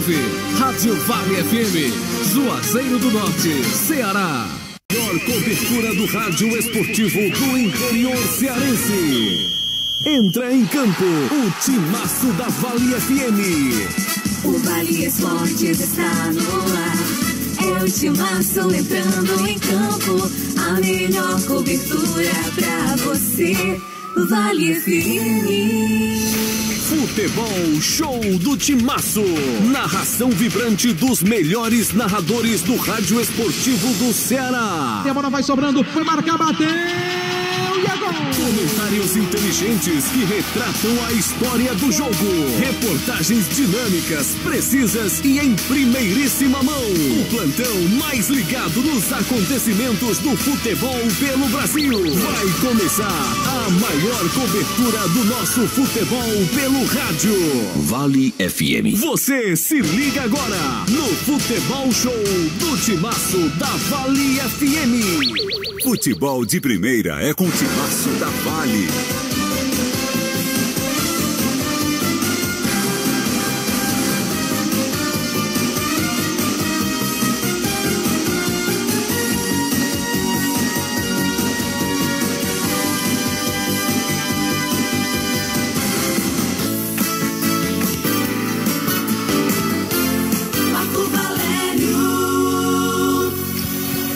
99. Rádio Vale FM, Juazeiro do Norte, Ceará. Maior cobertura do rádio esportivo do interior cearense. Entra em campo o timaço da Vale FM. O Vale Esportes está no ar. É o timaço entrando em campo. A melhor cobertura pra você. Vale FM. Futebol Show do Timaço. Narração vibrante dos melhores narradores do rádio esportivo do Ceará. E a bola vai sobrando, foi marcar, bateu e é gol! Comentários inteligentes que retratam a história do jogo. Reportagens dinâmicas, precisas e em primeiríssima mão. O plantão mais ligado nos acontecimentos do futebol pelo Brasil. Vai começar a maior cobertura do nosso futebol pelo rádio. Vale FM. Você se liga agora no Futebol Show do Timaço da Vale FM. Futebol de primeira é com o Timaço da Vale.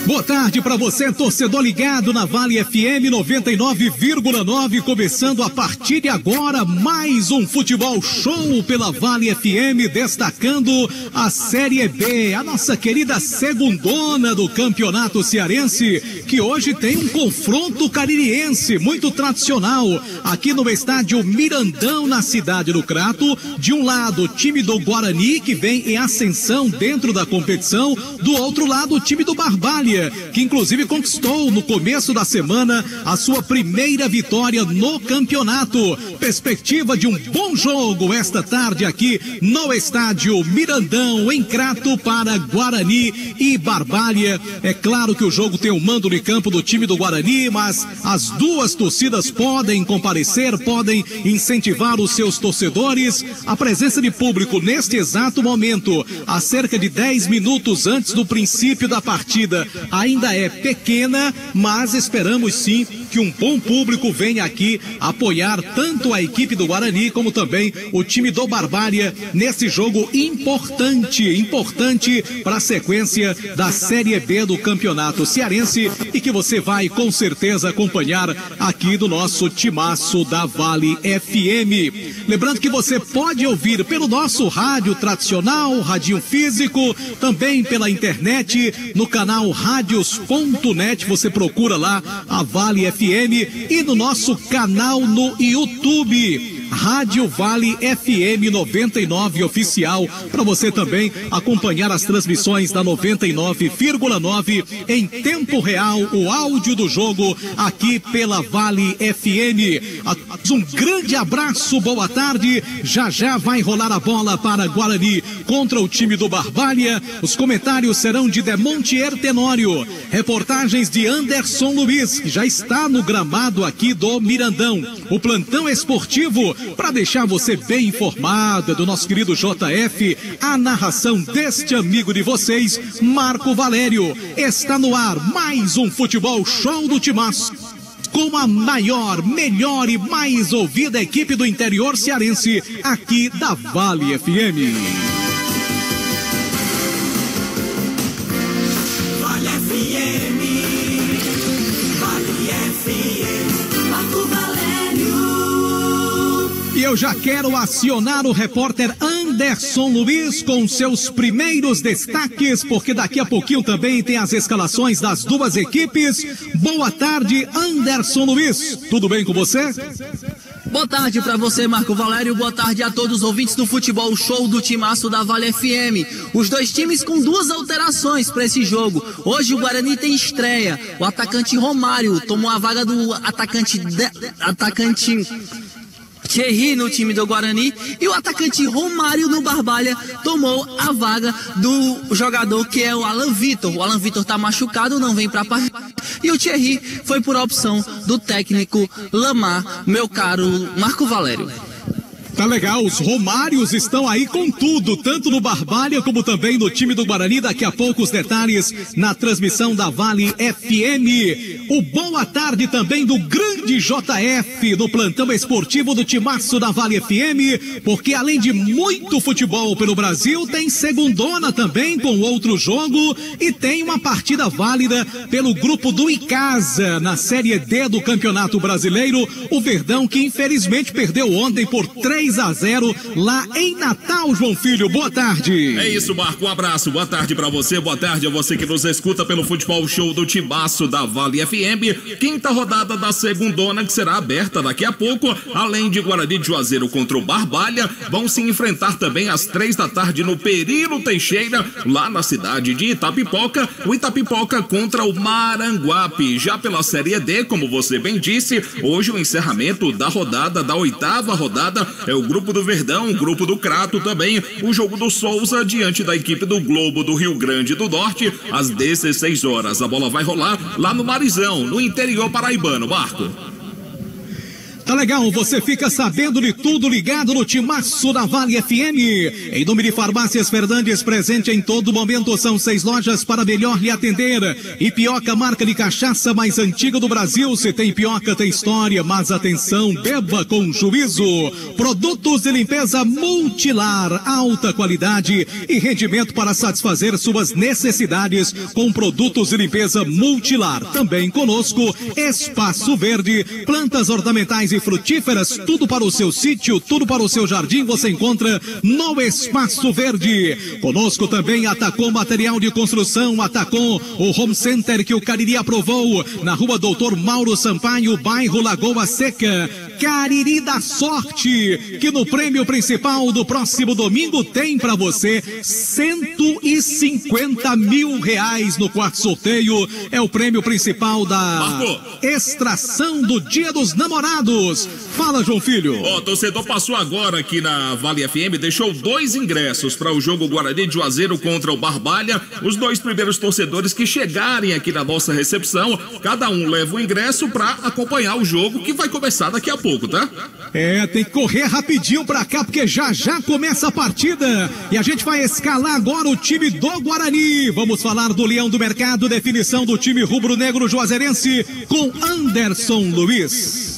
Boa tarde para você, torcedor ligado na Vale FM 99,9, começando a partir de agora mais um Futebol Show pela Vale FM, destacando a Série B, a nossa querida segundona do Campeonato Cearense, que hoje tem um confronto caririense muito tradicional, aqui no estádio Mirandão, na cidade do Crato. De um lado, o time do Guarani, que vem em ascensão dentro da competição, do outro lado, o time do Barbalha, que inclusive conquistou no começo da semana a sua primeira vitória no campeonato. Perspectiva de um bom jogo esta tarde aqui no estádio Mirandão, em Crato, para Guarani e Barbalha. É claro que o jogo tem o mando de campo do time do Guarani, mas as duas torcidas podem comparecer, podem incentivar os seus torcedores. A presença de público neste exato momento, a cerca de 10 minutos antes do princípio da partida, ainda é pequena, mas esperamos sim que um bom público venha aqui apoiar tanto a equipe do Guarani como também o time do Barbalha nesse jogo importante para a sequência da Série B do Campeonato Cearense, e que você vai com certeza acompanhar aqui do nosso timaço da Vale FM. Lembrando que você pode ouvir pelo nosso rádio tradicional, radinho físico, também pela internet, no canal Radios.net, você procura lá a Vale FM, e no nosso canal no YouTube, Rádio Vale FM 99 Oficial, para você também acompanhar as transmissões da 99,9 em tempo real, o áudio do jogo aqui pela Vale FM. Um grande abraço, boa tarde. Já vai rolar a bola para Guarani contra o time do Barbalha. Os comentários serão de Demontier Tenório, reportagens de Anderson Luiz, que já está no gramado aqui do Mirandão. O plantão esportivo para deixar você bem informado do nosso querido JF, a narração deste amigo de vocês, Marco Valério. Está no ar mais um Futebol Show do Timaço, com a maior, melhor e mais ouvida equipe do interior cearense, aqui da Vale FM. Vale FM. Vale FM. Marco Valério. E eu já quero acionar o repórter Anderson Luiz com seus primeiros destaques, porque daqui a pouquinho também tem as escalações das duas equipes. Boa tarde, Anderson Luiz. Tudo bem com você? Boa tarde para você, Marco Valério. Boa tarde a todos os ouvintes do Futebol Show do Timaço da Vale FM. Os dois times com duas alterações para esse jogo. Hoje o Guarani tem estreia. O atacante Romário tomou a vaga do atacante Thierry no time do Guarani, e o atacante Romário no Barbalha tomou a vaga do jogador que é o Alan Vitor. O Alan Vitor tá machucado, não vem pra partida, e o Thierry foi por opção do técnico Lamar, meu caro Marco Valério. Tá legal, os Romários estão aí com tudo, tanto no Barbalha como também no time do Guarani. Daqui a pouco os detalhes na transmissão da Vale FM. O boa tarde também do grande JF no plantão esportivo do timaço da Vale FM, porque além de muito futebol pelo Brasil, tem segundona também com outro jogo e tem uma partida válida pelo grupo do Icasa na Série D do Campeonato Brasileiro. O Verdão que infelizmente perdeu ontem por 3-0 lá em Natal. João Filho, boa tarde. É isso, Marco, um abraço, boa tarde pra você, boa tarde a você que nos escuta pelo Futebol Show do Timaço da Vale FM, quinta rodada da segundona que será aberta daqui a pouco. Além de Guarani de Juazeiro contra o Barbalha, vão se enfrentar também às 3 da tarde no Perino Teixeira, lá na cidade de Itapipoca, o Itapipoca contra o Maranguape. Já pela Série D, como você bem disse, hoje o encerramento da rodada, da 8ª rodada, é o grupo do Verdão, o grupo do Crato também, o jogo do Souza diante da equipe do Globo do Rio Grande do Norte, às 16 horas. A bola vai rolar lá no Marizão, no interior paraibano, Marco. Tá legal, você fica sabendo de tudo ligado no timaço da Vale FM. Em nome de Farmácias Fernandes, presente em todo momento, são 6 lojas para melhor lhe atender. Ipioca, marca de cachaça mais antiga do Brasil. Se tem Ipioca, tem história, mas atenção, beba com juízo. Produtos de limpeza Multilar, alta qualidade e rendimento para satisfazer suas necessidades com produtos de limpeza Multilar. Também conosco, Espaço Verde, plantas ornamentais e frutíferas, tudo para o seu sítio, tudo para o seu jardim, você encontra no Espaço Verde. Conosco também Atacom Material de Construção, Atacom, o Home Center que o Cariri aprovou, na rua Doutor Mauro Sampaio, bairro Lagoa Seca. Cariri da Sorte, que no prêmio principal do próximo domingo tem para você 150 mil reais no quarto sorteio. É o prêmio principal da extração do Dia dos Namorados. Fala, João Filho. O torcedor passou agora aqui na Vale FM, deixou 2 ingressos para o jogo Guarani de Juazeiro contra o Barbalha. Os 2 primeiros torcedores que chegarem aqui na nossa recepção, cada um leva o ingresso para acompanhar o jogo que vai começar daqui a pouco, tá? Tem que correr rapidinho pra cá, porque já começa a partida. E a gente vai escalar agora o time do Guarani. Vamos falar do Leão do Mercado, definição do time rubro-negro juazeirense com Anderson Luiz.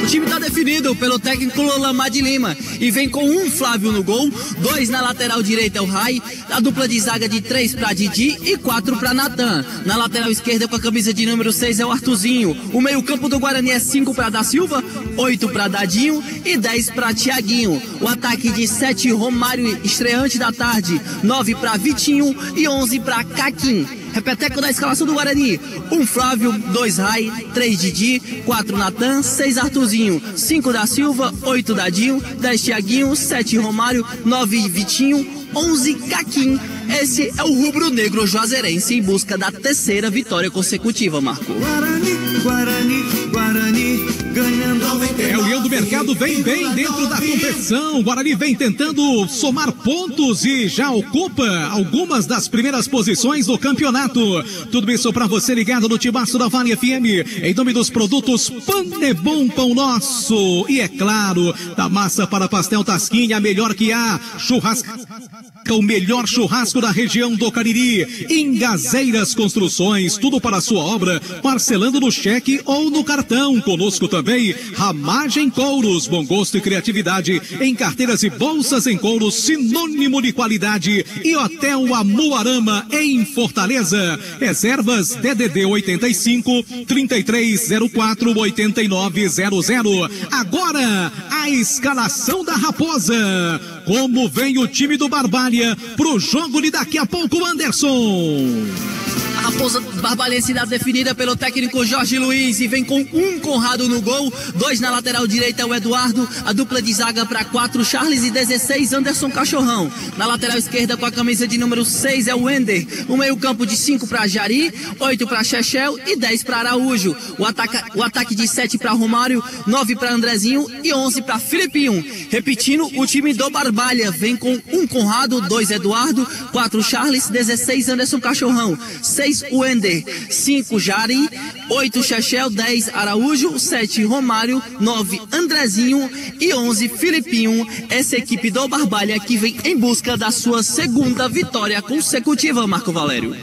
O time está definido pelo técnico Lolamar de Lima e vem com um Flávio no gol, 2 na lateral direita é o Rai, a dupla de zaga de 3 para Didi e 4 para Natan. Na lateral esquerda com a camisa de número 6 é o Artuzinho. O meio campo do Guarani é 5 para Da Silva, 8 para Dadinho e 10 para Tiaguinho. O ataque de 7 Romário, estreante da tarde, 9 para Vitinho e 11 para Caquim. Repeteco da escalação do Guarani: 1 Flávio, 2 Rai, 3 Didi, 4 Natan, 6 Artuzinho, 5 Da Silva, 8 Dadinho, 10 Tiaguinho, 7 Romário, 9 Vitinho, 11 Caquim. Esse é o rubro-negro juazeirense em busca da 3ª vitória consecutiva, Marco. Guarani, Guarani, Guarani, ganhando 99. O Leão do Mercado vem bem dentro da competição. O Guarani vem tentando somar pontos e já ocupa algumas das primeiras posições do campeonato. Tudo isso para você ligado no timaço da Vale FM, em nome dos produtos Panebon Pão Nosso. E é claro, da massa para pastel Tasquinha, a melhor que há. Churrasco, o melhor churrasco da região do Cariri. Engazeiras Construções, tudo para a sua obra, parcelando no cheque ou no cartão. Conosco também Ramagem Couros, bom gosto e criatividade em carteiras e bolsas em couro, sinônimo de qualidade. E Hotel Amuarama em Fortaleza. Reservas DDD 85 3304 8900. Agora a escalação da Raposa. Como vem o time do Barbalha pro jogo de daqui a pouco, Anderson? A Raposa barbalhense definida pelo técnico Jorge Luiz e vem com um Conrado no gol, 2 na lateral direita é o Eduardo, a dupla de zaga para 4 Charles e 16 Anderson Cachorrão. Na lateral esquerda com a camisa de número 6 é o Wender, o meio campo de 5 para Jari, 8 para Chechel e 10 para Araújo. O ataque de 7 para Romário, 9 para Andrezinho e 11 para Filipinho. Repetindo, o time do Barbalha vem com um Conrado, 2 Eduardo, 4 Charles, 16 Anderson Cachorrão, 6 Wender, ser 5 Jari, 8 Chechel, 10 Araújo, 7 Romário, 9 Andrezinho e 11 Filipinho. Essa equipe do Barbalha que vem em busca da sua segunda vitória consecutiva, Marco Valério.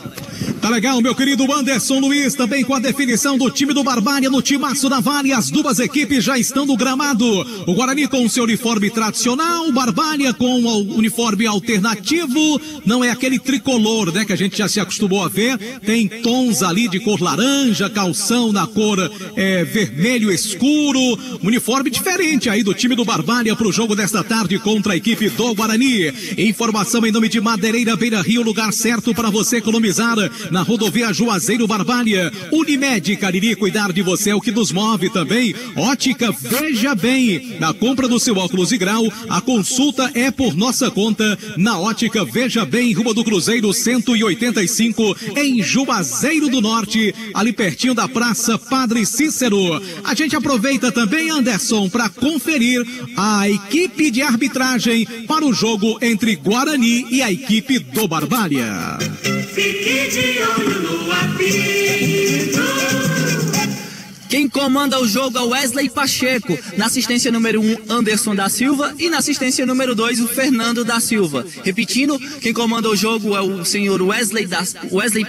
Tá legal, meu querido Anderson Luiz, também com a definição do time do Barbalha no timaço da Vale. As duas equipes já estão no gramado. O Guarani com o seu uniforme tradicional, o Barbalha com o uniforme alternativo. Não é aquele tricolor, né, que a gente já se acostumou a ver. Tem tons ali de cor laranja, calção na cor vermelho escuro. Uniforme diferente aí do time do Barbalha para o jogo desta tarde contra a equipe do Guarani. Informação em nome de Madeireira Beira Rio, lugar certo para você economizar. Na rodovia Juazeiro Barbalha. Unimed Cariri, cuidar de você é o que nos move também. Ótica Veja Bem. Na compra do seu óculos e grau, a consulta é por nossa conta. Na Ótica Veja Bem, Rua do Cruzeiro 185, em Juazeiro do Norte, ali pertinho da Praça Padre Cícero. A gente aproveita também, Anderson, para conferir a equipe de arbitragem para o jogo entre Guarani e a equipe do Barbalha. Fique de olho no apito. Quem comanda o jogo é o Wesley Pacheco. Na assistência número 1, Anderson da Silva. E na assistência número 2, o Fernando da Silva. Repetindo, quem comanda o jogo é o senhor Wesley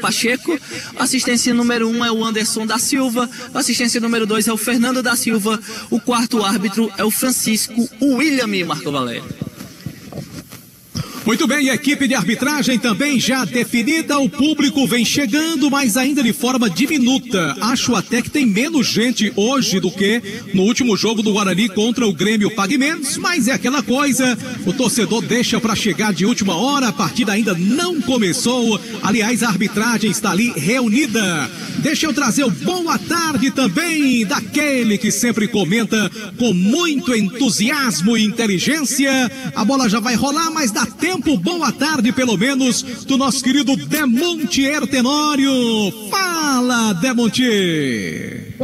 Pacheco. A assistência número 1 é o Anderson da Silva. A assistência número 2 é o Fernando da Silva. O quarto árbitro é o Francisco William, Marco Valério. Muito bem, a equipe de arbitragem também já definida, o público vem chegando, mas ainda de forma diminuta. Acho até que tem menos gente hoje do que no último jogo do Guarani contra o Grêmio Pague Menos, mas é aquela coisa, o torcedor deixa para chegar de última hora, a partida ainda não começou, aliás, a arbitragem está ali reunida. Deixa eu trazer o boa tarde também daquele que sempre comenta com muito entusiasmo e inteligência. A bola já vai rolar, mas dá tempo. Boa tarde, pelo menos, do nosso querido Demontier Tenório. Fala, Demontier.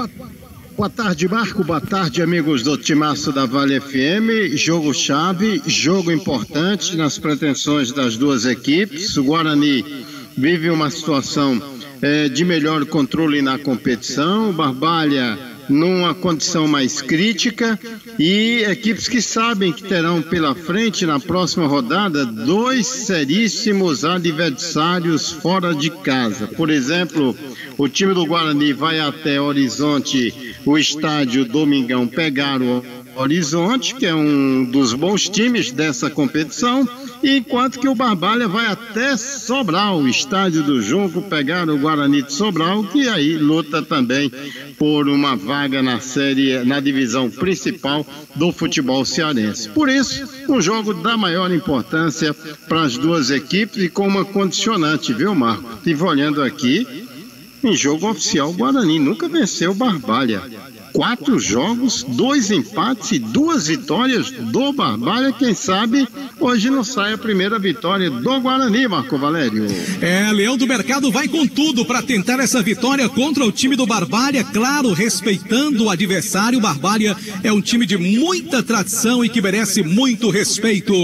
Boa tarde, Marco. Boa tarde, amigos do Timaço da Vale FM. Jogo chave, jogo importante nas pretensões das duas equipes. O Guarani vive uma situação de melhor controle na competição. O Barbalha numa condição mais crítica, e equipes que sabem que terão pela frente na próxima rodada 2 seríssimos adversários fora de casa. Por exemplo, o time do Guarani vai até Horizonte, o estádio Domingão, pegar o Horizonte, que é um dos bons times dessa competição, enquanto que o Barbalha vai até Sobral, o estádio do jogo, pegar o Guarani de Sobral, que aí luta também por uma vaga na divisão principal do futebol cearense. Por isso, um jogo da maior importância para as duas equipes e com uma condicionante, viu, Marco? Estive olhando aqui, em jogo oficial, o Guarani nunca venceu o Barbalha. 4 jogos, 2 empates e 2 vitórias do Barbalha. Quem sabe hoje não sai a primeira vitória do Guarani, Marco Valério. Leão do Mercado vai com tudo para tentar essa vitória contra o time do Barbalha, claro, respeitando o adversário. O Barbalha é um time de muita tradição e que merece muito respeito.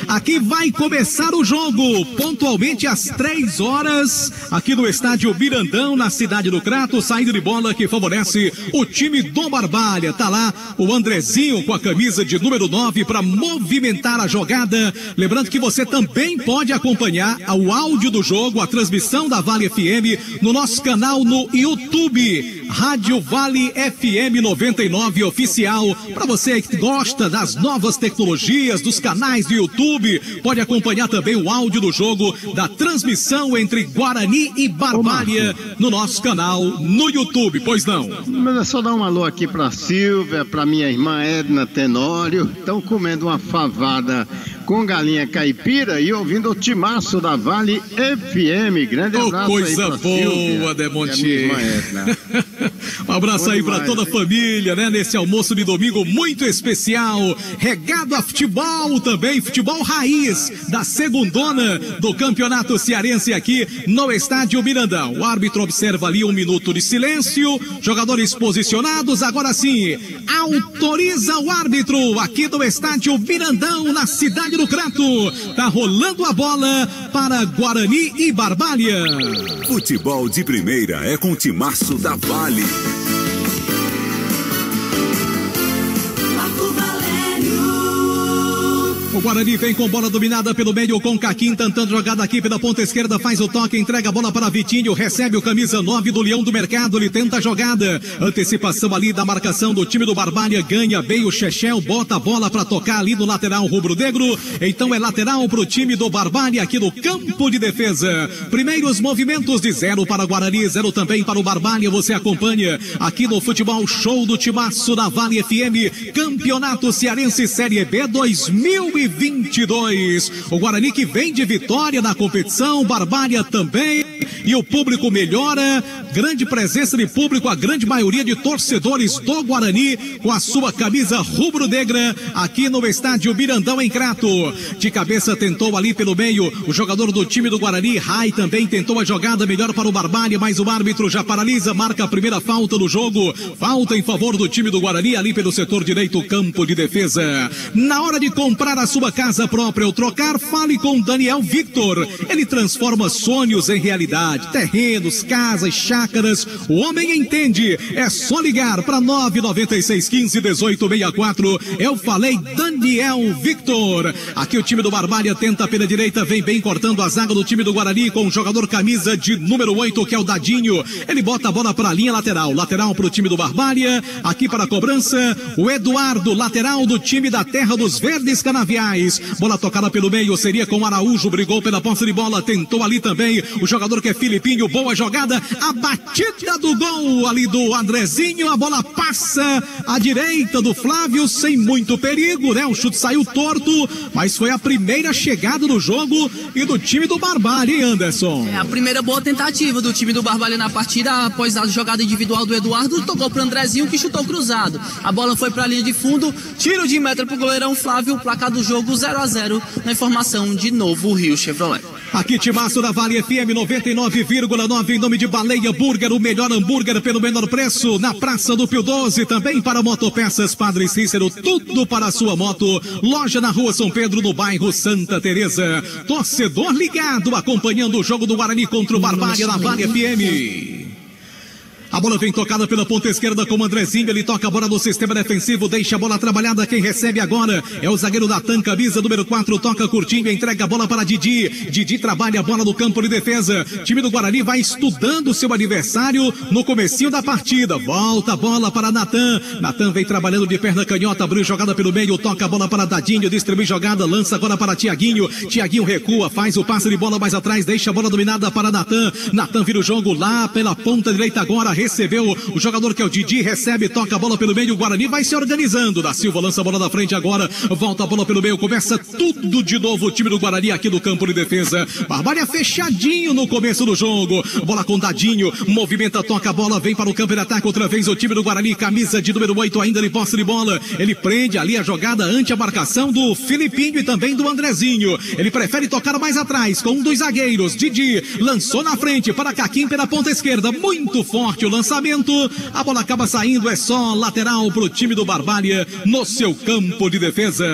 Aqui vai começar o jogo, pontualmente às 3 horas, aqui no estádio Mirandão, na cidade do Crato, saída de bola que favorece o time do Barbalha. Tá lá o Andrezinho com a camisa de número 9 para movimentar a jogada. Lembrando que você também pode acompanhar o áudio do jogo, a transmissão da Vale FM no nosso canal no YouTube, Rádio Vale FM 99 Oficial. Para você que gosta das novas tecnologias, dos canais do YouTube, pode acompanhar também o áudio do jogo, da transmissão entre Guarani e Barbalha no nosso canal no YouTube. Pois não? Mas é só dar um alô aqui para Silvia, para minha irmã Edna Tenório. Estão comendo uma favada com galinha caipira e ouvindo o Timaço da Vale FM. Grande abraço. Coisa aí boa, Demontier. Um abraço aí para toda a família, né? Nesse almoço de domingo muito especial, regado a futebol também, futebol raiz da segundona do Campeonato Cearense aqui no estádio Mirandão. O árbitro observa ali 1 minuto de silêncio, jogadores posicionados, agora sim, autoriza o árbitro aqui do estádio Mirandão, na cidade estádio do Crato. Tá rolando a bola para Guarani e Barbalha. Futebol de primeira é com o Timaço da Vale. O Guarani vem com bola dominada pelo meio com Caquim, tentando jogada aqui pela ponta esquerda, faz o toque, entrega a bola para Vitinho, recebe o camisa 9 do Leão do Mercado, ele tenta a jogada, antecipação ali da marcação do time do Barbalha, ganha bem o Chechel, bota a bola para tocar ali no lateral rubro-negro, então é lateral pro time do Barbalha aqui no campo de defesa. Primeiros movimentos de 0 para Guarani, 0 também para o Barbalha, você acompanha aqui no Futebol Show do Timaço da Vale FM, Campeonato Cearense Série B 2022. O Guarani que vem de vitória na competição, Barbalha também, e o público melhora, grande presença de público, a grande maioria de torcedores do Guarani com a sua camisa rubro-negra aqui no estádio Mirandão em Crato. De cabeça tentou ali pelo meio o jogador do time do Guarani, Rai também tentou a jogada melhor para o Barbalha, mas o árbitro já paralisa, marca a primeira falta do jogo, falta em favor do time do Guarani ali pelo setor direito, campo de defesa. Na hora de comprar a sua casa própria ou trocar, fale com Daniel Victor, ele transforma sonhos em realidade, terrenos, casas, chácaras, o homem entende, é só ligar para 996151864, eu falei Daniel Victor. Aqui o time do Barbalha tenta pela direita, vem bem cortando a zaga do time do Guarani com o jogador camisa de número 8 que é o Dadinho, ele bota a bola para a linha lateral para o time do Barbalha, aqui para a cobrança o Eduardo, lateral do time da Terra dos Verdes Canaviais, bola tocada pelo meio, seria com Araújo, brigou pela posse de bola, tentou ali também o jogador que é Filipinho, boa jogada, a batida do gol ali do Andrezinho, a bola passa à direita do Flávio sem muito perigo, né? O chute saiu torto, mas foi a primeira chegada do jogo e do time do Barbalha, hein, Anderson? É a primeira boa tentativa do time do Barbalha na partida, após a jogada individual do Eduardo, tocou pro Andrezinho que chutou cruzado, a bola foi pra linha de fundo, tiro de meta pro goleirão Flávio, placar do jogo 0-0, na informação de Novo Rio Chevrolet. Aqui Timaço da Vale FM 99,9 em nome de Baleia Burger, o melhor hambúrguer pelo menor preço, na Praça do Pio 12, também para Motopeças Padre Cícero, tudo para a sua moto, loja na Rua São Pedro, no bairro Santa Teresa, torcedor ligado, acompanhando o jogo do Guarani contra o Barbalha na Vale FM. A bola vem tocada pela ponta esquerda com o Andrezinho, ele toca a bola no sistema defensivo, deixa a bola trabalhada, quem recebe agora é o zagueiro Natan, camisa número 4, toca curtinho, entrega a bola para Didi, Didi trabalha a bola no campo de defesa, time do Guarani vai estudando o seu adversário no comecinho da partida, volta a bola para Natan, Natan vem trabalhando de perna canhota, abriu jogada pelo meio, toca a bola para Dadinho, distribui jogada, lança agora para Tiaguinho, Tiaguinho recua, faz o passe de bola mais atrás, deixa a bola dominada para Natan, Natan vira o jogo lá pela ponta direita agora, recebeu o jogador que é o Didi, recebe, toca a bola pelo meio, o Guarani vai se organizando, da Silva lança a bola da frente agora, volta a bola pelo meio, começa tudo de novo o time do Guarani aqui no campo de defesa, Barbalha fechadinho no começo do jogo, bola com Dadinho, movimenta, toca a bola, vem para o campo de ataque outra vez o time do Guarani, camisa de número 8 ainda de posse de bola, ele prende ali a jogada ante a marcação do Filipinho e também do Andrezinho, ele prefere tocar mais atrás com um dos zagueiros, Didi, lançou na frente para Caquim pela ponta esquerda, muito forte o lançamento, a bola acaba saindo, é só lateral pro time do Barbalha no seu campo de defesa.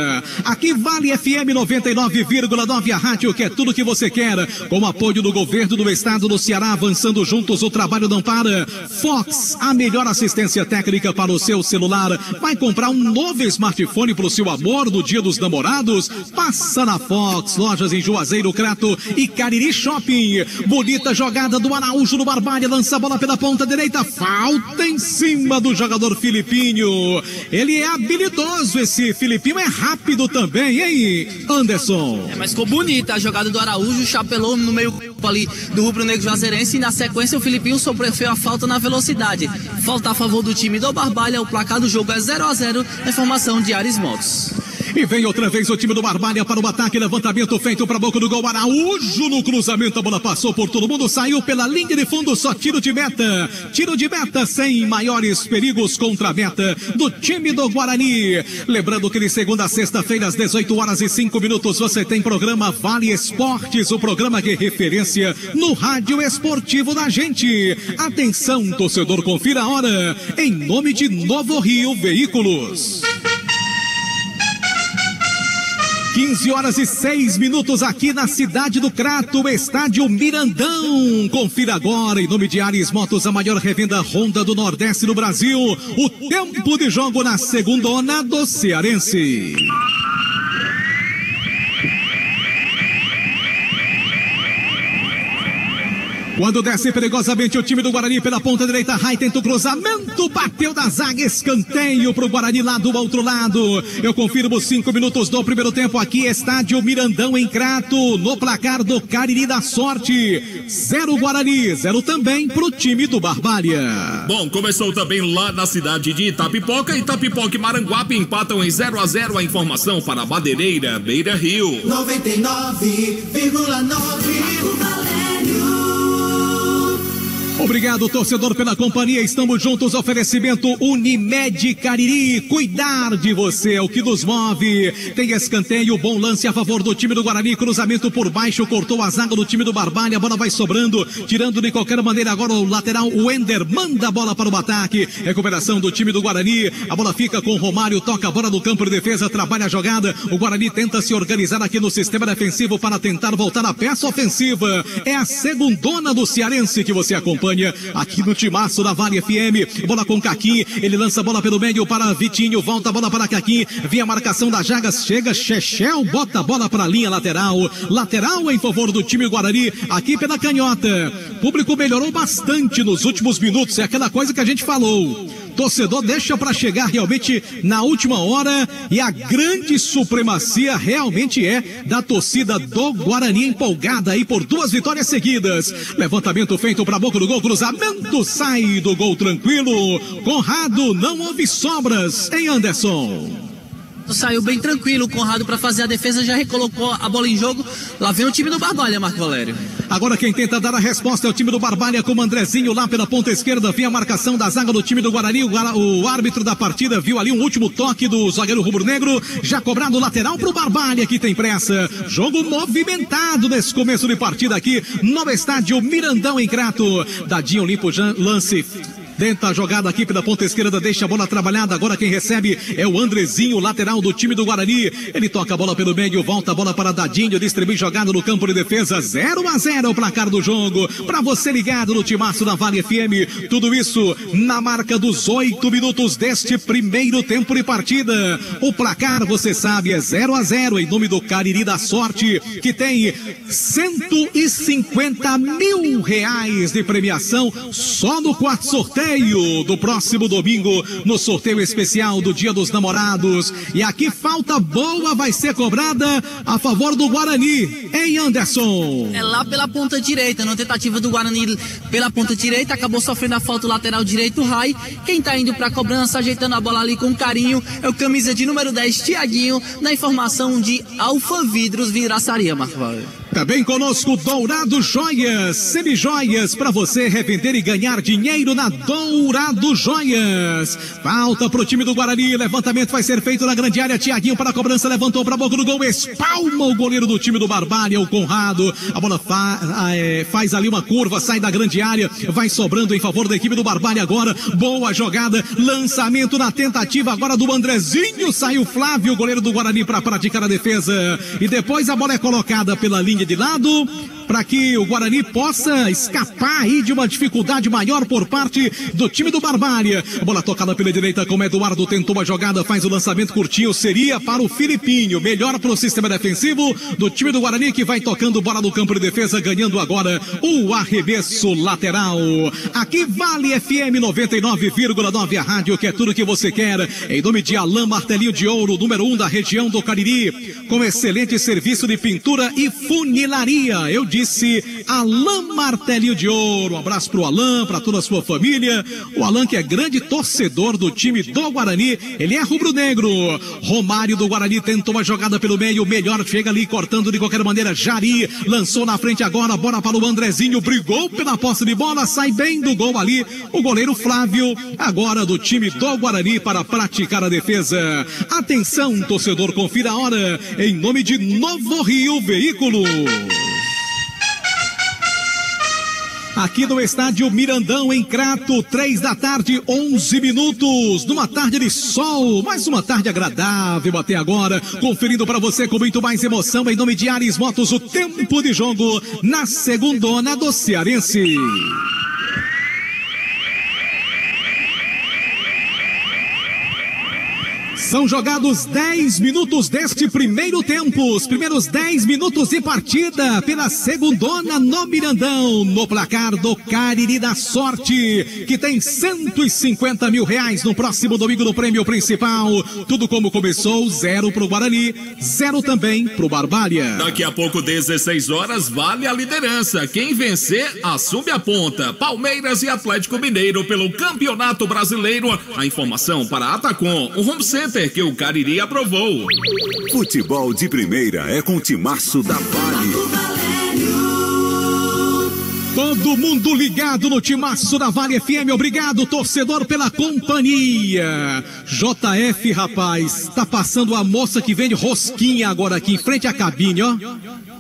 Aqui Vale FM 99,9, a rádio que é tudo que você quer, com o apoio do governo do estado do Ceará, avançando juntos, o trabalho não para. Fox, a melhor assistência técnica para o seu celular. Vai comprar um novo smartphone pro seu amor no Dia dos Namorados? Passa na Fox, lojas em Juazeiro, Crato e Cariri Shopping. Bonita jogada do Araújo no Barbalha, lança a bola pela ponta direita, falta em cima do jogador Filipinho. Ele é habilidoso, esse Filipinho é rápido também, hein, Anderson? Mas ficou bonita a jogada do Araújo, chapelou no meio ali do rubro-negro juazeirense e na sequência o Filipinho sofreu a falta na velocidade. Falta a favor do time do Barbalha, o placar do jogo é 0-0, na informação de Ares Motos. E vem outra vez o time do Barbalha para o ataque, levantamento feito para a boca do gol, Araújo no cruzamento, a bola passou por todo mundo, saiu pela linha de fundo, só tiro de meta sem maiores perigos contra a meta do time do Guarani. Lembrando que de segunda a sexta-feira às 18h05 você tem programa Vale Esportes, o programa que é referência no rádio esportivo da gente. Atenção, torcedor, confira a hora em nome de Novo Rio Veículos. 15h06 aqui na cidade do Crato, estádio Mirandão. Confira agora, em nome de Ares Motos, a maior revenda Honda do Nordeste no Brasil, o tempo de jogo na segundona do Cearense. Quando desce perigosamente o time do Guarani pela ponta direita, Rai tenta o cruzamento, bateu da zaga, escanteio pro Guarani lá do outro lado. Eu confirmo os 5 minutos do primeiro tempo aqui, estádio Mirandão em Crato, no placar do Cariri da Sorte. 0 Guarani, 0 também pro time do Barbalha. Bom, começou também lá na cidade de Itapipoca. Itapipoca e Maranguape empatam em 0-0. A informação para a Madeireira, Beira Rio. 99,9 Obrigado, torcedor, pela companhia. Estamos juntos. Oferecimento Unimed Cariri. Cuidar de você é o que nos move. Tem escanteio, bom lance a favor do time do Guarani. Cruzamento por baixo, cortou a zaga do time do Barbalha. A bola vai sobrando, tirando de qualquer maneira. Agora o lateral, o Ender, manda a bola para o ataque. Recuperação do time do Guarani. A bola fica com o Romário, toca a bola no campo de defesa, trabalha a jogada. O Guarani tenta se organizar aqui no sistema defensivo para tentar voltar à peça ofensiva. É a segundona do Cearense que você acompanha aqui no Timaço da Vale FM. Bola com Caquim, ele lança a bola pelo meio para Vitinho, volta a bola para Caquim, vem a marcação das Jagas, chega Chechel, bota a bola para a linha lateral em favor do time Guarani, aqui pela canhota. O público melhorou bastante nos últimos minutos, é aquela coisa que a gente falou. Torcedor deixa para chegar realmente na última hora, e a grande supremacia realmente é da torcida do Guarani, empolgada aí por 2 vitórias seguidas. Levantamento feito para a boca do gol, cruzamento, sai do gol tranquilo. Conrado, não houve sobras em Anderson. Saiu bem tranquilo o Conrado para fazer a defesa, já recolocou a bola em jogo. Lá vem o time do Barbalha, Marco Valério. Agora quem tenta dar a resposta é o time do Barbalha, com o Andrezinho lá pela ponta esquerda. Vem a marcação da zaga do time do Guarani. O árbitro da partida viu ali um último toque do zagueiro rubro-negro, já cobrado lateral pro Barbalha, que tem pressa. Jogo movimentado nesse começo de partida aqui no estádio Mirandão em Crato. Dadinho limpa o lance. Tenta a jogada aqui pela ponta esquerda, deixa a bola trabalhada. Agora quem recebe é o Andrezinho, lateral do time do Guarani. Ele toca a bola pelo meio, volta a bola para Dadinho, distribui jogada no campo de defesa. 0-0 o placar do jogo. Para você ligado no Timaço da Vale FM. Tudo isso na marca dos 8 minutos deste primeiro tempo de partida. O placar, você sabe, é 0-0 em nome do Cariri da Sorte, que tem 150 mil reais de premiação só no quarto sorteio do próximo domingo, no sorteio especial do Dia dos Namorados. E aqui falta boa vai ser cobrada a favor do Guarani, hein, Anderson? É lá pela ponta direita, na tentativa do Guarani pela ponta direita, acabou sofrendo a falta lateral direito, o Rai. Quem tá indo pra cobrança, ajeitando a bola ali com carinho, é o camisa de número 10, Tiaguinho, na informação de Alfa Vidros Vidraçaria, Marco Valério. Também conosco Dourado Joias, semijoias para você revender e ganhar dinheiro na Dourado Joias. Falta pro time do Guarani, levantamento vai ser feito na grande área, Tiaguinho para a cobrança, levantou para a boca do gol, espalma o goleiro do time do Barbalha, o Conrado. A bola faz ali uma curva, sai da grande área, vai sobrando em favor da equipe do Barbalha agora. Boa jogada, lançamento na tentativa agora do Andrezinho, saiu Flávio, goleiro do Guarani, para praticar a defesa. E depois a bola é colocada pela linha de lado, para que o Guarani possa escapar aí de uma dificuldade maior por parte do time do Barbalha. A bola tocada pela direita com o Eduardo, tentou a jogada, faz o lançamento curtinho, seria para o Filipinho, melhor para o sistema defensivo do time do Guarani, que vai tocando bola no campo de defesa, ganhando agora o arremesso lateral. Aqui Vale FM 99,9, a rádio que é tudo que você quer, em nome de Alain Martelinho de Ouro, número 1 da região do Cariri, com excelente serviço de pintura e funilaria. Eu disse Alain Martelinho de Ouro. Um abraço pro Alain, para toda a sua família. O Alain, que é grande torcedor do time do Guarani, ele é rubro-negro. Romário do Guarani tentou uma jogada pelo meio, melhor, chega ali cortando de qualquer maneira. Jari lançou na frente agora, bola para o Andrezinho, brigou pela posse de bola, sai bem do gol ali o goleiro Flávio, agora do time do Guarani, para praticar a defesa. Atenção, torcedor, confira a hora em nome de Novo Rio Veículos. aqui no estádio Mirandão, em Crato, 3 da tarde, 11 minutos, numa tarde de sol, mais uma tarde agradável até agora, conferindo para você com muito mais emoção, em nome de Ares Motos, o tempo de jogo na segundona do Cearense. São jogados 10 minutos deste primeiro tempo, os primeiros 10 minutos de partida pela segundona no Mirandão, no placar do Cariri da Sorte, que tem R$150 mil no próximo domingo no prêmio principal. Tudo como começou, 0 pro Guarani, 0 também pro Barbalha. Daqui a pouco, 16 horas, vale a liderança. Quem vencer, assume a ponta. Palmeiras e Atlético Mineiro pelo Campeonato Brasileiro. A informação para Atacom, o Home Center que o Cariri aprovou. Futebol de primeira é com o Timaço da Vale. Todo mundo ligado no Timaço da Vale FM. Obrigado, torcedor, pela companhia. JF, rapaz, tá passando a moça que vende rosquinha agora aqui em frente à cabine, ó.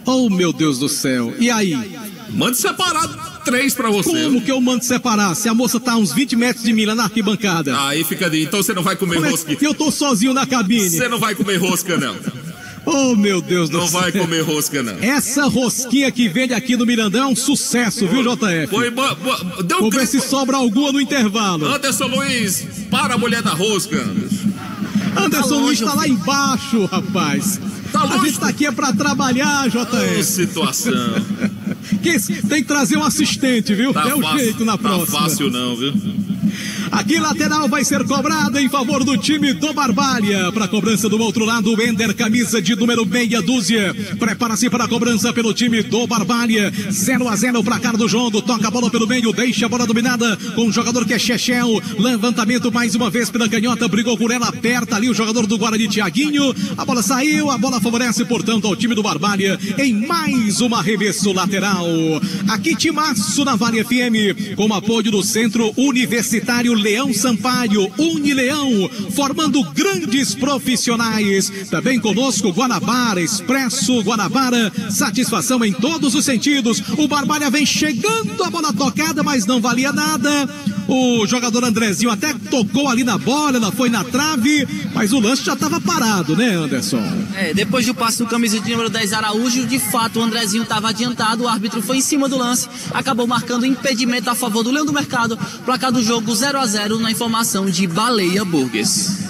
Oh, meu Deus do céu. E aí? Mande separado 3 pra você. Como que eu mando separar? Se a moça tá a uns 20 metros de mim lá na arquibancada. Aí fica ali. Então você não vai comer rosca. Eu tô sozinho na cabine. Você não vai comer rosca, não. Oh, meu Deus do céu. Não vai comer rosca, não. Essa rosquinha que vende aqui no Mirandão é um sucesso, viu, JF? Vou ver se sobra alguma no intervalo. Anderson Luiz, para a mulher da rosca. Anderson Luiz tá lá embaixo, rapaz. Tá longe. A gente tá aqui é pra trabalhar, JF. Que situação. Tem que trazer um assistente, viu? Tá é o fácil, jeito na próxima. Tá fácil não, viu? Aqui lateral vai ser cobrado em favor do time do Barbalha. Para cobrança do outro lado, o Ender, camisa de número meia dúzia. Prepara-se para a cobrança pelo time do Barbalha. 0-0 para cá do jogo. Toca a bola pelo meio, deixa a bola dominada com o jogador que é Chechel. Levantamento mais uma vez pela canhota, brigou por ela, aperta ali o jogador do Guarani, Thiaguinho. A bola saiu, a bola favorece, portanto, ao time do Barbalha em mais uma arremesso lateral. Aqui Timaço na Vale FM, com apoio do Centro Universitário Leão Sampaio, Unileão, formando grandes profissionais. Também conosco Guanabara, Expresso Guanabara, satisfação em todos os sentidos. O Barbalha vem chegando, a bola tocada, mas não valia nada. O jogador Andrezinho até tocou ali na bola, ela foi na trave, mas o lance já estava parado, né, Anderson? Depois do passe do camisa de número 10 Araújo, de fato o Andrezinho estava adiantado, o árbitro foi em cima do lance, acabou marcando impedimento a favor do Leão do Mercado, placar do jogo 0-0 na informação de Baleia Burgues.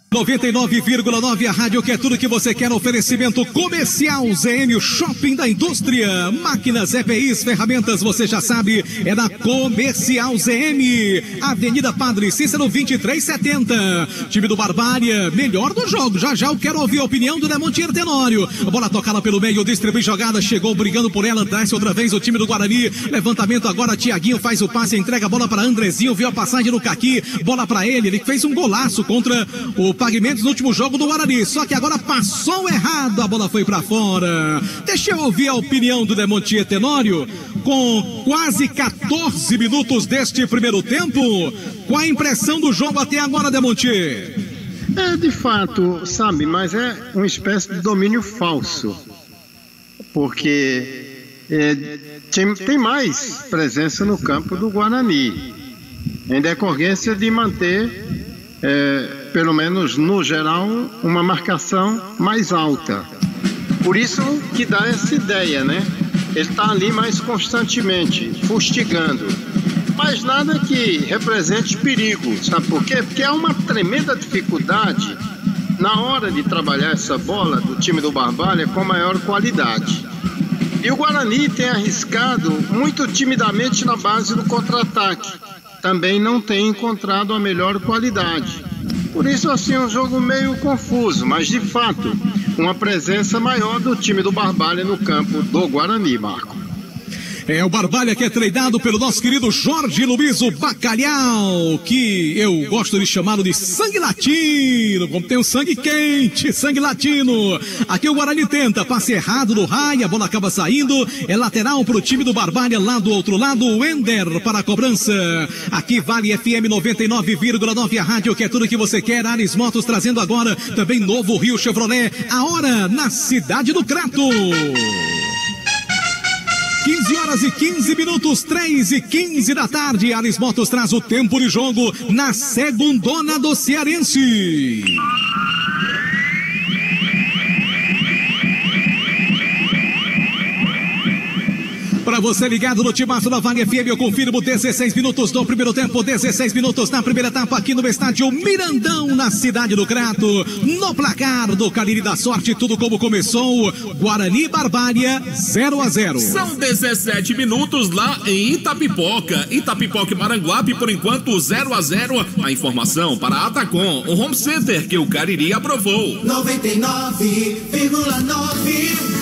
99,9, a rádio que é tudo que você quer. Oferecimento comercial ZM, o shopping da indústria. Máquinas, EPIs, ferramentas, você já sabe, é na Comercial ZM, Avenida Padre Cícero 2370. Time do Barbalha, melhor do jogo. Já já eu quero ouvir a opinião do Demontier Tenório. A bola tocada pelo meio, distribui jogada, chegou brigando por ela, desce outra vez o time do Guarani. Levantamento agora, Thiaguinho faz o passe, entrega a bola para Andrezinho, viu a passagem no Caqui, bola para ele fez um golaço contra o Pagamentos no último jogo do Guarani, só que agora passou errado, a bola foi pra fora. Deixa eu ouvir a opinião do Demontier Tenório, com quase 14 minutos deste primeiro tempo. Qual a impressão do jogo até agora, Demontier? De fato, sabe, mas é uma espécie de domínio falso, porque tem mais presença no campo do Guarani, em decorrência de manter pelo menos no geral, uma marcação mais alta. Por isso que dá essa ideia, né? Ele está ali mais constantemente, fustigando. Mas nada que represente perigo, sabe por quê? Porque há uma tremenda dificuldade na hora de trabalhar essa bola do time do Barbalha com maior qualidade. E o Guarani tem arriscado muito timidamente na base do contra-ataque. Também não tem encontrado a melhor qualidade. Por isso, assim, é um jogo meio confuso, mas de fato, uma presença maior do time do Barbalha no campo do Guarani, Marco. É o Barbalha que é treinado pelo nosso querido Jorge Luiz, o Bacalhau, que eu gosto de chamá-lo de sangue latino, como tem um sangue quente, sangue latino. Aqui o Guarani tenta, passe errado no raio, a bola acaba saindo, é lateral para o time do Barbalha, lá do outro lado, o Ender para a cobrança. Aqui Vale FM 99,9, a rádio que é tudo que você quer. Ares Motos trazendo agora também novo Rio Chevrolet, a hora na cidade do Crato. 15 horas e 15 minutos, 3h15 da tarde. Alis Motos traz o tempo de jogo na segundona do Cearense. Para você ligado no Timaço da Vale FM, eu confirmo 16 minutos do primeiro tempo, 16 minutos na primeira etapa aqui no estádio Mirandão, na cidade do Crato. No placar do Cariri da Sorte, tudo como começou, Guarani Barbária 0-0. São 17 minutos lá em Itapipoca e Maranguape, por enquanto 0-0. A informação para a Atacom, o home center que o Cariri aprovou. 99,9.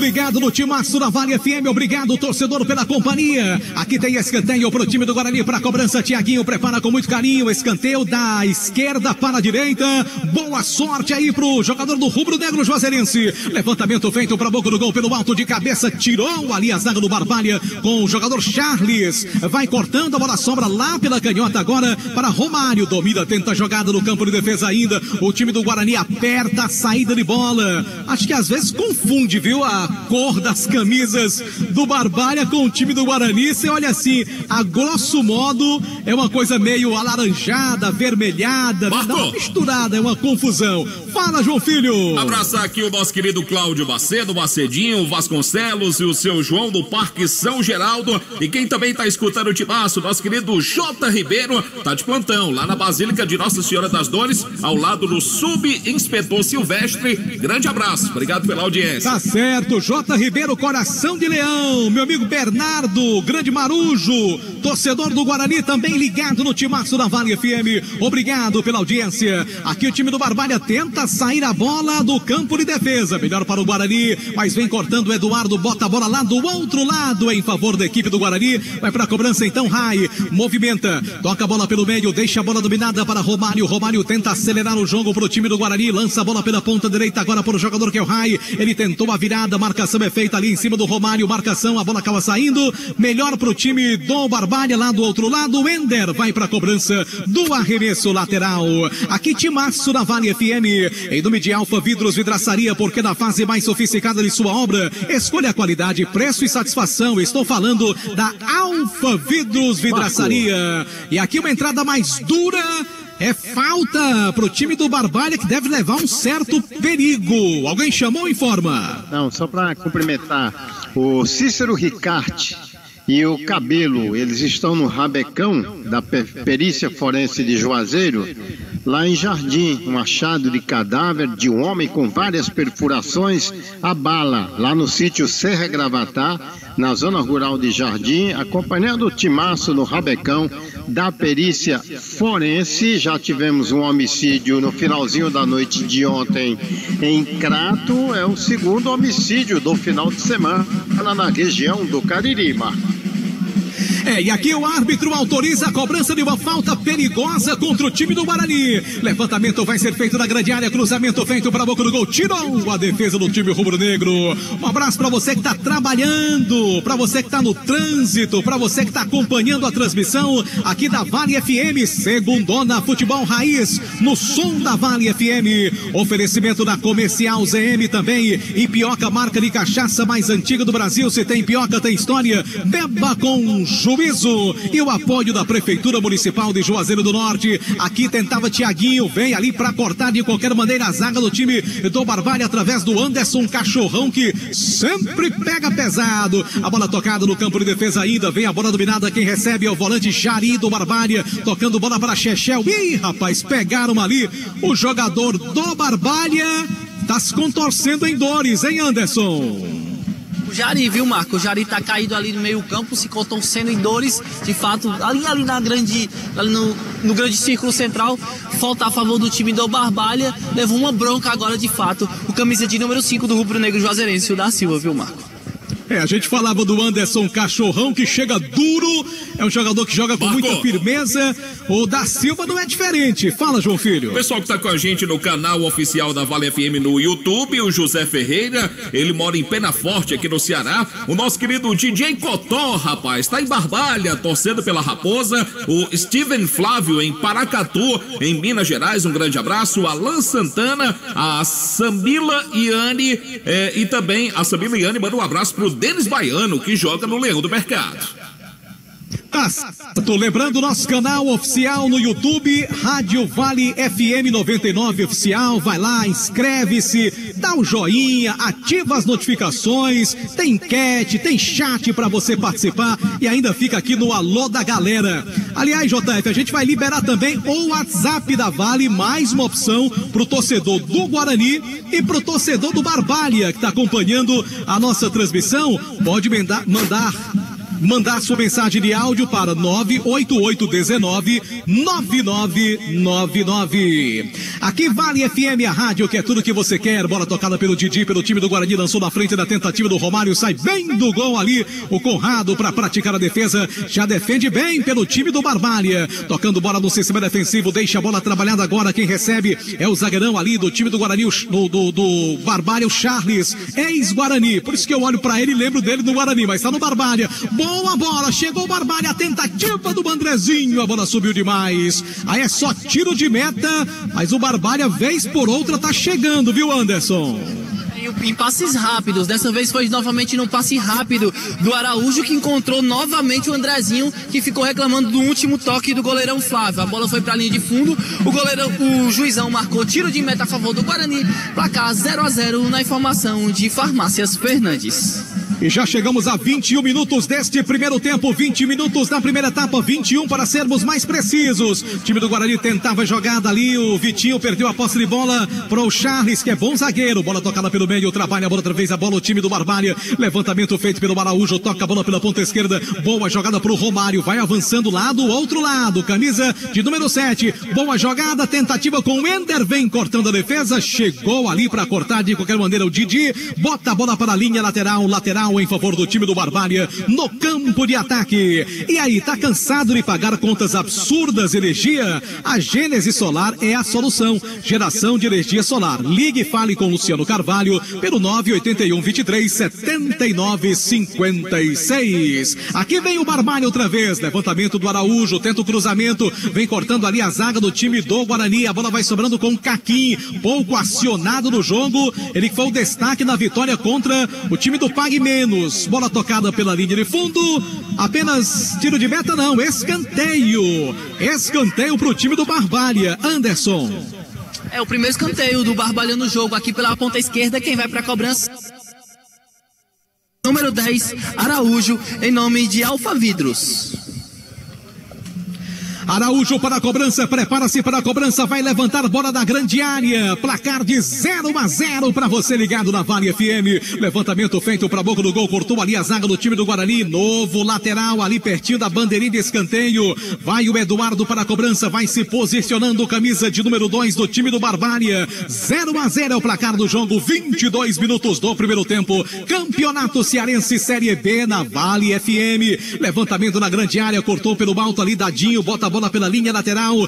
Ligado no Timaço da Vale FM, obrigado torcedor pela companhia. Aqui tem escanteio pro time do Guarani para cobrança. Tiaguinho prepara com muito carinho, escanteio da esquerda para a direita. Boa sorte aí pro jogador do Rubro Negro Juazeirense. Levantamento feito para boca do gol pelo alto de cabeça, tirou ali a zaga do Barbalha com o jogador Charles. Vai cortando, a bola sobra lá pela canhota agora para Romário. Domina, tenta a jogada no campo de defesa ainda. O time do Guarani aperta a saída de bola. Acho que às vezes confunde, viu, a cor das camisas do Barbalha com o time do Guarani. Você olha assim, a grosso modo é uma coisa meio alaranjada, avermelhada, dá uma misturada, é uma confusão. Fala, João Filho. Abraçar aqui o nosso querido Cláudio Macedo, Macedinho, Vasconcelos e o seu João do Parque São Geraldo. E quem também tá escutando o Timaço, nosso querido J. Ribeiro, tá de plantão lá na Basílica de Nossa Senhora das Dores, ao lado do Subinspetor Silvestre. Grande abraço, obrigado pela audiência. Tá certo, J. Ribeiro, coração de leão. Meu amigo Bernardo, grande marujo, torcedor do Guarani, também ligado no Timaço da Vale FM. Obrigado pela audiência. Aqui o time do Barbalha tenta sair a bola do campo de defesa. Melhor para o Guarani, mas vem cortando o Eduardo, bota a bola lá do outro lado em favor da equipe do Guarani. Vai para a cobrança então, Rai. Movimenta, toca a bola pelo meio, deixa a bola dominada para Romário. Romário tenta acelerar o jogo para o time do Guarani. Lança a bola pela ponta direita agora para o jogador que é o Rai. Ele tentou a virada, marcação é feita ali em cima do Romário. Marcação, a bola acaba saindo. Melhor para o time do Barbalha lá do outro lado. O Ender vai para a cobrança do arremesso lateral. Aqui Timaço da Vale FM. Em nome de Alfa Vidros Vidraçaria, porque na fase mais sofisticada de sua obra, escolha a qualidade, preço e satisfação. Estou falando da Alfa Vidros Vidraçaria. E aqui uma entrada mais dura. É falta pro time do Barbalha, que deve levar um certo perigo. Alguém chamou ou informa? Não, só para cumprimentar o Cícero Ricarte e o Cabelo. Eles estão no Rabecão da Perícia Forense de Juazeiro, lá em Jardim. Um achado de cadáver de um homem com várias perfurações a bala, lá no sítio Serra Gravatá, na zona rural de Jardim, acompanhando o Timaço no Rabecão da Perícia Forense. Já tivemos um homicídio no finalzinho da noite de ontem em Crato. É o segundo homicídio do final de semana na região do Cariri, Marcos. E aqui o árbitro autoriza a cobrança de uma falta perigosa contra o time do Guarani. Levantamento vai ser feito na grande área, cruzamento feito para a boca do gol, tirou a defesa do time rubro-negro. Um abraço para você que está trabalhando, para você que está no trânsito, para você que está acompanhando a transmissão aqui da Vale FM, segundona Futebol Raiz, no som da Vale FM. Oferecimento da Comercial ZM também, e Pioca, marca de cachaça mais antiga do Brasil. Se tem Pioca, tem história. Beba com juízo. E o apoio da Prefeitura Municipal de Juazeiro do Norte. Aqui tentava Tiaguinho, vem ali para cortar de qualquer maneira a zaga do time do Barbalha através do Anderson Cachorrão, que sempre pega pesado. A bola tocada no campo de defesa ainda, vem a bola dominada, quem recebe é o volante Jari do Barbalha, tocando bola para Chechel. Ih, rapaz, pegaram ali o jogador do Barbalha, tá se contorcendo em dores, hein, Anderson? O Jari, viu, Marco? O Jari tá caído ali no meio campo, se contorcendo em dores, de fato, ali na grande, ali no grande círculo central, falta a favor do time do Barbalha, levou uma bronca agora, de fato, o camisa de número 5 do Rubro Negro Juazeirense, o da Silva, viu, Marco? A gente falava do Anderson Cachorrão, que chega duro, é um jogador que joga com muita firmeza. O da Silva não é diferente. Fala, João Filho. O pessoal que tá com a gente no canal oficial da Vale FM no YouTube, o José Ferreira, ele mora em Penaforte, aqui no Ceará. O nosso querido DJ Cotó, rapaz, tá em Barbalha, torcendo pela Raposa. O Steven Flávio, em Paracatu, em Minas Gerais, um grande abraço. Alan Santana, a Samila Iane, e também a Samila Iane manda um abraço pro Denis Baiano, que joga no Leão do Mercado. Tô lembrando o nosso canal oficial no YouTube, Rádio Vale FM 99 Oficial. Vai lá, inscreve-se, dá um joinha, ativa as notificações, tem enquete, tem chat pra você participar e ainda fica aqui no Alô da Galera. Aliás, JF, a gente vai liberar também o WhatsApp da Vale, mais uma opção pro torcedor do Guarani e pro torcedor do Barbalha, que tá acompanhando a nossa transmissão. Pode mandar sua mensagem de áudio para 98819-9999. Aqui Vale FM, a rádio que é tudo que você quer. Bola tocada pelo Didi, pelo time do Guarani, lançou na frente da tentativa do Romário, sai bem do gol ali. O Conrado para praticar a defesa, já defende bem pelo time do Barbalha. Tocando bola no sistema defensivo, deixa a bola trabalhada agora. Quem recebe é o zagueirão ali do time do Guarani, do Barbalha, o Charles, ex-Guarani. Por isso que eu olho para ele e lembro dele no Guarani, mas tá no Barbalha. Boa bola, chegou o Barbalha, a tentativa do Andrezinho, a bola subiu demais. Aí é só tiro de meta, mas o Barbalha, vez por outra, tá chegando, viu, Anderson? Em passes rápidos, dessa vez foi novamente num passe rápido do Araújo, que encontrou novamente o Andrezinho, que ficou reclamando do último toque do goleirão Flávio. A bola foi pra linha de fundo, o juizão marcou tiro de meta a favor do Guarani, placar 0-0 na informação de Farmácias Fernandes. E já chegamos a 21 minutos deste primeiro tempo, 20 minutos da primeira etapa, 21 para sermos mais precisos. O time do Guarani tentava jogada ali, o Vitinho perdeu a posse de bola para o Charles, que é bom zagueiro. Bola tocada pelo meio, trabalha a bola outra vez, a bola o time do Barbalha. Levantamento feito pelo Araújo, toca a bola pela ponta esquerda. Boa jogada para o Romário, vai avançando lá do outro lado, camisa de número 7. Boa jogada, tentativa com o Ender, vem cortando a defesa, chegou ali para cortar de qualquer maneira o Didi. Bota a bola para a linha lateral em favor do time do Barbalha no campo de ataque. E aí, tá cansado de pagar contas absurdas de energia? A Gênesis Solar é a solução. Geração de energia solar. Ligue e fale com Luciano Carvalho pelo 981-23-79-56. Aqui vem o Barbalha outra vez. Levantamento do Araújo, tenta o cruzamento, vem cortando ali a zaga do time do Guarani. A bola vai sobrando com o Caquim, pouco acionado no jogo. Ele foi o destaque na vitória contra o time do Pague Menos. Bola tocada pela linha de fundo, apenas tiro de meta não, escanteio pro time do Barbalha. Anderson. É o primeiro escanteio do Barbalha no jogo, aqui pela ponta esquerda. Quem vai pra cobrança? Número 10, Araújo, em nome de Alfa Vidros. Araújo para a cobrança, prepara-se para a cobrança, vai levantar bola da grande área, placar de 0-0 para você ligado na Vale FM. Levantamento feito para a boca do gol, cortou ali a zaga do time do Guarani, novo lateral ali pertinho da bandeirinha de escanteio. Vai o Eduardo para a cobrança, vai se posicionando, camisa de número 2 do time do Barbalha. 0-0 é o placar do jogo, 22 minutos do primeiro tempo. Campeonato Cearense Série B na Vale FM. Levantamento na grande área, cortou pelo alto ali, Dadinho, bota a bola pela linha lateral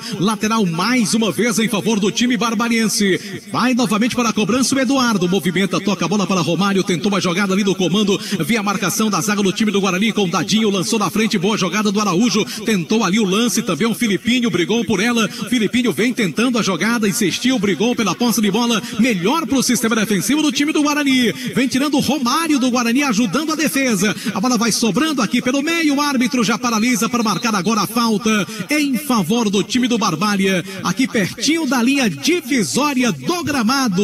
mais uma vez em favor do time barbariense. Vai novamente para a cobrança o Eduardo, movimenta, toca a bola para Romário, tentou uma jogada ali do comando, via a marcação da zaga do time do Guarani com Dadinho, lançou na frente, boa jogada do Araújo, tentou ali o lance, também o Filipinho, brigou por ela, Filipinho vem tentando a jogada, insistiu, brigou pela posse de bola, melhor para o sistema defensivo do time do Guarani, vem tirando o Romário do Guarani, ajudando a defesa, a bola vai sobrando aqui pelo meio, o árbitro já paralisa para marcar agora a falta em favor do time do Barbalha, aqui pertinho da linha divisória do gramado.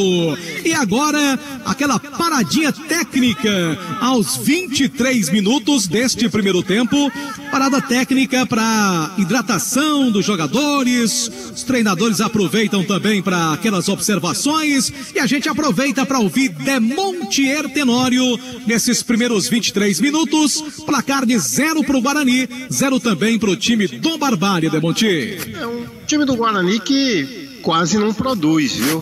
E agora, aquela paradinha técnica aos 23 minutos deste primeiro tempo, parada técnica para hidratação dos jogadores, os treinadores aproveitam também para aquelas observações e a gente aproveita para ouvir Demontier Tenório nesses primeiros 23 minutos, placar de 0 para o Guarani, 0 também para o time do Barbalha. Demontier. É um time do Guarani que quase não produz, viu?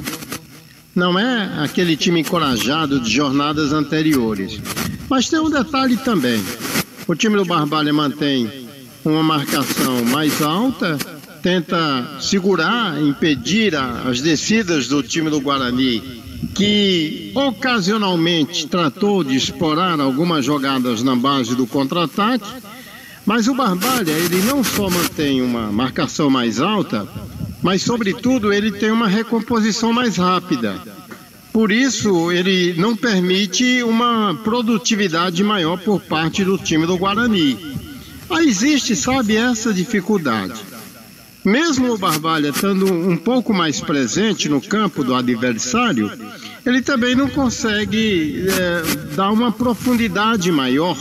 Não é aquele time encorajado de jornadas anteriores. Mas tem um detalhe também. O time do Barbalha mantém uma marcação mais alta, tenta segurar, impedir as descidas do time do Guarani, que ocasionalmente tratou de explorar algumas jogadas na base do contra-ataque. Mas o Barbalha, ele não só mantém uma marcação mais alta, mas sobretudo ele tem uma recomposição mais rápida. Por isso, ele não permite uma produtividade maior por parte do time do Guarani. Aí existe, sabe, essa dificuldade. Mesmo o Barbalha estando um pouco mais presente no campo do adversário, ele também não consegue dar uma profundidade maior.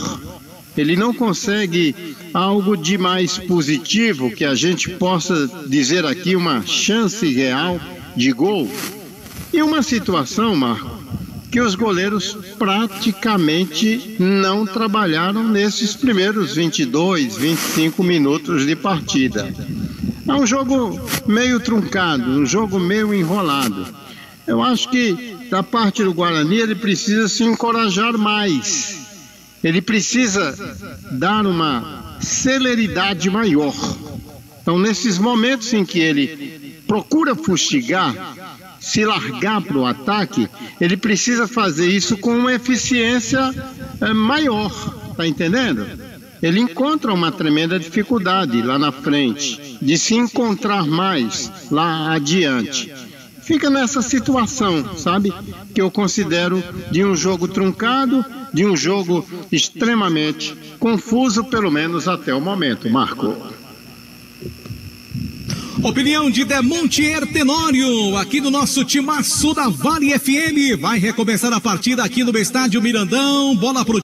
Ele não consegue algo de mais positivo, que a gente possa dizer aqui uma chance real de gol. E uma situação, Marco, que os goleiros praticamente não trabalharam nesses primeiros 22, 25 minutos de partida. É um jogo meio truncado, um jogo meio enrolado. Eu acho que da parte do Guarani ele precisa se encorajar mais. Ele precisa dar uma celeridade maior. Então, nesses momentos em que ele procura fustigar, se largar para o ataque, ele precisa fazer isso com uma eficiência maior, tá entendendo? Ele encontra uma tremenda dificuldade lá na frente, de se encontrar mais lá adiante. Fica nessa situação, sabe? Que eu considero de um jogo truncado, de um jogo extremamente confuso, pelo menos até o momento, Marco. Opinião de Demontier Tenório, aqui no nosso timaço da Vale FM. Vai recomeçar a partida aqui no estádio Mirandão. Bola pro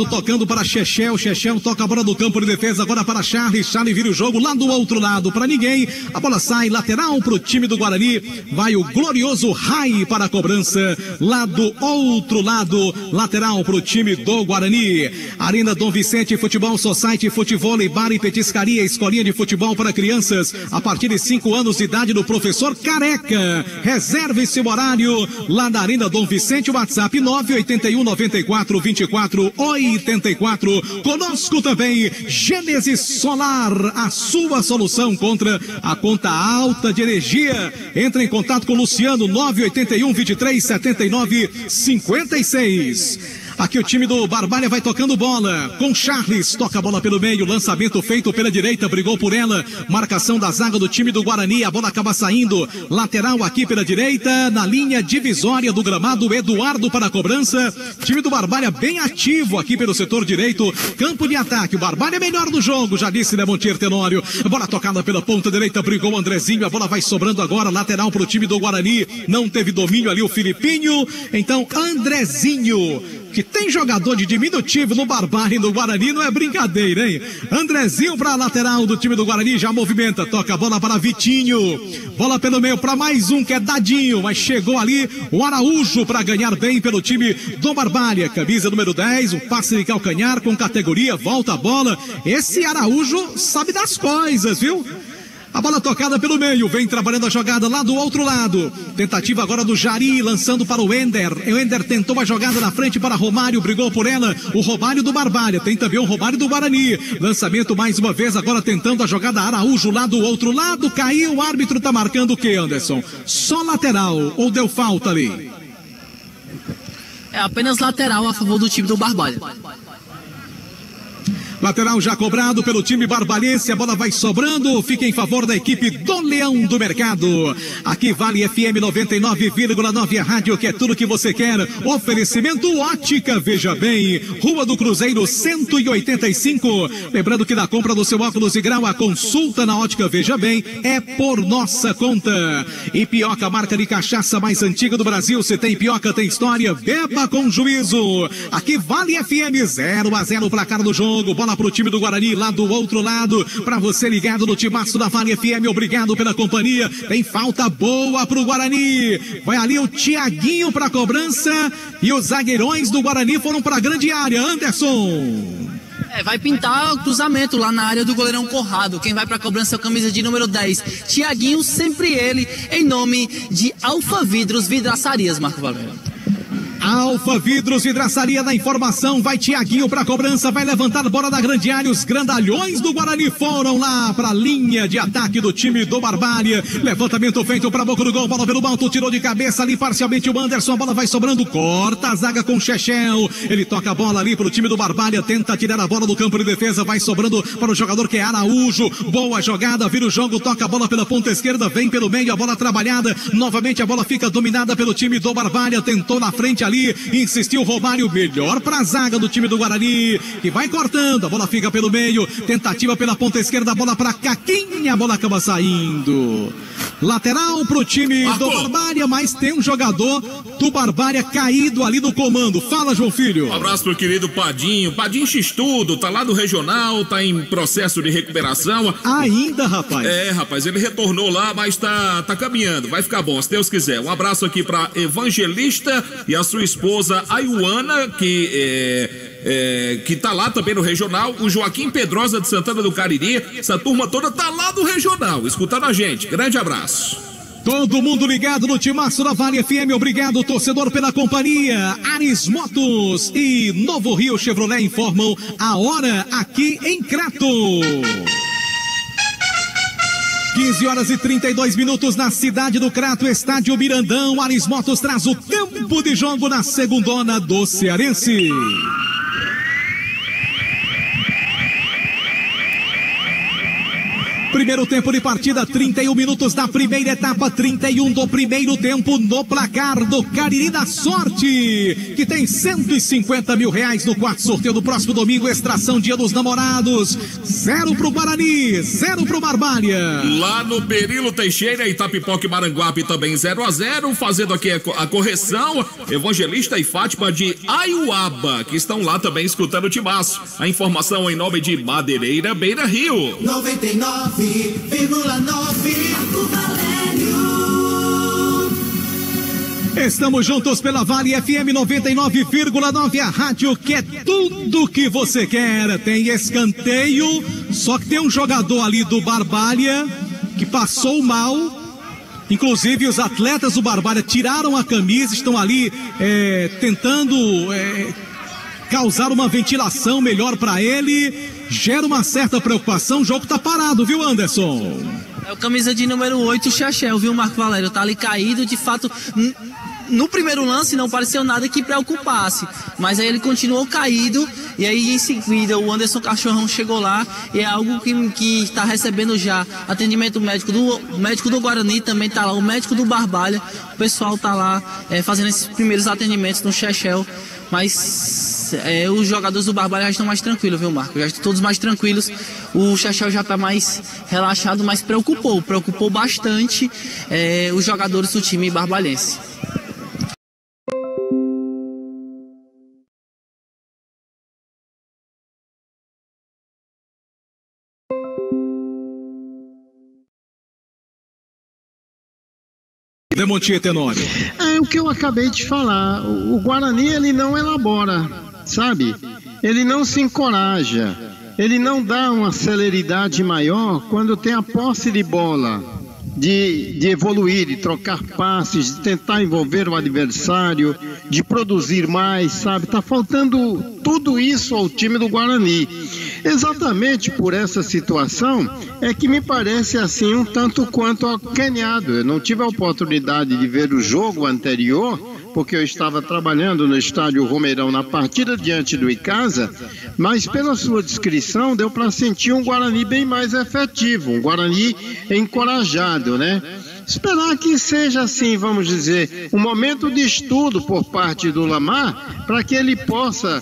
tocando para Chechel, Chechel toca a bola do campo de defesa agora para Charles, Charles vira o jogo lá do outro lado para ninguém, a bola sai lateral para o time do Guarani, vai o glorioso Rai para a cobrança, lá do outro lado, lateral para o time do Guarani. Arena Dom Vicente, Futebol Society, Futebol, Bar e Petiscaria, escolinha de futebol para crianças a partir de 5 anos de idade do professor Careca. Reserve seu horário lá da Arena Dom Vicente, WhatsApp 981 94 24 84. Conosco também Gênesis Solar, a sua solução contra a conta alta de energia. Entre em contato com o Luciano 981 23 79 56. Aqui o time do Barbalha vai tocando bola com Charles, toca a bola pelo meio, lançamento feito pela direita, brigou por ela, marcação da zaga do time do Guarani, a bola acaba saindo, lateral aqui pela direita, na linha divisória do gramado, Eduardo para a cobrança, time do Barbalha bem ativo aqui pelo setor direito, campo de ataque, o Barbalha é melhor do jogo, já disse Demontier Tenório, bola tocada pela ponta direita, brigou o Andrezinho, a bola vai sobrando agora, lateral para o time do Guarani, não teve domínio ali o Filipinho, então Andrezinho, que tem jogador de diminutivo no Barbalha e no Guarani, não é brincadeira, hein? Andrezinho para a lateral do time do Guarani, já movimenta, toca a bola para Vitinho, bola pelo meio para mais um que é Dadinho, mas chegou ali o Araújo para ganhar bem pelo time do Barbalha, camisa número 10, um passe de calcanhar com categoria, volta a bola, esse Araújo sabe das coisas, viu? A bola tocada pelo meio, vem trabalhando a jogada lá do outro lado. Tentativa agora do Jari, lançando para o Ender. O Ender tentou a jogada na frente para Romário, brigou por ela. O Romário do Barbalha, tem também o Romário do Guarani. Lançamento mais uma vez, agora tentando a jogada Araújo lá do outro lado. Caiu, o árbitro tá marcando o que, Anderson? Só lateral, ou deu falta ali? É apenas lateral a favor do time do Barbalha. Lateral já cobrado pelo time barbalhense, a bola vai sobrando, fica em favor da equipe do Leão do Mercado. Aqui Vale FM 99,9, a rádio que é tudo que você quer. Oferecimento Ótica Veja Bem, Rua do Cruzeiro 185. Lembrando que na compra do seu óculos de grau, a consulta na Ótica Veja Bem é por nossa conta. E Pioca, marca de cachaça mais antiga do Brasil. Se tem Pioca, tem história, beba com juízo. Aqui Vale FM 0-0 para cara do jogo, bola pro time do Guarani lá do outro lado, para você ligado no timaço da Vale FM, obrigado pela companhia, tem falta boa pro Guarani, vai ali o Tiaguinho pra cobrança, e os zagueirões do Guarani foram pra grande área, Anderson. Vai pintar o cruzamento lá na área do goleirão Corrado. Quem vai pra cobrança é a camisa de número 10, Tiaguinho, sempre ele, em nome de Alfa Vidros Vidraçarias, Marco Valério. Alfa Vidros, vidraçaria da informação, vai Tiaguinho pra cobrança, vai levantar a bola da grande área, os grandalhões do Guarani foram lá pra linha de ataque do time do Barbária, levantamento feito pra boca do gol, bola pelo alto, tirou de cabeça ali parcialmente o Anderson, a bola vai sobrando, corta a zaga com o Chechel, ele toca a bola ali pro time do Barbária, tenta tirar a bola do campo de defesa, vai sobrando para o jogador que é Araújo, boa jogada, vira o jogo, toca a bola pela ponta esquerda, vem pelo meio, a bola trabalhada, novamente a bola fica dominada pelo time do Barbária, tentou na frente ali, insistiu Romário, melhor para a zaga do time do Guarani, que vai cortando, a bola fica pelo meio, tentativa pela ponta esquerda, a bola para Caquinha, a bola acaba saindo. Lateral pro time do Barbária, mas tem um jogador do Barbária caído ali no comando. Fala, João Filho. Um abraço pro querido Padinho X-Tudo, tá lá do Regional, tá em processo de recuperação. Ainda, rapaz? Rapaz, ele retornou lá, mas tá caminhando, vai ficar bom, se Deus quiser. Um abraço aqui pra Evangelista e a sua esposa Ayuana, que tá lá também no Regional, o Joaquim Pedrosa de Santana do Cariri, essa turma toda tá lá do Regional, escutando a gente. Grande abraço. Todo mundo ligado no Timaço da Vale FM, obrigado torcedor pela companhia. Ares Motos e Novo Rio Chevrolet informam a hora aqui em Crato. 15h32 na cidade do Crato, estádio Mirandão. Ares Motos traz o tempo de jogo na segundona do Cearense. Primeiro tempo de partida, 31 minutos da primeira etapa, 31 do primeiro tempo no placar do Cariri da Sorte, que tem R$150 mil no quarto sorteio do próximo domingo, extração Dia dos Namorados. 0 pro Guarani, 0 pro Barbária. Lá no Perilo Teixeira, Itapipoca e Maranguape também 0-0, fazendo aqui a correção, Evangelista e Fátima de Ayuaba, que estão lá também escutando o Timaço. A informação em nome de Madeireira Beira Rio. 99,9 Estamos juntos pela Vale FM 99,9, a rádio que é tudo que você quer. Tem escanteio, só que tem um jogador ali do Barbária que passou mal. Inclusive os atletas do Barbária tiraram a camisa, estão ali tentando causar uma ventilação melhor para ele. Gera uma certa preocupação, o jogo tá parado, viu, Anderson? É o camisa de número 8, o Chechel, viu, Marco Valério? Tá ali caído, de fato, no primeiro lance não pareceu nada que preocupasse, mas aí ele continuou caído, e aí em seguida o Anderson Cachorrão chegou lá, e é algo que está recebendo já atendimento médico do Guarani, também tá lá, o médico do Barbalha, o pessoal tá lá fazendo esses primeiros atendimentos no Chechel, mas os jogadores do Barbalha já estão mais tranquilos, viu, Marco? Já estão todos mais tranquilos. O Chechel já está mais relaxado, mas preocupou bastante os jogadores do time barbalhense. Demontia Tenório. É o que eu acabei de falar. O Guarani, ele não elabora, sabe? Ele não se encoraja. Ele não dá uma celeridade maior quando tem a posse de bola, de evoluir, de trocar passes, de tentar envolver o adversário, de produzir mais, sabe? Tá faltando tudo isso ao time do Guarani. Exatamente por essa situação é que me parece assim um tanto quanto acanhado. Eu não tive a oportunidade de ver o jogo anterior, porque eu estava trabalhando no estádio Romeirão na partida diante do Icasa, mas pela sua descrição deu para sentir um Guarani bem mais efetivo, um Guarani encorajado, né? Esperar que seja assim, vamos dizer, um momento de estudo por parte do Lamar, para que ele possa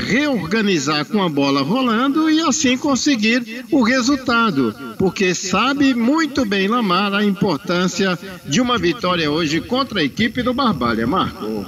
reorganizar com a bola rolando e assim conseguir o resultado, porque sabe muito bem Lamar a importância de uma vitória hoje contra a equipe do Barbalha. Marco.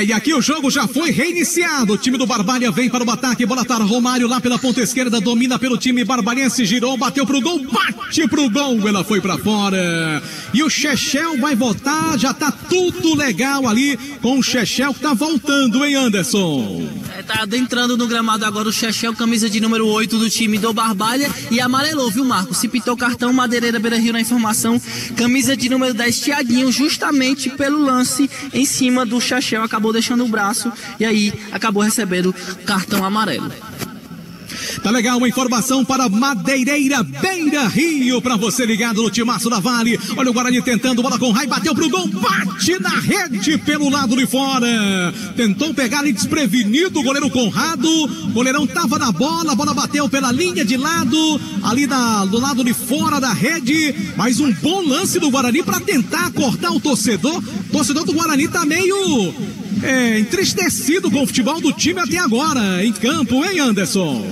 E aqui o jogo já foi reiniciado. O time do Barbalha vem para o ataque. Bola tá Romário lá pela ponta esquerda. Domina pelo time barbarense. Girou, bateu pro gol. Bate pro gol. Ela foi para fora. E o Chechel vai voltar. Já tá tudo legal ali com o Chechel que tá voltando, hein, Anderson? Tá adentrando no gramado agora o Chechel, camisa de número 8 do time do Barbalha. E amarelou, viu, Marco? Se pitou cartão, Madeireira Beira Rio na informação. Camisa de número 10, Tiaguinho, justamente pelo lance em cima do Chechel. Michel acabou deixando o braço e aí acabou recebendo cartão amarelo. Tá legal, uma informação para Madeireira Beira Rio, para você ligado no Timaço da Vale. Olha o Guarani tentando, bola com raio, bateu pro gol, bate na rede pelo lado de fora. Tentou pegar ali desprevenido o goleiro Conrado, o goleirão tava na bola, a bola bateu pela linha de lado, ali do lado de fora da rede, mas um bom lance do Guarani para tentar cortar o torcedor. O torcedor do Guarani tá meio entristecido com o futebol do time até agora, em campo, hein, Anderson?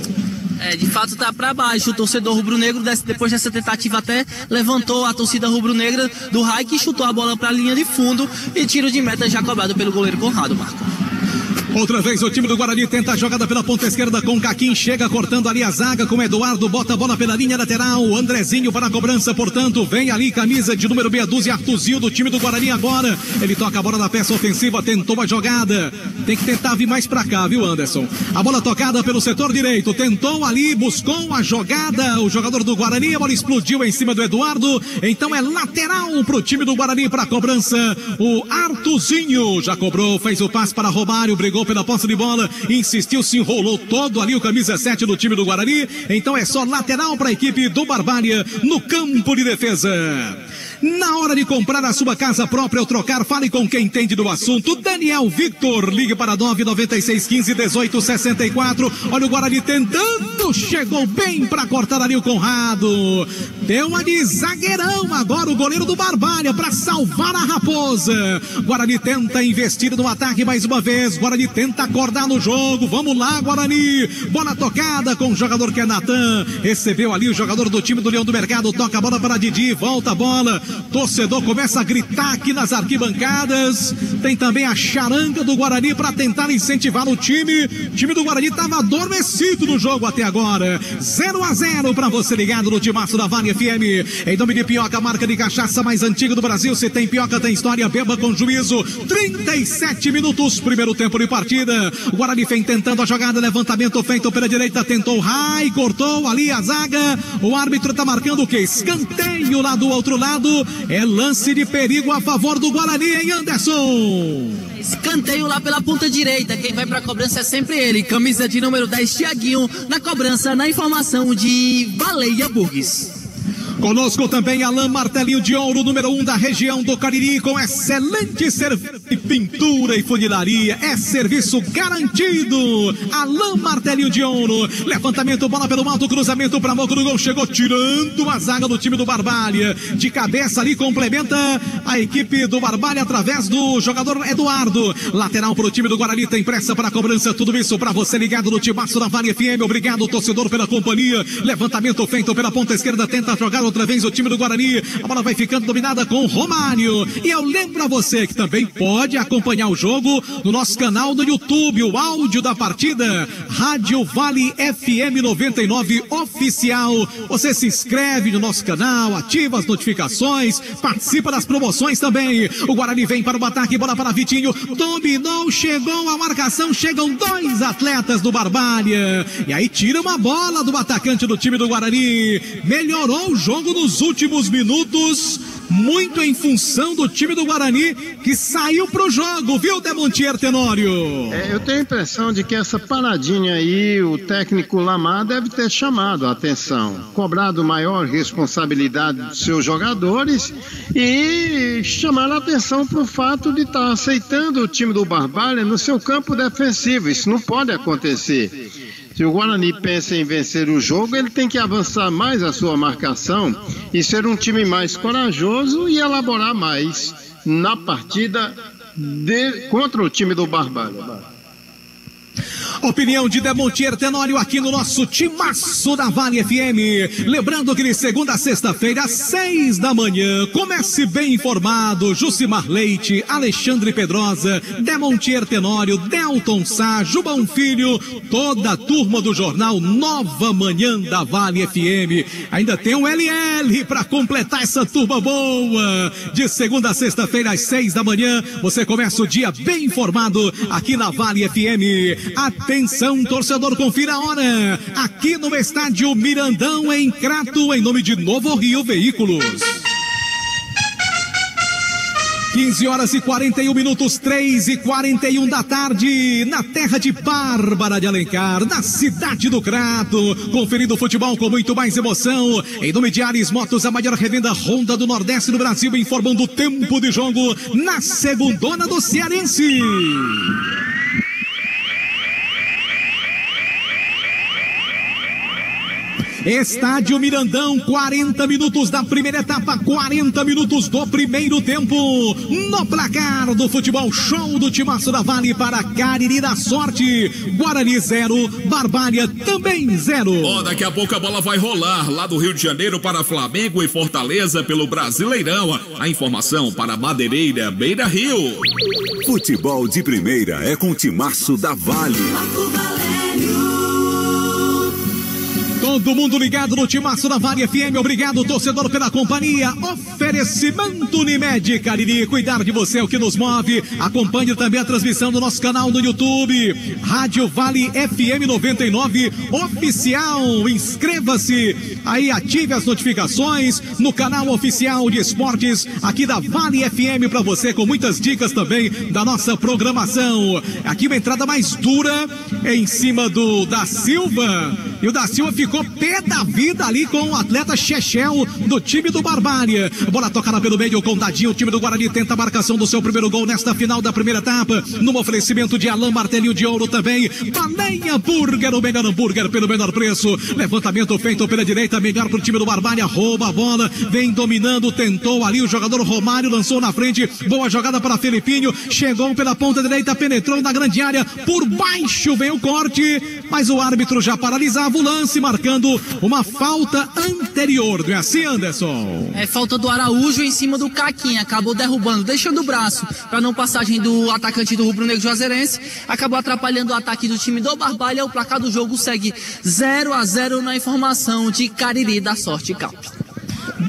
De fato tá pra baixo. O torcedor rubro-negro, depois dessa tentativa, até levantou a torcida rubro-negra do Rai, que chutou a bola pra linha de fundo e tiro de meta já cobrado pelo goleiro Conrado, Marco. Outra vez o time do Guarani tenta a jogada pela ponta esquerda com Caquim, chega cortando ali a zaga com Eduardo, bota a bola pela linha lateral, Andrezinho para a cobrança, portanto, vem ali camisa de número meia dúzia, Artuzinho do time do Guarani agora, ele toca a bola na peça ofensiva, tentou a jogada, tem que tentar vir mais pra cá, viu, Anderson? A bola tocada pelo setor direito, tentou ali, buscou a jogada, o jogador do Guarani, a bola explodiu em cima do Eduardo, então é lateral pro time do Guarani para a cobrança, o Artuzinho já cobrou, fez o passe para Romário, brigou pela posse de bola, insistiu, se enrolou todo ali o camisa 7 do time do Guarani, então é só lateral para a equipe do Barbária no campo de defesa. Na hora de comprar a sua casa própria ou trocar, fale com quem entende do assunto. Daniel Victor, ligue para 996151864. Olha o Guarani tentando, chegou bem para cortar ali o Conrado. Deu uma de zagueirão agora o goleiro do Barbária para salvar a Raposa. Guarani tenta investir no ataque mais uma vez. Guarani tenta acordar no jogo. Vamos lá, Guarani. Bola tocada com o jogador que é Natan. Recebeu ali o jogador do time do Leão do Mercado. Toca a bola para Didi. Volta a bola. Torcedor começa a gritar aqui nas arquibancadas. Tem também a charanga do Guarani para tentar incentivar o time. O time do Guarani estava adormecido no jogo até agora. 0-0 para você ligado no Timaço da Vale FM. Em nome de Pioca, marca de cachaça mais antiga do Brasil. Se tem Pioca, tem história. Beba com juízo. 37 minutos, primeiro tempo de partida. O Guarani vem tentando a jogada. Levantamento feito pela direita. Tentou Rai, cortou ali a zaga. O árbitro está marcando o quê? Escanteio lá do outro lado. É lance de perigo a favor do Guarani, hein, Anderson? Escanteio lá pela ponta direita. Quem vai pra cobrança é sempre ele. Camisa de número 10, Thiaguinho. Na cobrança, na informação de Baleia Burgues. Conosco também Alain Martelinho de Ouro, número 1 da região do Cariri, com excelente serviço de pintura e funilaria. É serviço garantido. Alain Martelinho de Ouro. Levantamento, bola pelo alto, cruzamento para boca do gol. Chegou tirando a zaga do time do Barbária. De cabeça ali, complementa a equipe do Barbária através do jogador Eduardo. Lateral para o time do Guarani, tem pressa para a cobrança. Tudo isso para você ligado no Timaço da Vale FM. Obrigado, torcedor, pela companhia. Levantamento feito pela ponta esquerda, tenta jogar outra vez o time do Guarani, a bola vai ficando dominada com Romário, e eu lembro a você que também pode acompanhar o jogo no nosso canal do YouTube, o áudio da partida, Rádio Vale FM 99 Oficial. Você se inscreve no nosso canal, ativa as notificações, participa das promoções também. O Guarani vem para o ataque, bola para Vitinho, dominou, chegou a marcação, chegam dois atletas do Barbária, e aí tira uma bola do atacante do time do Guarani. Melhorou o jogo nos últimos minutos, muito em função do time do Guarani, que saiu pro jogo, viu, Demontier Tenório? Eu tenho a impressão de que essa paradinha aí, o técnico Lamar deve ter chamado a atenção, cobrado maior responsabilidade dos seus jogadores e chamar a atenção pro fato de estar aceitando o time do Barbária no seu campo defensivo. Isso não pode acontecer. Se o Guarani pensa em vencer o jogo, ele tem que avançar mais a sua marcação e ser um time mais corajoso e elaborar mais na partida contra o time do Barbária. Opinião de Demontier Tenório aqui no nosso Timaço da Vale FM. Lembrando que de segunda a sexta-feira, às 6 da manhã, comece bem informado. Jucimar Leite, Alexandre Pedrosa, Demontier Tenório, Delton Sá, Jubão Filho, toda a turma do jornal Nova Manhã da Vale FM. Ainda tem um LL para completar essa turma boa. De segunda a sexta-feira, às 6 da manhã, você começa o dia bem informado aqui na Vale FM. Atenção, torcedor, confira a hora. Aqui no estádio Mirandão, em Crato, em nome de Novo Rio Veículos. 15 horas e 41 minutos, 3h41 da tarde, na terra de Bárbara de Alencar, na cidade do Crato, conferindo o futebol com muito mais emoção. Em nome de Ares Motos, a maior revenda Honda do Nordeste do Brasil, informando o tempo de jogo na segundona do Cearense. Estádio Mirandão, 40 minutos da primeira etapa, 40 minutos do primeiro tempo. No placar do futebol show do Timaço da Vale para Cariri da Sorte. Guarani 0, Barbária também 0. Daqui a pouco a bola vai rolar lá do Rio de Janeiro para Flamengo e Fortaleza pelo Brasileirão. A informação para Madeireira, Beira Rio. Futebol de primeira é com o Timaço da Vale. Todo mundo ligado no Timaço da Vale FM. Obrigado, torcedor, pela companhia. Oferecimento Unimed Cariri. Cuidar de você é o que nos move. Acompanhe também a transmissão do nosso canal no YouTube. Rádio Vale FM 99 Oficial. Inscreva-se aí, ative as notificações no canal oficial de esportes aqui da Vale FM para você, com muitas dicas também da nossa programação. Aqui uma entrada mais dura em cima do Da Silva. E o Da Silva ficou pé da vida ali com o atleta Chechel do time do Barbária. Bola tocada pelo meio com Dadinho. O time do Guarani tenta a marcação do seu primeiro gol nesta final da primeira etapa. No oferecimento de Alain Martelinho de Ouro também. Baleia Burger, o melhor hambúrguer pelo menor preço. Levantamento feito pela direita, melhor pro time do Barbária. Rouba a bola, vem dominando, tentou ali o jogador Romário, lançou na frente. Boa jogada para Felipinho. Chegou pela ponta direita, penetrou na grande área. Por baixo vem o corte, mas o árbitro já paralisava o lance, marcando uma falta anterior, não é assim, Anderson? É falta do Araújo em cima do Caquinha, acabou derrubando, deixando o braço para não passagem do atacante do Rubro Negro Juazeirense, acabou atrapalhando o ataque do time do Barbalha. O placar do jogo segue 0-0 na informação de Cariri da Sorte Campos.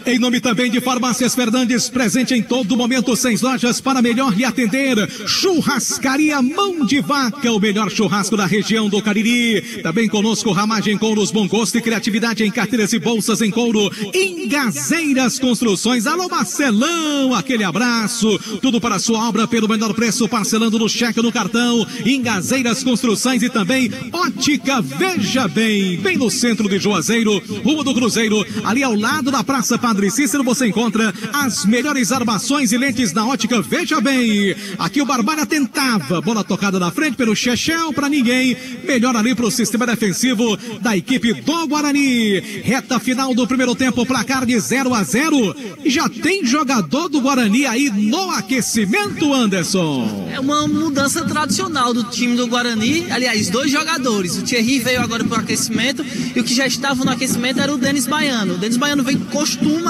Em nome também de Farmácias Fernandes, presente em todo momento, 6 lojas para melhor lhe atender. Churrascaria Mão de Vaca, o melhor churrasco da região do Cariri. Também conosco, Ramagem Couros, bom gosto e criatividade em carteiras e bolsas em couro. Engazeiras Construções, alô Marcelão, aquele abraço. Tudo para sua obra pelo menor preço, parcelando no cheque ou no cartão. Engazeiras Construções e também Ótica Veja Bem, bem no centro de Juazeiro, Rua do Cruzeiro, ali ao lado da Praça Padre Cícero, você encontra as melhores armações e lentes na Ótica Veja Bem. Aqui o Barbalha tentava, bola tocada na frente pelo Chechel para ninguém, melhor ali para o sistema defensivo da equipe do Guarani. Reta final do primeiro tempo, placar de 0-0, e já tem jogador do Guarani aí no aquecimento, Anderson. É uma mudança tradicional do time do Guarani, aliás, 2 jogadores. O Thierry veio agora para o aquecimento e o que já estava no aquecimento era o Denis Baiano. O Denis Baiano vem costumamente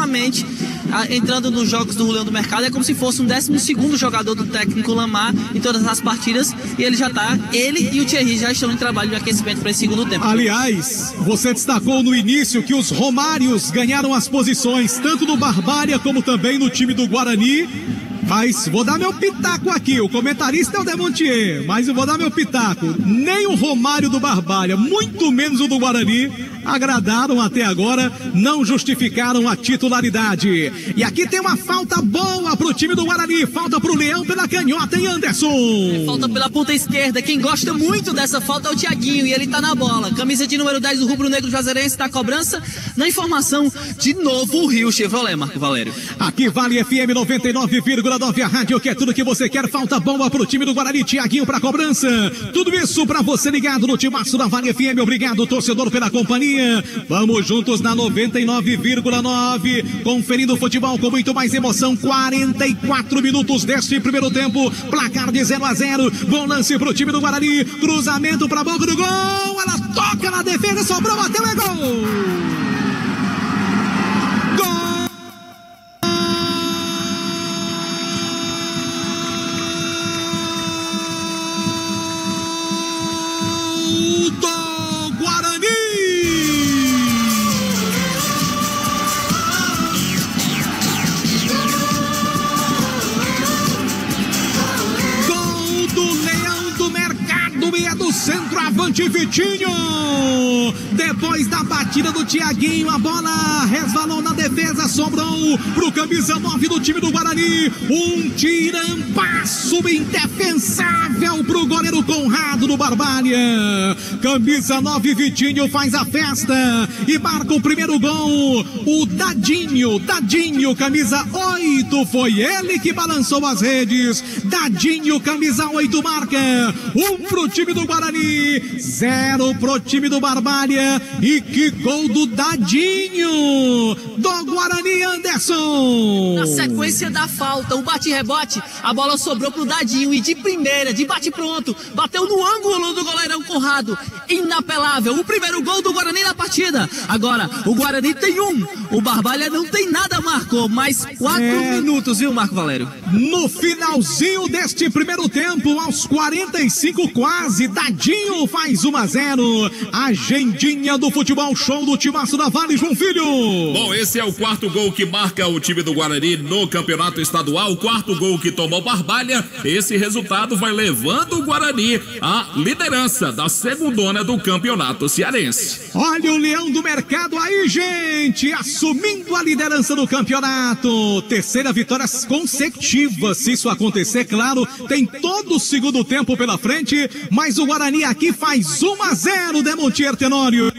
entrando nos jogos do Leão do Mercado, é como se fosse um 12º jogador do técnico Lamar em todas as partidas, e ele e o Thierry já estão em trabalho de aquecimento para esse segundo tempo. Aliás, você destacou no início que os Romários ganharam as posições, tanto no Barbária como também no time do Guarani. Mas vou dar meu pitaco aqui, o comentarista é o Demontier, mas eu vou dar meu pitaco. Nem o Romário do Barbária, muito menos o do Guarani, agradaram até agora, não justificaram a titularidade. E aqui tem uma falta boa pro time do Guarani, falta pro Leão pela canhota, hein, Anderson? Falta pela ponta esquerda, quem gosta muito dessa falta é o Thiaguinho, e ele tá na bola. Camisa de número 10 do Rubro Negro Juazeirense, tá cobrança. Na informação, de novo o Rio Chevrolet, Marco Valério. Aqui Vale FM 99,9, a rádio que é tudo que você quer. Falta boa pro time do Guarani, Thiaguinho pra cobrança. Tudo isso pra você ligado no Timaço da Vale FM. Obrigado, torcedor, pela companhia. Vamos juntos na 99,9, conferindo o futebol com muito mais emoção. 44 minutos deste primeiro tempo, placar de 0-0. Bom lance pro time do Guarani, cruzamento pra boca do gol, ela toca na defesa, sobrou, bateu, é gol! centroavante Vitinho. Depois da batida do Thiaguinho, a bola resvalou na defesa, sobrou pro camisa 9 do time do Guarani. Um tirambaço indefensável pro goleiro Conrado do Barbária. Camisa 9 Vitinho faz a festa e marca o primeiro gol. O Dadinho, camisa 8, foi ele que balançou as redes. Dadinho, camisa 8, marca 1 pro time do Guarani, 0 pro time do Barbária. E que gol do Dadinho do Guarani, Anderson. Na sequência da falta, o bate-rebote, a bola sobrou pro Dadinho e de primeira, de bate-pronto, bateu no ângulo do goleirão Conrado. Inapelável, o primeiro gol do Guarani na partida. Agora, o Guarani tem 1, o Barbária não tem nada, Marco. Mais 4 minutos, viu, Marco Valério? No finalzinho deste primeiro tempo, aos 45 quase, Dadinho faz 1-0. Agendinha do futebol show do Timaço da Vale, João Filho. Bom, esse é o 4º gol que marca o time do Guarani no campeonato estadual, o 4º gol que tomou Barbária. Esse resultado vai levando o Guarani à liderança da segundona do campeonato cearense. Olha o leão do mercado aí, gente, assumindo a liderança do campeonato. Terceira vitória consecutiva. Se isso acontecer, claro, tem todo o segundo tempo pela frente, mas o Guarani aqui faz 1-0, Demontier Tenório.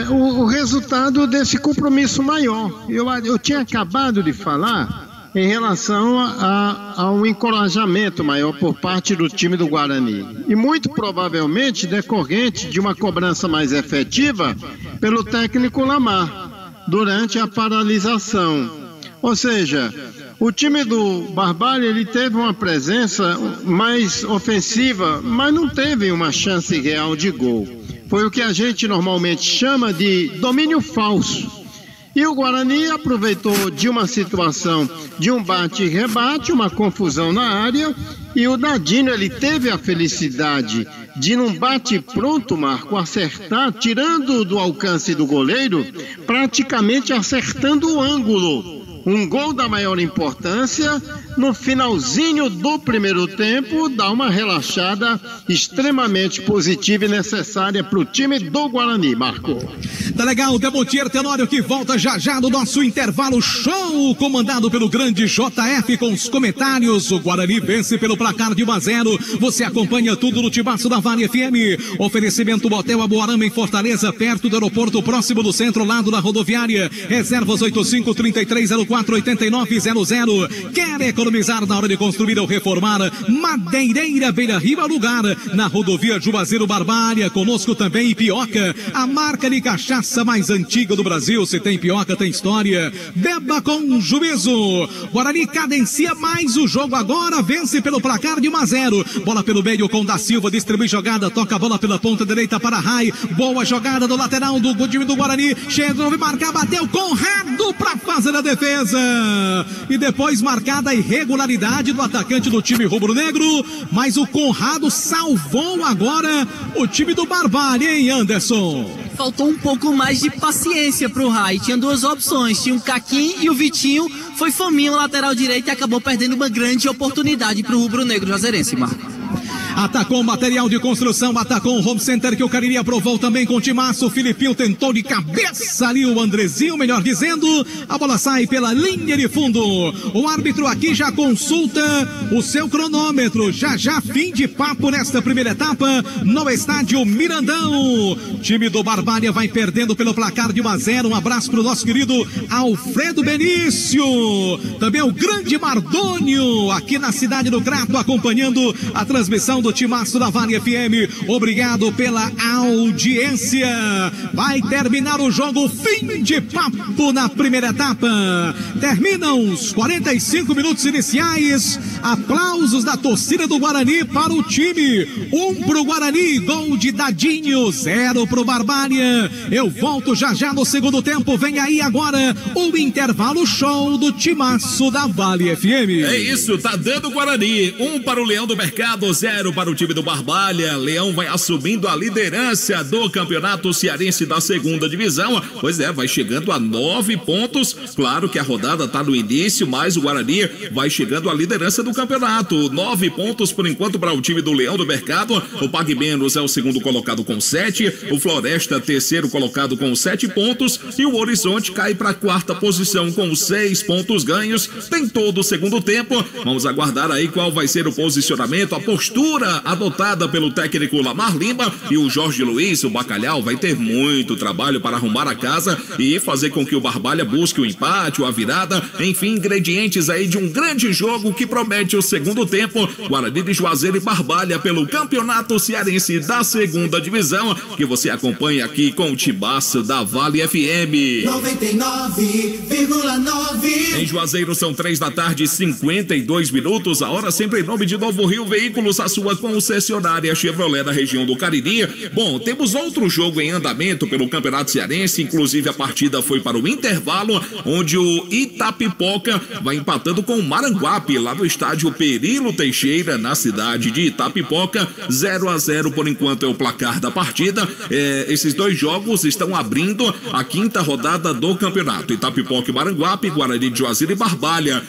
O resultado desse compromisso maior. Eu tinha acabado de falar em relação a um encorajamento maior por parte do time do Guarani. E muito provavelmente decorrente de uma cobrança mais efetiva pelo técnico Lamar durante a paralisação. Ou seja, o time do Barbária, ele teve uma presença mais ofensiva, mas não teve uma chance real de gol. Foi o que a gente normalmente chama de domínio falso. E o Guarani aproveitou de uma situação de um bate e rebate, uma confusão na área, e o Dadinho, ele teve a felicidade de num bate pronto, Marco, acertar, tirando do alcance do goleiro, praticamente acertando o ângulo. Um gol da maior importância, no finalzinho do primeiro tempo, dá uma relaxada extremamente positiva e necessária para o time do Guarani, Marco. Tá legal, o Demontier Tenório que volta já já no nosso intervalo show, comandado pelo grande JF com os comentários. O Guarani vence pelo placar de 1-0. Você acompanha tudo no Timaço da Vale FM. Oferecimento Motel Abuarama em Fortaleza, perto do aeroporto, próximo do centro, lado da rodoviária. Reservas 85-3304-8900. Quer economizar na hora de construir ou reformar? Madeireira Beira Rio, lugar na rodovia Juazeiro Barbária. Conosco também Ipioca, a marca de cachaça mais antiga do Brasil. Se tem Ipioca, tem história. Beba com juízo. Guarani cadencia mais o jogo agora, vence pelo placar de 1-0. Bola pelo meio com Da Silva, distribui jogada, toca a bola pela ponta direita para Rai. Boa jogada do lateral do time do Guarani. Chegou a marcar, bateu Conrado para fazer a defesa. E depois marcada a irregularidade do atacante do time rubro-negro, mas o Conrado salvou agora o time do Barbária, hein, Anderson? Faltou um pouco mais de paciência pro Rai. Tinha duas opções, tinha o Caquim e o Vitinho. Foi fominho o lateral direito e acabou perdendo uma grande oportunidade pro rubro-negro juazeirense, Marco. Atacou material de construção, atacou o Home Center que o Cariri aprovou também com o Timaço. O Filipinho tentou de cabeça ali, o Andrezinho, melhor dizendo. A bola sai pela linha de fundo. O árbitro aqui já consulta o seu cronômetro. Já fim de papo nesta primeira etapa no estádio Mirandão. Time do Barbária vai perdendo pelo placar de 1-0. Um abraço para o nosso querido Alfredo Benício. Também o grande Mardônio aqui na cidade do Crato acompanhando a transmissão do Timaço da Vale FM. Obrigado pela audiência. Vai terminar o jogo, fim de papo na primeira etapa. Terminam os 45 minutos iniciais. Aplausos da torcida do Guarani para o time. 1 pro Guarani, gol de Dadinho, 0 pro Barbária. Eu volto já no segundo tempo. Vem aí agora o intervalo show do Timaço da Vale FM. É isso, tá dando Guarani. 1 para o Leão do Mercado, 0 para o time do Barbalha. Leão vai assumindo a liderança do Campeonato Cearense da segunda divisão. Pois é, vai chegando a 9 pontos. Claro que a rodada está no início, mas o Guarani vai chegando à liderança do campeonato. 9 pontos por enquanto para o time do Leão do Mercado. O Pague Menos é o segundo colocado com 7. O Floresta, terceiro colocado com 7 pontos. E o Horizonte cai para a quarta posição com 6 pontos ganhos. Tem todo o segundo tempo. Vamos aguardar aí qual vai ser o posicionamento, a postura adotada pelo técnico Lamar Lima. E o Jorge Luiz, o Bacalhau, vai ter muito trabalho para arrumar a casa e fazer com que o Barbalha busque o empate ou a virada. Enfim, ingredientes aí de um grande jogo que promete o segundo tempo. Guarani de Juazeiro e Barbalha pelo Campeonato Cearense da segunda divisão, que você acompanha aqui com o timaço da Vale FM 99,9. Em Juazeiro são 3h52. A hora sempre em nome de Novo Rio Veículos, a sua concessionária Chevrolet da região do Cariri. Bom, temos outro jogo em andamento pelo Campeonato Cearense, inclusive a partida foi para o intervalo, onde o Itapipoca vai empatando com o Maranguape, lá no estádio Perilo Teixeira, na cidade de Itapipoca. 0-0 por enquanto é o placar da partida. Esses dois jogos estão abrindo a quinta rodada do campeonato. Itapipoca e Maranguape, Guarani de Juazeiro e Barbalha.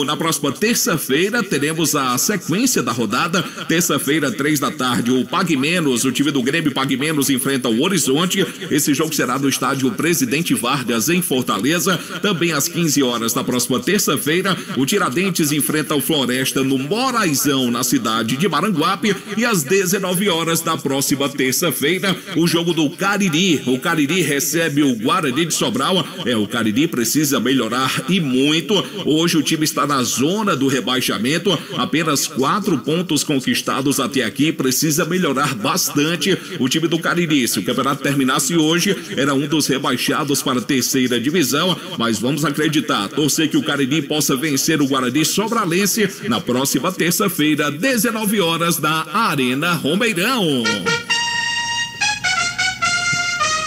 Na próxima terça-feira teremos a sequência da rodada. Terça-feira, 15h, o Pague Menos, o time do Grêmio Pague Menos enfrenta o Horizonte. Esse jogo será no estádio Presidente Vargas, em Fortaleza. Também às 15 horas da próxima terça-feira, o Tiradentes enfrenta o Floresta no Moraizão, na cidade de Maranguape. E às 19 horas da próxima terça-feira, o jogo do Cariri. O Cariri recebe o Guarani de Sobral. O Cariri precisa melhorar e muito. Hoje o time está na zona do rebaixamento, apenas 4 pontos conquistados até aqui, precisa melhorar bastante o time do Cariri. Se o campeonato terminasse hoje, era um dos rebaixados para a terceira divisão, mas vamos acreditar, torcer que o Cariri possa vencer o Guarani Sobralense na próxima terça-feira, 19 horas, na Arena Romeirão.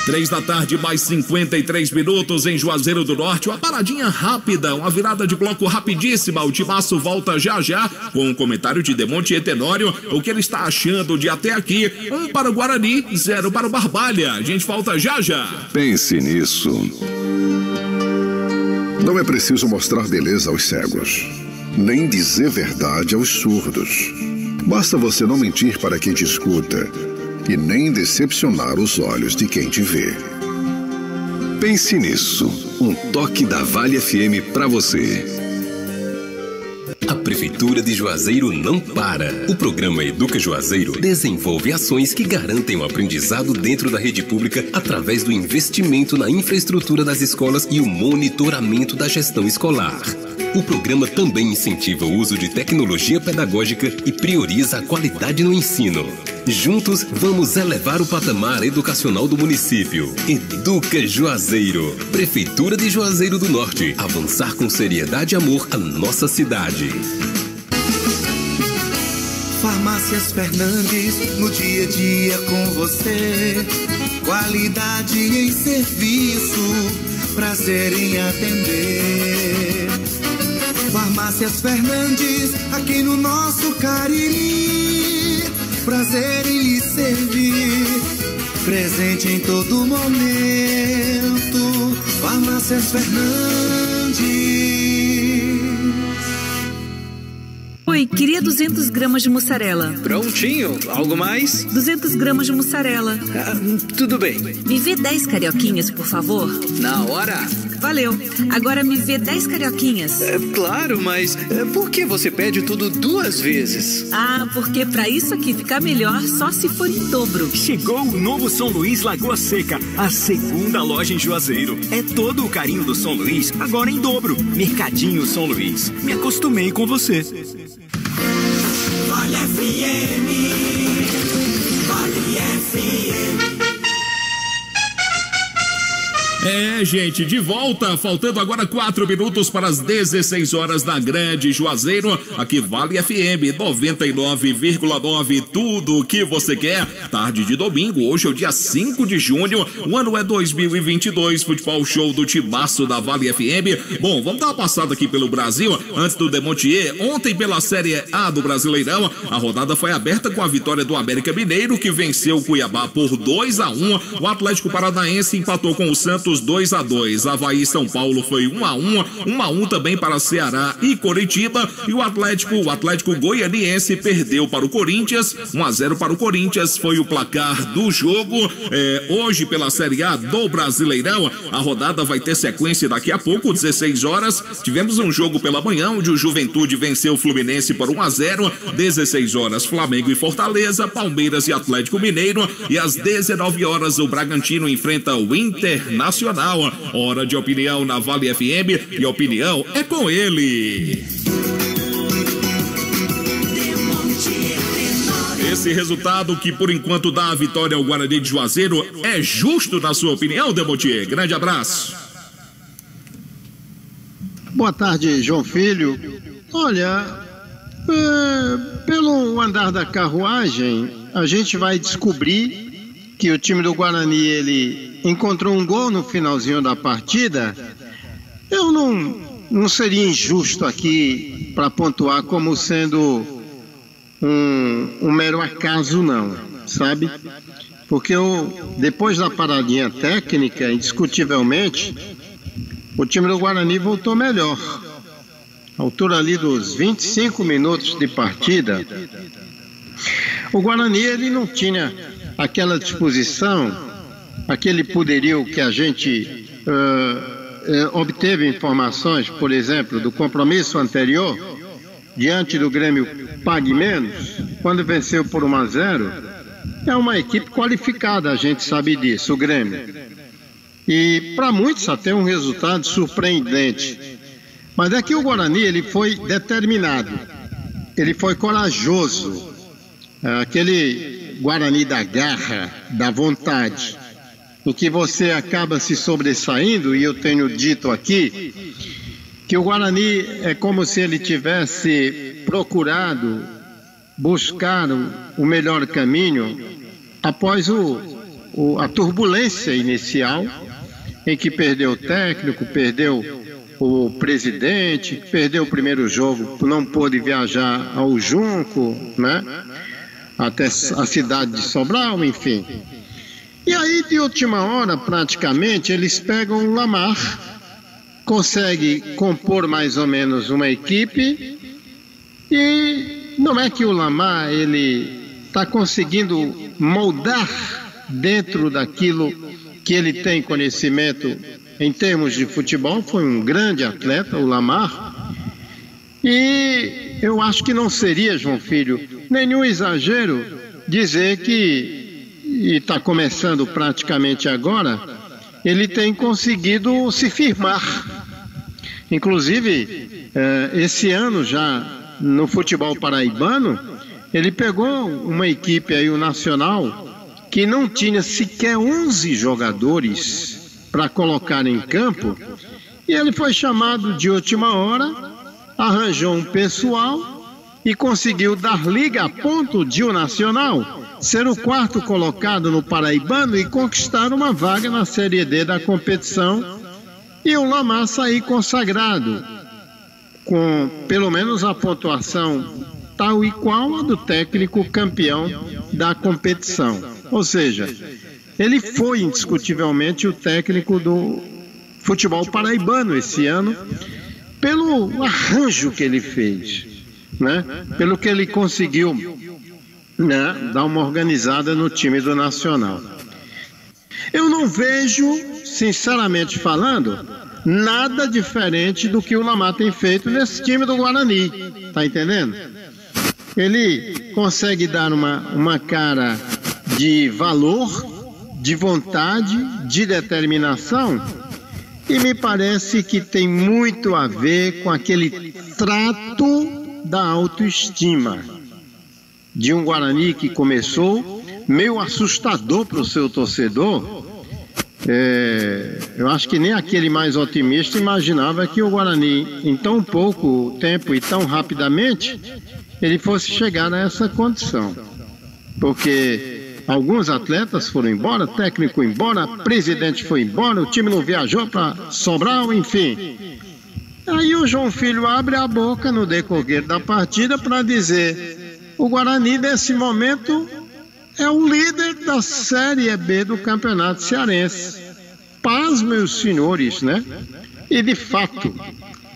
3h, mais 53 minutos em Juazeiro do Norte. Uma paradinha rápida, uma virada de bloco rapidíssima. O timaço volta já já com um comentário de Demonte Etenório, o que ele está achando de até aqui. 1 para o Guarani, 0 para o Barbalha. A gente volta já já. Pense nisso. Não é preciso mostrar beleza aos cegos, nem dizer verdade aos surdos. Basta você não mentir para quem te escuta e nem decepcionar os olhos de quem te vê. Pense nisso. Um toque da Vale FM para você. A Prefeitura de Juazeiro não para. O programa Educa Juazeiro desenvolve ações que garantem o aprendizado dentro da rede pública através do investimento na infraestrutura das escolas e o monitoramento da gestão escolar. O programa também incentiva o uso de tecnologia pedagógica e prioriza a qualidade no ensino. Juntos, vamos elevar o patamar educacional do município. Educa Juazeiro. Prefeitura de Juazeiro do Norte. Avançar com seriedade e amor a nossa cidade. Farmácias Fernandes, no dia a dia com você. Qualidade em serviço, prazer em atender. Farmácias Fernandes, aqui no nosso Cariri. Prazer em lhe servir, presente em todo momento. Farmácias Fernandes. Oi, queria 200 gramas de mussarela. Prontinho, algo mais? 200 gramas de mussarela. Tudo bem. Me vê 10 carioquinhas, por favor. Na hora. Valeu. Agora me vê 10 carioquinhas. Claro, mas por que você pede tudo 2 vezes? Porque pra isso aqui ficar melhor só se for em dobro. Chegou o novo São Luís Lagoa Seca, a segunda loja em Juazeiro. É todo o carinho do São Luís, agora em dobro. Mercadinho São Luís. Me acostumei com você. Vale FM. Vale FM. Gente, de volta, faltando agora 4 minutos para as 16 horas na Grande Juazeiro, aqui Vale FM 99,9, tudo o que você quer. Tarde de domingo, hoje é o dia 5 de junho, o ano é 2022, futebol show do Timaço da Vale FM. Bom, vamos dar uma passada aqui pelo Brasil, antes do Demontier. Ontem pela Série A do Brasileirão, a rodada foi aberta com a vitória do América Mineiro, que venceu o Cuiabá por 2-1, o Atlético Paranaense empatou com o Santos 2-2, Avaí e São Paulo foi 1-1 também para Ceará e Coritiba, e o Atlético Goianiense perdeu para o Corinthians, 1-0 para o Corinthians, foi o placar do jogo. Hoje pela Série A do Brasileirão, a rodada vai ter sequência daqui a pouco, 16 horas, tivemos um jogo pela manhã, onde o Juventude venceu o Fluminense por 1-0, 16 horas Flamengo e Fortaleza, Palmeiras e Atlético Mineiro, e às 19 horas o Bragantino enfrenta o Internacional. Hora de opinião na Vale FM, e a opinião é com ele. Esse resultado que por enquanto dá a vitória ao Guarani de Juazeiro é justo na sua opinião, Demontier? Grande abraço. Boa tarde, João Filho. Olha, pelo andar da carruagem, a gente vai descobrir que o time do Guarani, ele encontrou um gol no finalzinho da partida. Eu não seria injusto aqui para pontuar como sendo um mero acaso, não, sabe? Porque depois da paradinha técnica, indiscutivelmente, o time do Guarani voltou melhor. À altura ali dos 25 minutos de partida, o Guarani, ele não tinha aquela disposição, aquele poderio que a gente obteve informações, por exemplo, do compromisso anterior, diante do Grêmio Pague Menos, quando venceu por 1-0, é uma equipe qualificada, a gente sabe disso, o Grêmio. E para muitos até um resultado surpreendente. Mas é que o Guarani, ele foi determinado, ele foi corajoso, aquele Guarani da garra, da vontade, em que você acaba se sobressaindo. E eu tenho dito aqui que o Guarani é como se ele tivesse procurado buscar o melhor caminho após a turbulência inicial, em que perdeu o técnico, perdeu o presidente, perdeu o primeiro jogo, não pôde viajar ao Junco, né? Até a cidade de Sobral, enfim. E aí, de última hora, praticamente, eles pegam o Lamar, consegue compor mais ou menos uma equipe, e não é que o Lamar, ele está conseguindo moldar dentro daquilo que ele tem conhecimento em termos de futebol. Foi um grande atleta, o Lamar, e eu acho que não seria, João Filho, nenhum exagero dizer que, e está começando praticamente agora, ele tem conseguido se firmar. Inclusive, esse ano já no futebol paraibano, ele pegou uma equipe aí, o Nacional, que não tinha sequer 11 jogadores para colocar em campo, e ele foi chamado de última hora, arranjou um pessoal e conseguiu dar liga a ponto de o Nacional ser o 4º colocado no Paraibano e conquistar uma vaga na Série D da competição, e o Lamar sair consagrado com pelo menos a pontuação tal e qual a do técnico campeão da competição. Ou seja, ele foi indiscutivelmente o técnico do futebol paraibano esse ano, pelo arranjo que ele fez, né? Pelo que ele conseguiu, né, dar uma organizada no time do Nacional. Eu não vejo, sinceramente falando, nada diferente do que o Lamar tem feito nesse time do Guarani, tá entendendo? Ele consegue dar uma cara de valor, de vontade, de determinação, e me parece que tem muito a ver com aquele trato da autoestima de um Guarani que começou meio assustador para o seu torcedor, Eu acho que nem aquele mais otimista imaginava que o Guarani, em tão pouco tempo e tão rapidamente, ele fosse chegar a essa condição. Porque alguns atletas foram embora, técnico embora, presidente foi embora, o time não viajou para Sobral, enfim. Aí o João Filho abre a boca no decorrer da partida para dizer: o Guarani nesse momento é o líder da Série B do Campeonato Cearense. Paz, meus senhores, né? E de fato,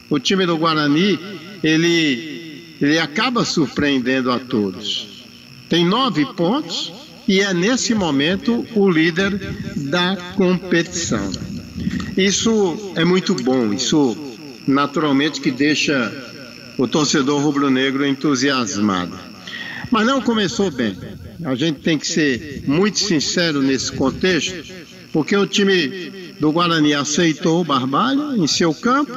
o time do Guarani, ele acaba surpreendendo a todos. Tem 9 pontos e é nesse momento o líder da competição. Isso é muito bom, isso naturalmente que deixa o torcedor rubro-negro entusiasmado. Mas não começou bem. A gente tem que ser muito sincero nesse contexto, porque o time do Guarani aceitou o Barbalha em seu campo,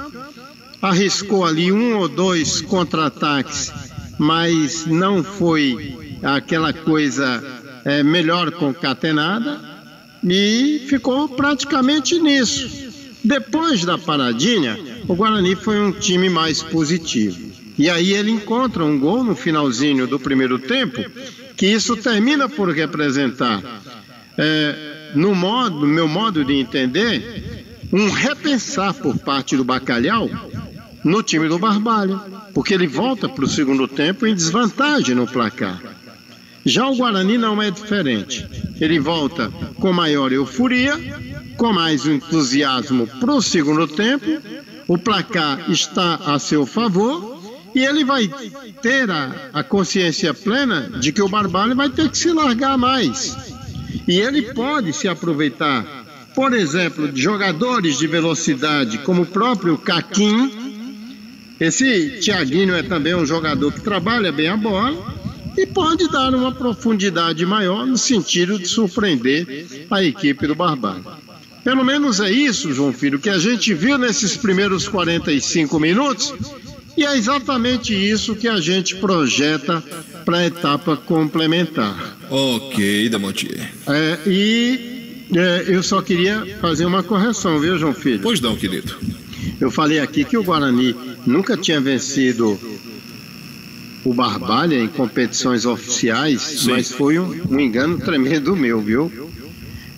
arriscou ali 1 ou 2 contra-ataques, mas não foi aquela coisa melhor concatenada e ficou praticamente nisso. Depois da paradinha, o Guarani foi um time mais positivo. E aí ele encontra um gol no finalzinho do primeiro tempo, que isso termina por representar, no meu modo de entender, um repensar por parte do Bacalhau no time do Barbalha, porque ele volta para o segundo tempo em desvantagem no placar. Já o Guarani não é diferente. Ele volta com maior euforia, com mais entusiasmo para o segundo tempo, o placar está a seu favor e ele vai ter a consciência plena de que o Barbalha vai ter que se largar mais. E ele pode se aproveitar, por exemplo, de jogadores de velocidade, como o próprio Caquinho. Esse Thiaguinho é também um jogador que trabalha bem a bola e pode dar uma profundidade maior no sentido de surpreender a equipe do Barbalha. Pelo menos é isso, João Filho, que a gente viu nesses primeiros 45 minutos e é exatamente isso que a gente projeta para a etapa complementar. Ok, Demontier. Eu só queria fazer uma correção, viu, João Filho? Pois não, querido. Eu falei aqui que o Guarani nunca tinha vencido o Barbalha em competições oficiais, sim, mas foi um engano tremendo meu, viu?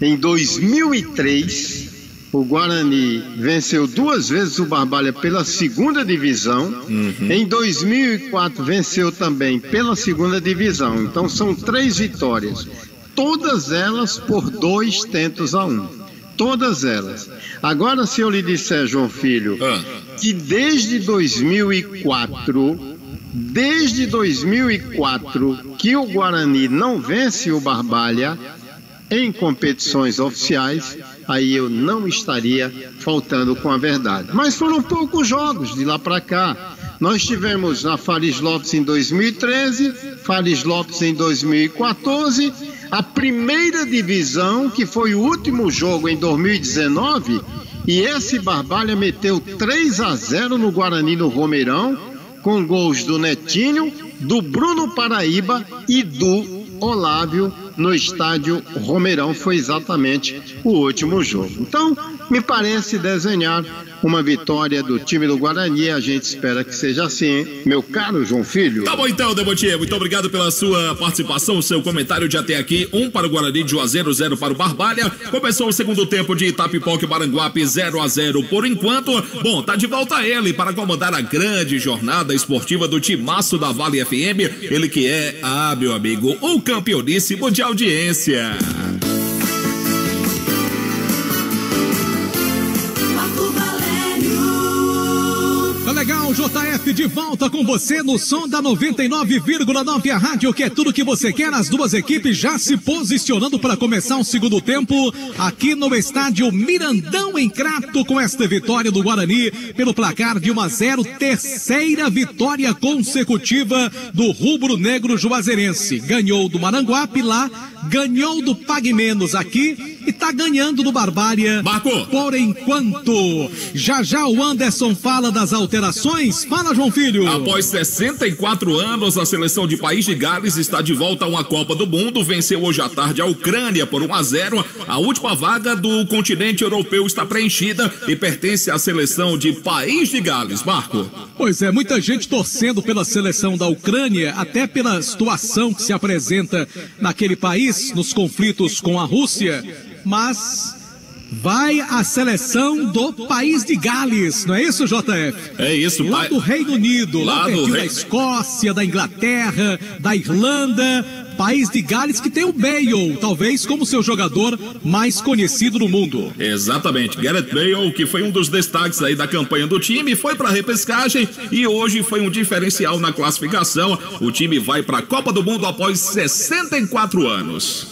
Em 2003, o Guarani venceu 2 vezes o Barbalha pela segunda divisão. Em 2004 venceu também pela segunda divisão. Então são 3 vitórias, todas elas por 2-1. Todas elas. Agora, se eu lhe disser, João Filho, que desde 2004 que o Guarani não vence o Barbalha em competições oficiais, aí eu não estaria faltando com a verdade. Mas foram poucos jogos de lá para cá. Nós tivemos a Fares Lopes em 2013, Fares Lopes em 2014, a primeira divisão, que foi o último jogo em 2019, e esse Barbalha meteu 3-0 no Guarani no Romeirão, com gols do Netinho, do Bruno Paraíba e do Olávio no estádio Romeirão. Foi exatamente o último jogo. Então, me parece desenhar uma vitória do time do Guarani. A gente espera que seja assim, meu caro João Filho. Tá bom então, Demontier, muito obrigado pela sua participação, seu comentário de até aqui. 1 para o Guarani de Juazeiro, 0 para o Barbalha. Começou o segundo tempo de Itapipoca e Maranguape, 0-0 por enquanto. Bom, tá de volta ele para comandar a grande jornada esportiva do timaço da Vale FM. Ele que é, meu amigo, o campeoníssimo de audiência. Legal, JF de volta com você no som da 99,9, a rádio que é tudo que você quer. As duas equipes já se posicionando para começar o segundo tempo aqui no estádio Mirandão em Crato, com esta vitória do Guarani pelo placar de 1-0, terceira vitória consecutiva do rubro-negro juazeirense. Ganhou do Maranguape lá, ganhou do Pague Menos aqui e tá ganhando do Barbária. Marco! Por enquanto. Já o Anderson fala das alterações. Fala, João Filho. Após 64 anos, a seleção de País de Gales está de volta a uma Copa do Mundo. Venceu hoje à tarde a Ucrânia por 1-0. A última vaga do continente europeu está preenchida e pertence à seleção de País de Gales. Marco. Pois é, muita gente torcendo pela seleção da Ucrânia, até pela situação que se apresenta naquele país, nos conflitos com a Rússia, mas vai a seleção do País de Gales, não é isso, JF? É isso, lá do Reino Unido, lá pertinho da Escócia, da Inglaterra, da Irlanda. País de Gales que tem o Bale, talvez como seu jogador mais conhecido no mundo. Exatamente, Gareth Bale, que foi um dos destaques aí da campanha do time, foi para a repescagem e hoje foi um diferencial na classificação. O time vai para a Copa do Mundo após 64 anos.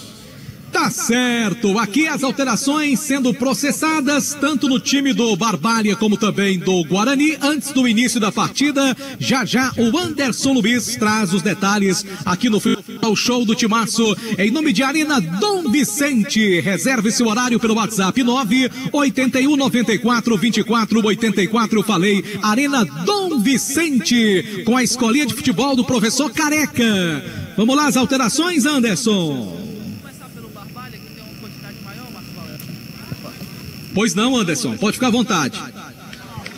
Tá certo, aqui as alterações sendo processadas tanto no time do Barbária como também do Guarani. Antes do início da partida, já o Anderson Luiz traz os detalhes aqui no show do Timaço, em nome de Arena Dom Vicente. Reserve seu horário pelo WhatsApp 981942484. Falei, Arena Dom Vicente, com a escolinha de futebol do professor Careca. Vamos lá, as alterações, Anderson. Pois não, Anderson, pode ficar à vontade.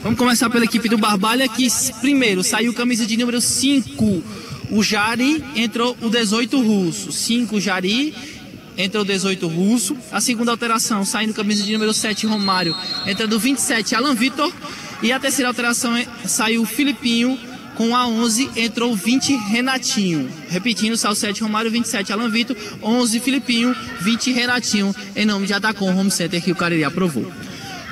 Vamos começar pela equipe do Barbalha, que primeiro saiu camisa de número 5, o Jari, entrou o 18 russo. 5 Jari, entrou o 18 russo. A segunda alteração, saindo camisa de número 7, Romário, entra do 27, Alan Vitor. E a terceira alteração, saiu o Filipinho, com a 11, entrou o 20, Renatinho. Repetindo, saiu 7, Romário, 27, Alan Vitor, 11, Filipinho, 20, Renatinho, em nome de Atacom Home Center, que o Cariri aprovou.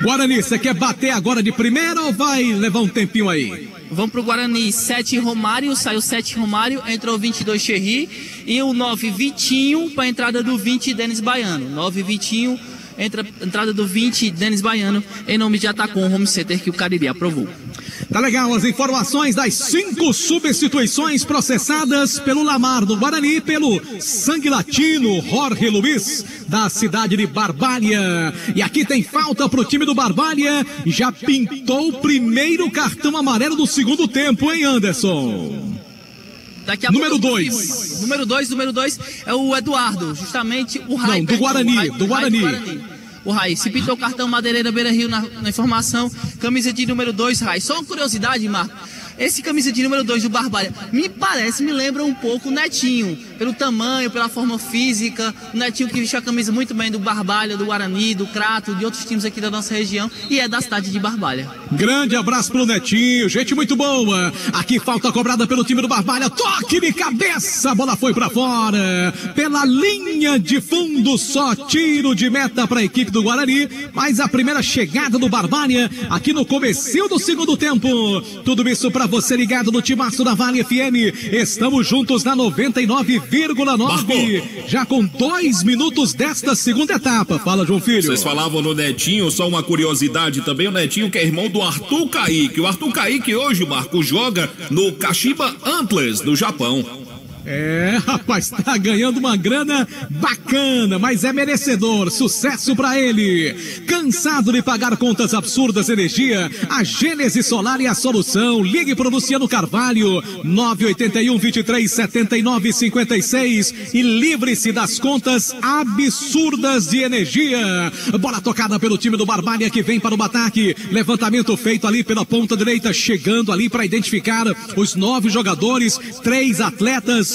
Guarani, você quer bater agora de primeira ou vai levar um tempinho aí? Vamos pro Guarani, 7 Romário, saiu 7 Romário, entrou o 22 Cherry e o 9 Vitinho para a entrada do 20 Denis Baiano. 9 Vitinho, entrada do 20 Denis Baiano, em nome de Atacom Home Center, que o Cariri aprovou. Tá legal as informações das 5 substituições processadas pelo Lamar do Guarani, pelo sangue latino Jorge Luiz, da cidade de Barbalha. E aqui tem falta pro time do Barbalha, já pintou o primeiro cartão amarelo do segundo tempo, hein, Anderson? Daqui a número 2. Número 2 é o Eduardo, justamente o Rai. Não, do Guarani, do Guarani. O Rai, se pintou o cartão Madeireira Beira Rio na informação, camisa de número 2, Rai. Só uma curiosidade, Marco, esse camisa de número 2 do Barbalha, me lembra um pouco o Netinho, pelo tamanho, pela forma física. O Netinho que vestiu a camisa muito bem do Barbalha, do Guarani, do Crato, de outros times aqui da nossa região, e é da cidade de Barbalha. Grande abraço pro Netinho, gente muito boa. Aqui falta cobrada pelo time do Barbalha, toque de cabeça, a bola foi pra fora, pela linha de fundo, só tiro de meta pra equipe do Guarani, mas a primeira chegada do Barbalha, aqui no comecinho do segundo tempo. Tudo isso pra você ligado no Timaço da Vale FM. Estamos juntos na 99,9. Já com 2 minutos desta segunda etapa. Fala, João Filho. Vocês falavam no Netinho, só uma curiosidade também. O Netinho que é irmão do Arthur Kaique. O Arthur Kaique hoje, Marco, joga no Kashiba Antlers, do Japão. É, rapaz, tá ganhando uma grana bacana, mas é merecedor, sucesso pra ele. Cansado de pagar contas absurdas de energia? A Gênesis Solar é a solução. Ligue pro Luciano Carvalho, 981-23-79-56 e livre-se das contas absurdas de energia. Bola tocada pelo time do Barbalha que vem para o ataque. Levantamento feito ali pela ponta direita, chegando ali para identificar os 9 jogadores, 3 atletas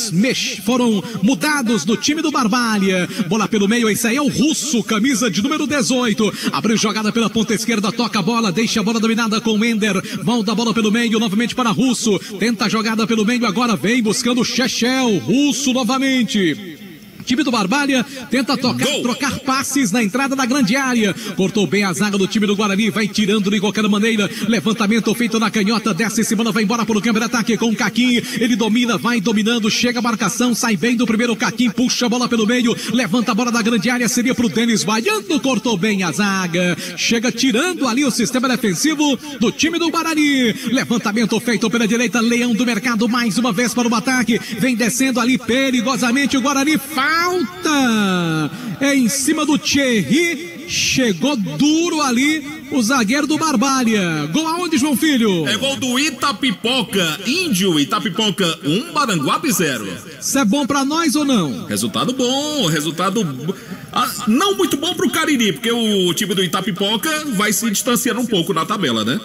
foram mudados do time do Barbalha. Bola pelo meio, esse aí é o Russo, camisa de número 18. Abriu jogada pela ponta esquerda, toca a bola, deixa a bola dominada com o Ender. Volta a bola pelo meio, novamente para Russo. Tenta a jogada pelo meio, agora vem buscando o Chechel. Russo novamente. Time do Barbalha tenta trocar passes na entrada da grande área. Cortou bem a zaga do time do Guarani, vai tirando de qualquer maneira. Levantamento feito na canhota, desce em cima, vai embora pelo câmbio de ataque com o Caquim. Ele domina, vai dominando, chega a marcação, sai bem do primeiro Caquim, puxa a bola pelo meio, levanta a bola da grande área, seria pro Denis Baiano, cortou bem a zaga. Chega tirando ali o sistema defensivo do time do Guarani. Levantamento feito pela direita, Leão do Mercado mais uma vez para o ataque. Vem descendo ali perigosamente o Guarani. Falta! é em cima do Thierry, chegou duro ali o zagueiro do Barbalha. Gol aonde, João Filho? É gol do Itapipoca, Índio Itapipoca 1, Maranguape 0. Isso é bom pra nós ou não? Resultado bom, resultado não muito bom pro Cariri, porque o time do Itapipoca vai se distanciando um pouco na tabela, né?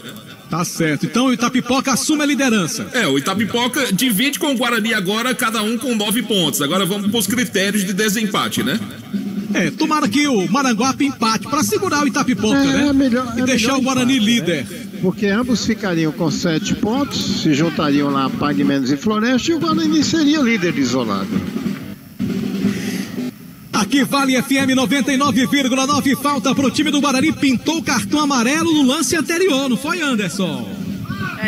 Tá certo, então o Itapipoca assume a liderança. O Itapipoca divide com o Guarani agora, cada um com 9 pontos. Agora vamos pros critérios de desempate, né? Tomara que o Maranguape empate pra segurar o Itapipoca, né? E deixar o Guarani líder. Porque ambos ficariam com 7 pontos, se juntariam lá Pague Menos e Floresta e o Guarani seria líder isolado. Aqui Vale FM 99,9, falta pro time do Guarani, pintou o cartão amarelo no lance anterior, não foi, Anderson?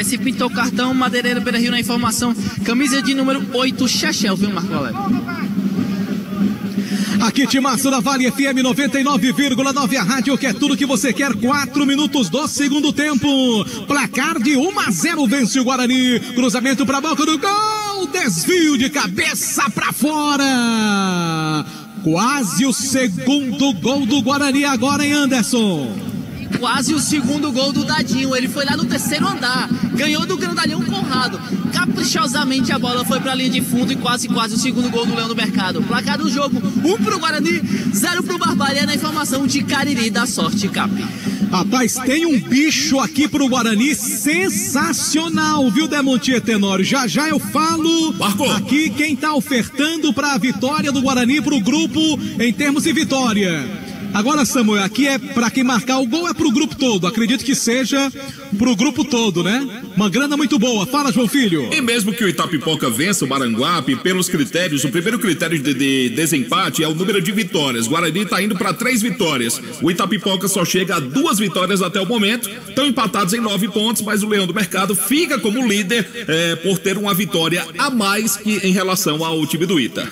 Se pintou o cartão, Madeireiro Beira Rio na informação, camisa de número 8, Chechel, viu, Marco Valério? Aqui timaço da Vale FM 99,9, a rádio que é tudo que você quer. 4 minutos do segundo tempo, placar de 1-0, vence o Guarani, cruzamento pra boca do gol, desvio de cabeça pra fora, quase o segundo gol do Guarani agora, hein, Anderson? Quase o segundo gol do Dadinho, ele foi lá no terceiro andar, ganhou do grandalhão Conrado, caprichosamente a bola foi pra linha de fundo e quase o segundo gol do Leão do Mercado. Placar do jogo, 1 pro Guarani, 0 pro Barbalha, na informação de Cariri da Sorte Cap. Rapaz, tem um bicho aqui pro Guarani sensacional, viu, Demontier Tenório? Já eu falo. Marcou. Aqui quem tá ofertando pra vitória do Guarani pro grupo em termos de vitória. Agora, Samuel, aqui é pra quem marcar o gol, é pro grupo todo. Acredito que seja pro grupo todo, né? Uma grana muito boa. Fala, João Filho. E mesmo que o Itapipoca vença o Maranguape, pelos critérios, o primeiro critério de desempate é o número de vitórias. O Guarani tá indo para 3 vitórias. O Itapipoca só chega a 2 vitórias até o momento. Estão empatados em 9 pontos, mas o Leão do Mercado fica como líder por ter uma vitória a mais que em relação ao time do Ita.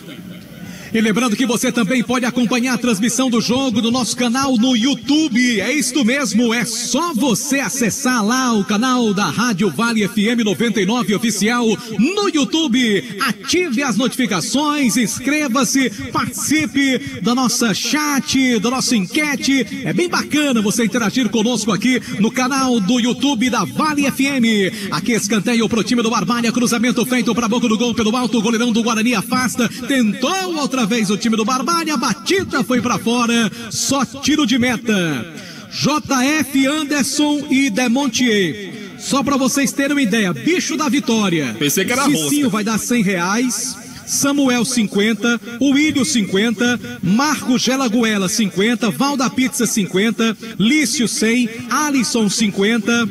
E lembrando que você também pode acompanhar a transmissão do jogo no nosso canal no YouTube. É isto mesmo, é só você acessar lá o canal da Rádio Vale FM 99 Oficial no YouTube. Ative as notificações, inscreva-se, participe da nossa chat, da nossa enquete. É bem bacana você interagir conosco aqui no canal do YouTube da Vale FM. Aqui escanteio pro time do Barbalha, cruzamento feito para a boca do gol pelo alto, o goleirão do Guarani afasta, tentou outra vez o time do Barbalha, a batida foi pra fora, só tiro de meta. JF, Anderson e Demontier, só pra vocês terem uma ideia, bicho da vitória. Pensei que era Cicinho vai dar R$100, Samuel 50, William 50, Marco Gelaguela 50, Valda Pizza 50, Lício 100, Alisson 50,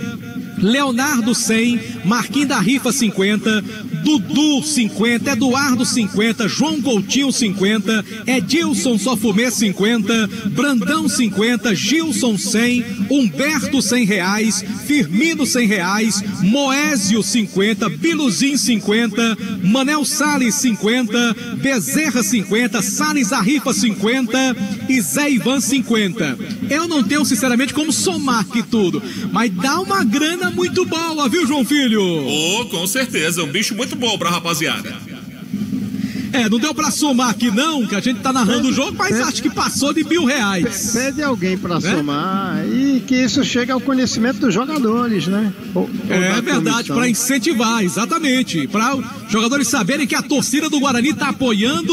Leonardo 100, Marquinhos da Rifa 50, Dudu 50, Eduardo 50, João Coutinho 50, Edilson Sofumê 50, Brandão 50, Gilson 100, Humberto R$100, Firmino R$100, Moésio 50, Biluzinho 50, Manel Salles 50, Bezerra 50, Salles Arrifa 50 e Zé Ivan 50. Eu não tenho sinceramente como somar aqui tudo, mas dá uma grana muito boa, viu, João Filho? Com certeza, um bicho muito bom pra rapaziada. Não deu pra somar aqui não, que a gente tá narrando o jogo, mas acho que passou de R$1.000. Pede alguém pra somar e que isso chegue ao conhecimento dos jogadores, né? É verdade, pra incentivar, exatamente. Pra os jogadores saberem que a torcida do Guarani tá apoiando.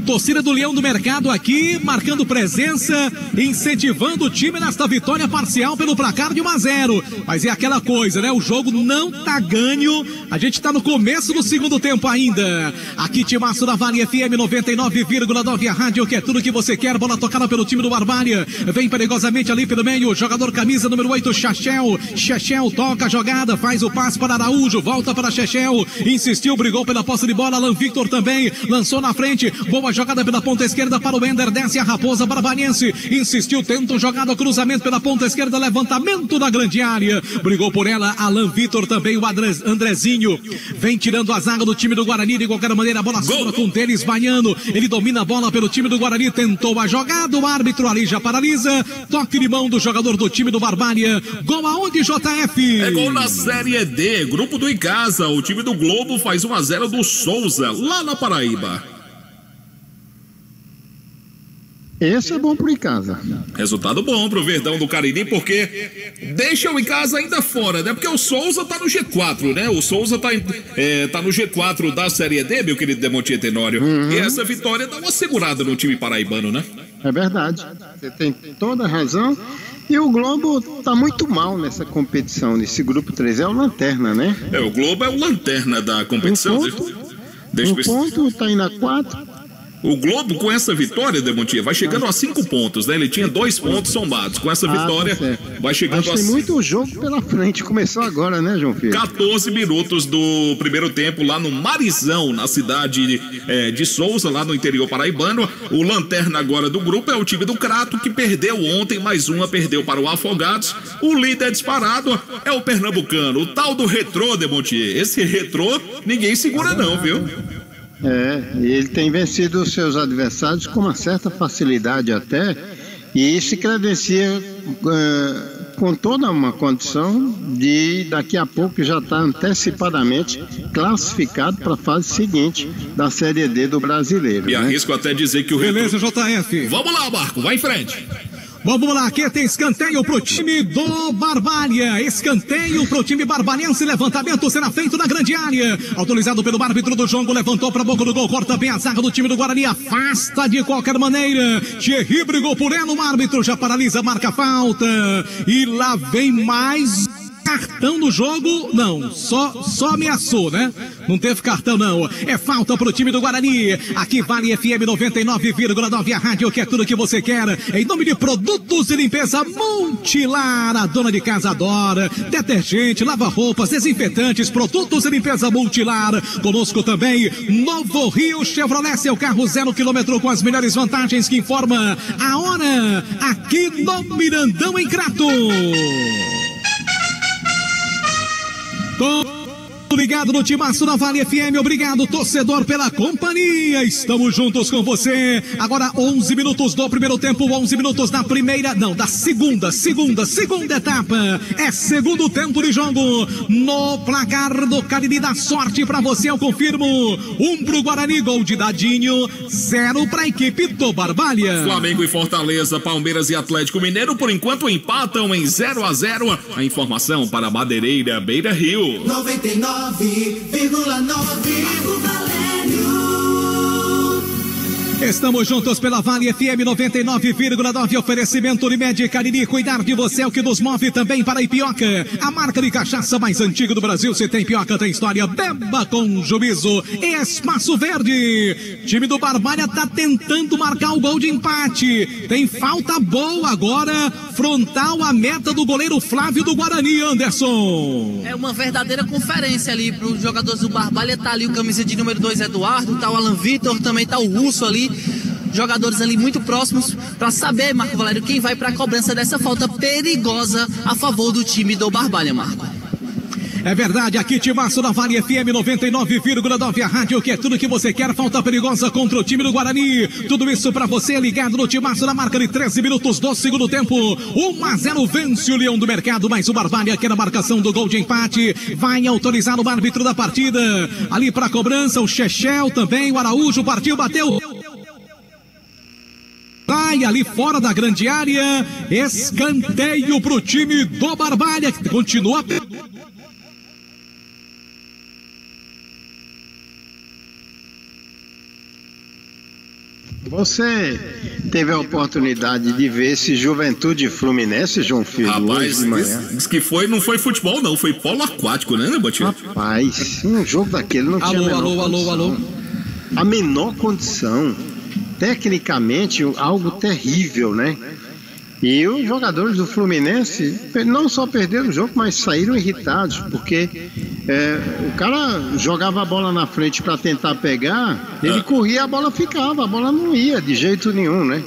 Torcida do Leão do Mercado aqui, marcando presença, incentivando o time nesta vitória parcial pelo placar de 1-0. Mas é aquela coisa, né? O jogo não tá ganho, a gente tá no começo do segundo tempo ainda. Aqui, timaço da Vale FM 99,9, a rádio que é tudo que você quer. Bola tocada pelo time do Barbalha, vem perigosamente ali pelo meio, jogador camisa número 8, Chechel toca a jogada, faz o passe para Araújo, volta para Chechel, insistiu, brigou pela posse de bola, Alan Victor também, lançou na frente, boa jogada pela ponta esquerda para o Ender, desce a Raposa Barbarense, insistiu, tenta jogada, cruzamento pela ponta esquerda, levantamento da grande área, brigou por ela, Alan Vitor também, o Andrezinho, vem tirando a zaga do time do Guarani, de qualquer maneira, a bola sobra com o Teles Baiano, ele domina a bola pelo time do Guarani, tentou a jogada, o árbitro ali já paralisa, toque de mão do jogador do time do Barbalha, gol aonde, JF? É gol na Série D, grupo do Icasa, o time do Globo faz 1-0 do Souza, lá na Paraíba. Esse é bom pro Icasa. Resultado bom pro Verdão do Cariri, porque deixa o Icasa ainda fora, né? Porque o Souza tá no G4, né? O Souza tá no G4 da Série D, meu querido Demontier Tenório. E essa vitória dá uma segurada no time paraibano, né? É verdade. Você tem toda a razão. E o Globo tá muito mal nessa competição, nesse grupo 3. É o Lanterna, né? O Globo é o Lanterna da competição. Um ponto tá indo a 4. O Globo, com essa vitória, Demontier, vai chegando a 5 pontos, né? Ele tinha 2 pontos sombados. Com essa vitória, vai chegando a... Tem muito jogo pela frente. Começou agora, né, João Filho? 14 minutos do primeiro tempo lá no Marizão, na cidade de Souza, lá no interior paraibano. O Lanterna agora do grupo é o time do Crato, que perdeu ontem, mais uma perdeu para o Afogados. O líder disparado é o pernambucano, o tal do Retrô, Demontier. Esse Retrô, ninguém segura não, viu? Ele tem vencido os seus adversários com uma certa facilidade até, e se credencia com toda uma condição de daqui a pouco já estar antecipadamente classificado para a fase seguinte da Série D do Brasileiro. E arrisco até dizer que o Beleza, JF. Vamos lá, Marco, vai em frente. Vamos lá, aqui tem escanteio pro time do Barbalha. Escanteio pro time barbalhense. Levantamento será feito na grande área. Autorizado pelo árbitro do jogo. Levantou pra boca do gol. Corta bem a zaga do time do Guarani. Afasta de qualquer maneira. Thierry brigou por ela. O árbitro já paralisa, marca a falta. E lá vem mais cartão no jogo. Não, só ameaçou, né? Não teve cartão, não. É falta pro time do Guarani. Aqui vale FM 99,9, a rádio que é tudo que você quer. Em nome de Produtos de Limpeza Multilar, a dona de casa adora. Detergente, lava-roupas, desinfetantes, produtos de limpeza Multilar. Conosco também, Novo Rio Chevrolet, seu carro 0 km com as melhores vantagens, que informa a hora aqui no Mirandão, em Crato. Ligado no Timaço da Vale FM, obrigado torcedor pela companhia, estamos juntos com você. Agora 11 minutos do primeiro tempo, 11 minutos da segunda etapa, é segundo tempo de jogo. No placar do Cariri da sorte pra você, eu confirmo: 1 pro Guarani, gol de Dadinho, 0 pra equipe do Barbalha. Flamengo e Fortaleza, Palmeiras e Atlético Mineiro, por enquanto empatam em 0-0. A informação para Madeireira, Beira Rio. 99,9 Valério. Estamos juntos pela Vale FM 99,9. Oferecimento Unimed Cariri. Cuidar de você é o que nos move. Também para Ipioca, a marca de cachaça mais antiga do Brasil. Se tem Ipioca, tem história. Beba com juízo. Espaço Verde. Time do Barbalha tá tentando marcar o gol de empate. Tem falta boa agora, frontal à meta do goleiro Flávio do Guarani, Anderson. É uma verdadeira conferência ali para os jogadores do Barbalha. Tá ali o camisa de número 2, Eduardo. Tá o Alan Vitor, também tá o Russo ali. Jogadores ali muito próximos para saber, Marco Valério, quem vai para a cobrança dessa falta perigosa a favor do time do Barbalha, Marco. É verdade, aqui Timaço da Vale FM 99,9, a rádio que é tudo que você quer. Falta perigosa contra o time do Guarani. Tudo isso pra você ligado no Timaço, na marca de 13 minutos do segundo tempo. 1-0 vence o Leão do Mercado, mas o Barbalha quer a marcação do gol de empate. Vai autorizar o árbitro da partida. Ali pra cobrança, o Chechel também, o Araújo partiu, bateu. Sai ali fora da grande área. Escanteio pro time do Barbalha, que continua. Você teve a oportunidade de ver esse Juventude Fluminense, João Filho? Rapaz, diz que não foi futebol não, foi polo aquático, né, Botinho? Rapaz, um jogo daquele não tinha alô. A menor condição. Tecnicamente, algo terrível, né? E os jogadores do Fluminense não só perderam o jogo, mas saíram irritados, porque o cara jogava a bola na frente para tentar pegar, ele corria, a bola ficava, a bola não ia de jeito nenhum, né?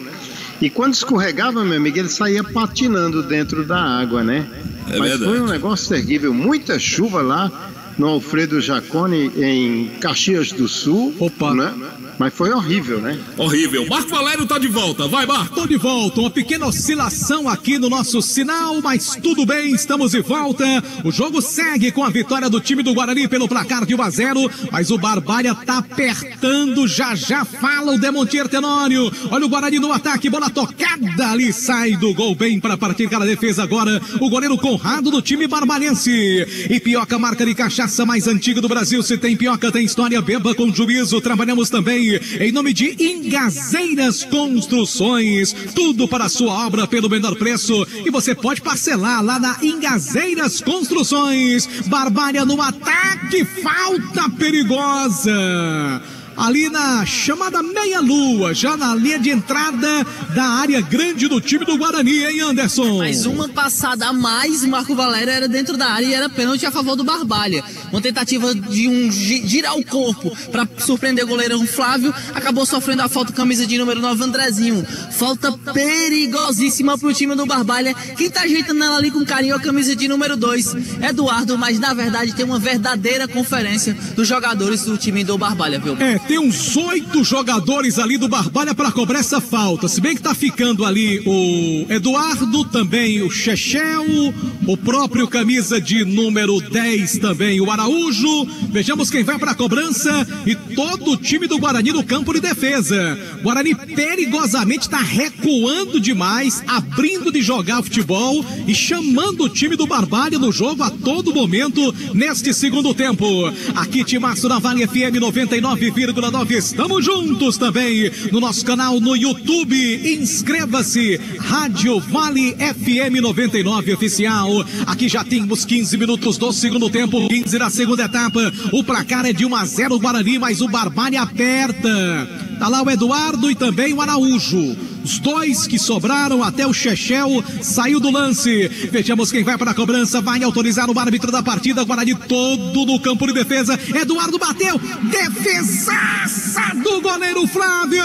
E quando escorregava, meu amigo, ele saía patinando dentro da água, né? Mas verdade. Foi um negócio terrível, muita chuva lá no Alfredo Jaconi, em Caxias do Sul. Opa! Né? Mas foi horrível, né? Horrível. Marco Valério tá de volta. Vai, Marco. Tô de volta. Uma pequena oscilação aqui no nosso sinal, mas tudo bem, estamos de volta. O jogo segue com a vitória do time do Guarani pelo placar de 1-0, mas o Barbalha tá apertando, já fala o Demontier Tenório. Olha o Guarani no ataque, bola tocada ali, sai do gol bem para partir cada defesa agora. O goleiro Conrado do time barbarense. E Pioca, marca de cachaça mais antiga do Brasil. Se tem Pioca, tem história, beba com juízo. Trabalhamos também em nome de Ingazeiras Construções. Tudo para a sua obra pelo menor preço. E você pode parcelar lá na Ingazeiras Construções. Barbalha no ataque, falta perigosa. Ali na chamada meia-lua, já na linha de entrada da área grande do time do Guarani, hein, Anderson? Mais uma passada a mais, Marco Valério era dentro da área e era pênalti a favor do Barbalha. Uma tentativa de girar o corpo para surpreender o goleirão Flávio, acabou sofrendo a falta, camisa de número 9, Andrezinho. Falta perigosíssima pro time do Barbalha. Quem tá ajeitando ela ali com carinho é a camisa de número 2, Eduardo, mas na verdade tem uma verdadeira conferência dos jogadores do time do Barbalha, viu? Tem uns 8 jogadores ali do Barbalha para cobrar essa falta. Se bem que tá ficando ali o Eduardo, também o Chechel, o próprio camisa de número 10 também, o Araújo. Vejamos quem vai para a cobrança e todo o time do Guarani no campo de defesa. Guarani perigosamente está recuando demais, abrindo de jogar futebol e chamando o time do Barbalha no jogo a todo momento neste segundo tempo. Aqui Timaço na Vale FM 99,9. Estamos juntos também no nosso canal no YouTube. Inscreva-se, Rádio Vale FM 99 Oficial. Aqui já temos 15 minutos do segundo tempo, 15 da segunda etapa. O placar é de 1-0 Guarani, mas o Barbalha aperta. Tá lá o Eduardo e também o Araújo. Os dois que sobraram, até o Chechel saiu do lance. Vejamos quem vai para a cobrança, vai autorizar o árbitro da partida. Guarani todo no campo de defesa. Eduardo bateu, defesaça do goleiro Flávio.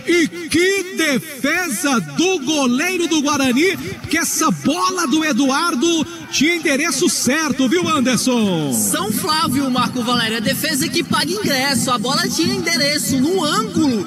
E que defesa do goleiro do Guarani, que essa bola do Eduardo tinha endereço certo, viu, Anderson? São Flávio, Marco Valério, a defesa que paga ingresso, a bola tinha endereço no ângulo.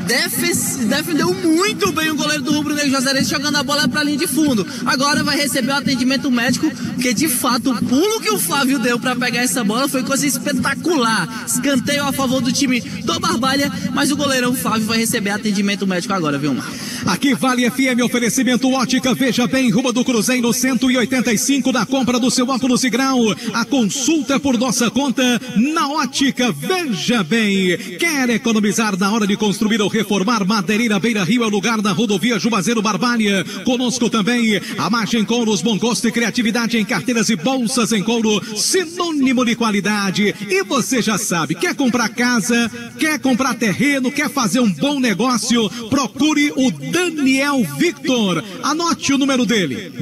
Defendeu muito bem o goleiro do Rubro Negro Juazeirense, jogando a bola para a linha de fundo. Agora vai receber o atendimento médico, porque de fato o pulo que o Flávio deu para pegar essa bola foi coisa espetacular. Escanteio a favor do time do Barbalha, mas o goleirão Flávio vai receber atendimento médico agora, viu, Marco? Aqui Vale FM, oferecimento ótica, veja bem, Rua do Cruzeiro 185, da compra do seu óculos de grau. A consulta é por nossa conta na ótica, veja bem. Quer economizar na hora de construir ou reformar? Madeireira Beira Rio é o lugar da rodovia Juazeiro Barbalha. Conosco também a Margem Couros, bom gosto e criatividade em carteiras e bolsas em couro, sinônimo de qualidade. E você já sabe, quer comprar casa, quer comprar terreno, quer fazer um bom negócio, procure o Daniel Victor. Anote o número dele,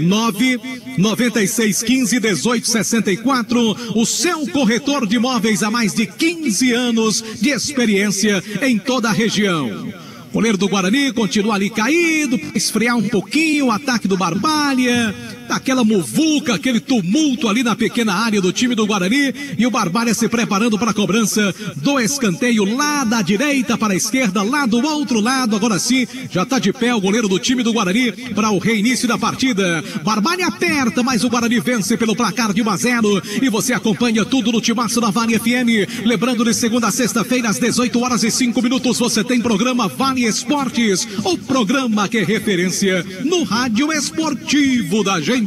996151864. O seu corretor de imóveis há mais de 15 anos de experiência em toda a região. O goleiro do Guarani continua ali caído, para esfriar um pouquinho o ataque do Barbalha. Aquela muvuca, aquele tumulto ali na pequena área do time do Guarani, e o Barbalha se preparando para a cobrança do escanteio lá da direita para a esquerda, lá do outro lado. Agora sim, já está de pé o goleiro do time do Guarani para o reinício da partida. Barbalha aperta, mas o Guarani vence pelo placar de 1-0, e você acompanha tudo no Timaço da Vale FM. Lembrando, de segunda a sexta-feira às 18h05 você tem programa Vale Esportes, o programa que é referência no rádio esportivo da gente.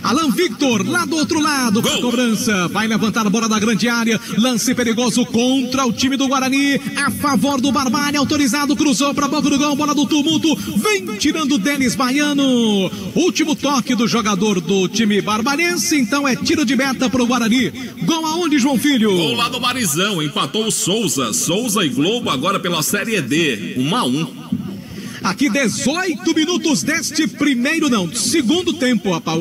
Alan Victor, lá do outro lado, com a cobrança, vai levantar a bola da grande área, lance perigoso contra o time do Guarani, a favor do Barbalha, autorizado, cruzou para a boca do gol, bola do tumulto, vem tirando o Denis Baiano, último toque do jogador do time barbarense, então é tiro de meta para o Guarani. Gol aonde, João Filho? Gol lá do Marizão, empatou o Souza e Globo agora pela Série D, 1-1. Aqui 18 minutos deste segundo tempo, rapaz.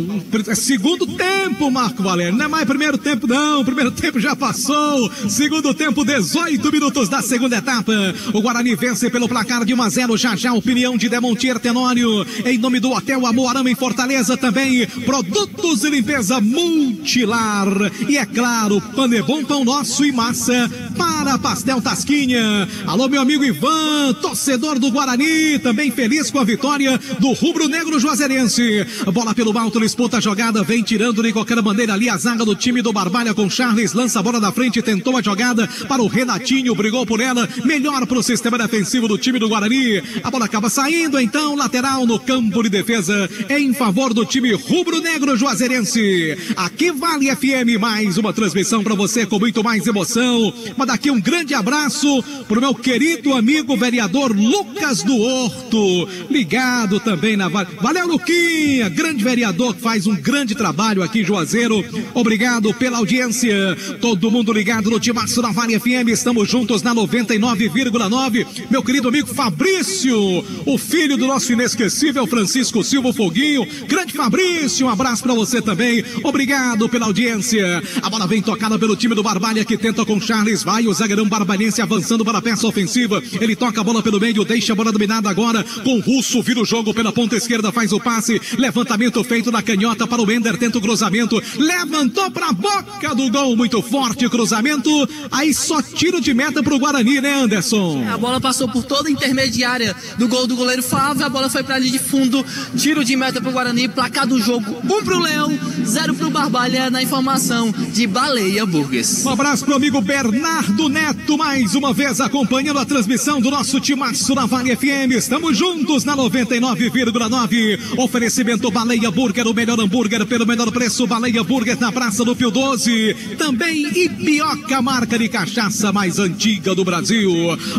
Segundo tempo, Marco Valério. Não é mais primeiro tempo, não. O primeiro tempo já passou. Segundo tempo, 18 minutos da segunda etapa. O Guarani vence pelo placar de 1-0. Já opinião de Demontier Tenório. Em nome do Hotel Amoarama em Fortaleza também. Produtos de limpeza Multilar. E é claro, Panebom Pão Nosso e Massa para Pastel Tasquinha. Alô, meu amigo Ivan, torcedor do Guarani, também feliz com a vitória do rubro-negro juazeirense. Bola pelo alto, disputa a jogada, vem tirando de qualquer maneira ali a zaga do time do Barbalha com Charles, lança a bola da frente, tentou a jogada para o Renatinho, brigou por ela, melhor para o sistema defensivo do time do Guarani. A bola acaba saindo, então, lateral no campo de defesa em favor do time rubro-negro juazeirense. Aqui Vale FM, mais uma transmissão para você com muito mais emoção. Mas daqui um grande abraço pro meu querido amigo vereador Lucas do Horto, ligado também na Vale. Valeu, Luquinha, grande vereador que faz um grande trabalho aqui em Juazeiro. Obrigado pela audiência. Todo mundo ligado no Timaço da Vale FM, estamos juntos na 99,9. Meu querido amigo Fabrício, o filho do nosso inesquecível Francisco Silva Foguinho. Grande Fabrício, um abraço para você também. Obrigado pela audiência. A bola vem tocada pelo time do Barbalha, que tenta com Charles, vai o zagueirão barbalhense avançando para a peça ofensiva. Ele toca a bola pelo meio, deixa a bola dominada agora com o Russo, vira o jogo pela ponta esquerda, faz o passe, levantamento feito na canhota para o Ender, tenta o cruzamento, levantou para a boca do gol, muito forte cruzamento, aí só tiro de meta para o Guarani, né, Anderson? A bola passou por toda a intermediária do gol do goleiro Flávio, a bola foi para ali de fundo, tiro de meta para o Guarani, placar do jogo 1 para o Leão, 0 para o Barbalha, na informação de Baleia Burgues. Um abraço pro amigo Bernardo Neto, mais uma vez acompanhando a transmissão do nosso Timaço na Vale FM. Estamos juntos na 99,9. Oferecimento Baleia Burger, o melhor hambúrguer pelo menor preço. Baleia Burger na Praça do Pio 12. Também Ipioca, marca de cachaça mais antiga do Brasil.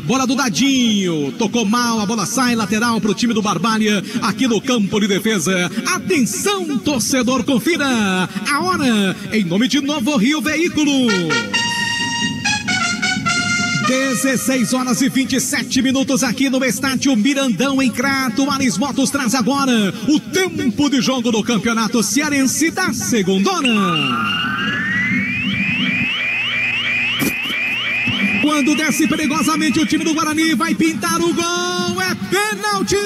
Bola do Dadinho, tocou mal, a bola sai lateral pro time do Barbalha, aqui no campo de defesa. Atenção, torcedor, confira a hora em nome de Novo Rio Veículo. 16 horas e 27 minutos aqui no estádio Mirandão, em Crato. Ares Motos traz agora o tempo de jogo do Campeonato Cearense da Segundona. Quando desce perigosamente o time do Guarani, vai pintar o gol, é pênalti!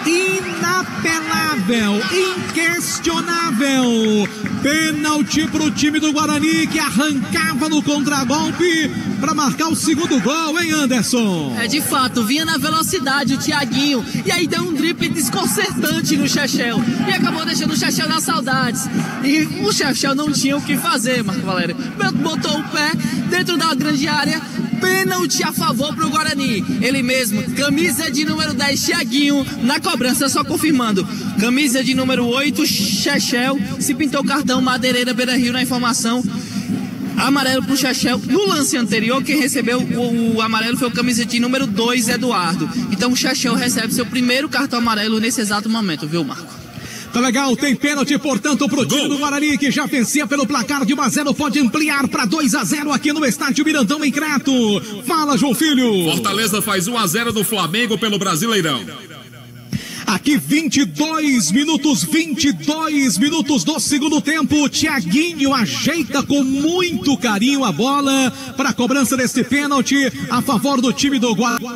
Inapelável, inquestionável, pênalti para o time do Guarani, que arrancava no contragolpe para marcar o segundo gol, hein, Anderson? É, de fato, vinha na velocidade o Thiaguinho, e aí deu um drible desconcertante no Chechel, e acabou deixando o Chechel nas saudades, e o Chechel não tinha o que fazer, Marco Valério, botou o pé dentro da grande área, pênalti a favor pro Guarani. Ele mesmo, camisa de número 10, Thiaguinho, na cobrança, só confirmando. Camisa de número 8, Chechel, se pintou cartão, Madeireira, Beira Rio, na informação. Amarelo pro Chechel. No lance anterior, quem recebeu o amarelo foi o camisa de número 2, Eduardo. Então o Chechel recebe seu primeiro cartão amarelo nesse exato momento, viu, Marco? Tá legal, tem pênalti, portanto, pro time do Guarani, que já vencia pelo placar de 1-0, pode ampliar para 2-0 aqui no estádio Mirandão, em Crato. Fala, João Filho. Fortaleza faz 1-0 do Flamengo pelo Brasileirão. Aqui 22 minutos do segundo tempo. Thiaguinho ajeita com muito carinho a bola para a cobrança deste pênalti a favor do time do Guarani.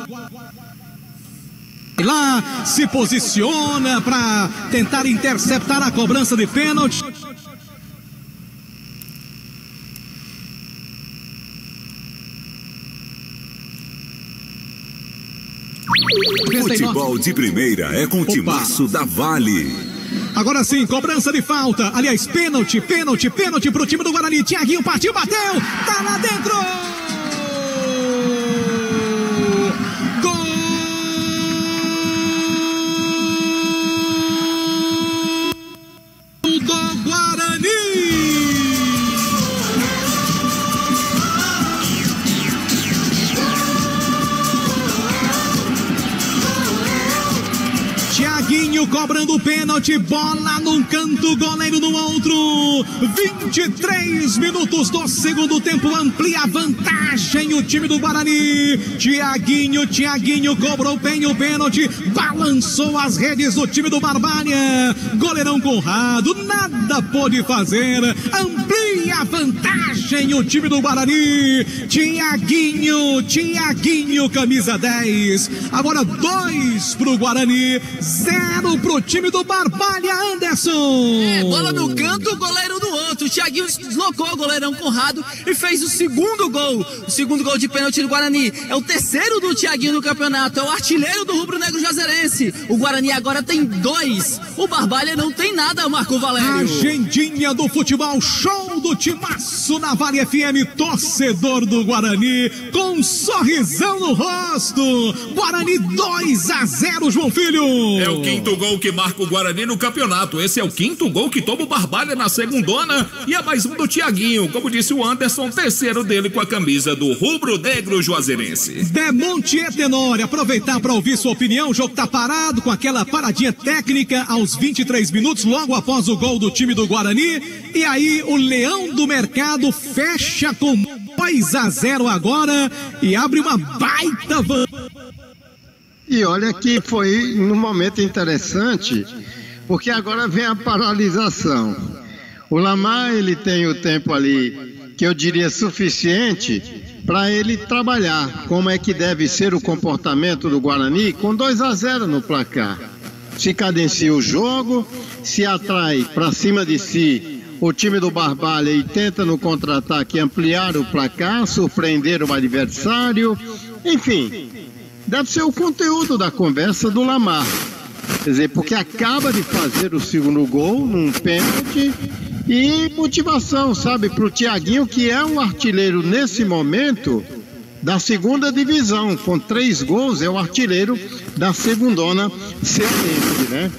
Lá se posiciona para tentar interceptar a cobrança de pênalti. Futebol de primeira é com o Timaço da Vale. Agora sim, cobrança de falta. Aliás, pênalti pro time do Guarani. Thiaguinho partiu, bateu, tá lá dentro. Do Guarani. Thiaguinho cobrando o pênalti, bola num canto, goleiro no outro. 23 minutos do segundo tempo, amplia a vantagem o time do Guarani. Thiaguinho cobrou bem o pênalti, balançou as redes do time do Barbalha. Goleirão Conrado nada pôde fazer, amplia amplia a vantagem o time do Guarani. Tiaguinho, camisa 10. Agora 2 pro Guarani, 0 pro time do Barbalha, Anderson. Bola no canto, o goleiro no outro. O Tiaguinho deslocou o goleirão Conrado e fez o segundo gol. O segundo gol de pênalti do Guarani. É o terceiro do Tiaguinho no campeonato. É o artilheiro do rubro-negro juazeirense. O Guarani agora tem 2. O Barbalha não tem nada, Marco Valério. Agendinha do futebol, show do timaço na Vale FM. Torcedor do Guarani com um sorrisão no rosto. Guarani 2-0, João Filho. É o quinto gol que marca o Guarani no campeonato. Esse é o quinto gol que toma o Barbalha na segundona. E é mais um do Tiaguinho. Como disse o Anderson, terceiro dele com a camisa do rubro-negro juazeirense. Demonte Tenório, aproveitar para ouvir sua opinião. O jogo tá parado com aquela paradinha técnica aos 23 minutos, logo após o gol do time do Guarani. E aí o Leão do Mercado fecha com 2-0 agora e abre uma baita vantagem. E olha que foi num momento interessante, porque agora vem a paralisação. O Lamar, ele tem o tempo ali, que eu diria suficiente, para ele trabalhar como é que deve ser o comportamento do Guarani com 2-0 no placar. Se cadencia o jogo, se atrai para cima de si o time do Barbalha e tenta no contra-ataque ampliar o placar, surpreender o adversário, enfim, deve ser o conteúdo da conversa do Lamar. Quer dizer, porque acaba de fazer o segundo gol num pênalti e motivação, sabe, para o Tiaguinho, que é um artilheiro nesse momento da segunda divisão, com 3 gols, é o artilheiro da segundona cearense, né?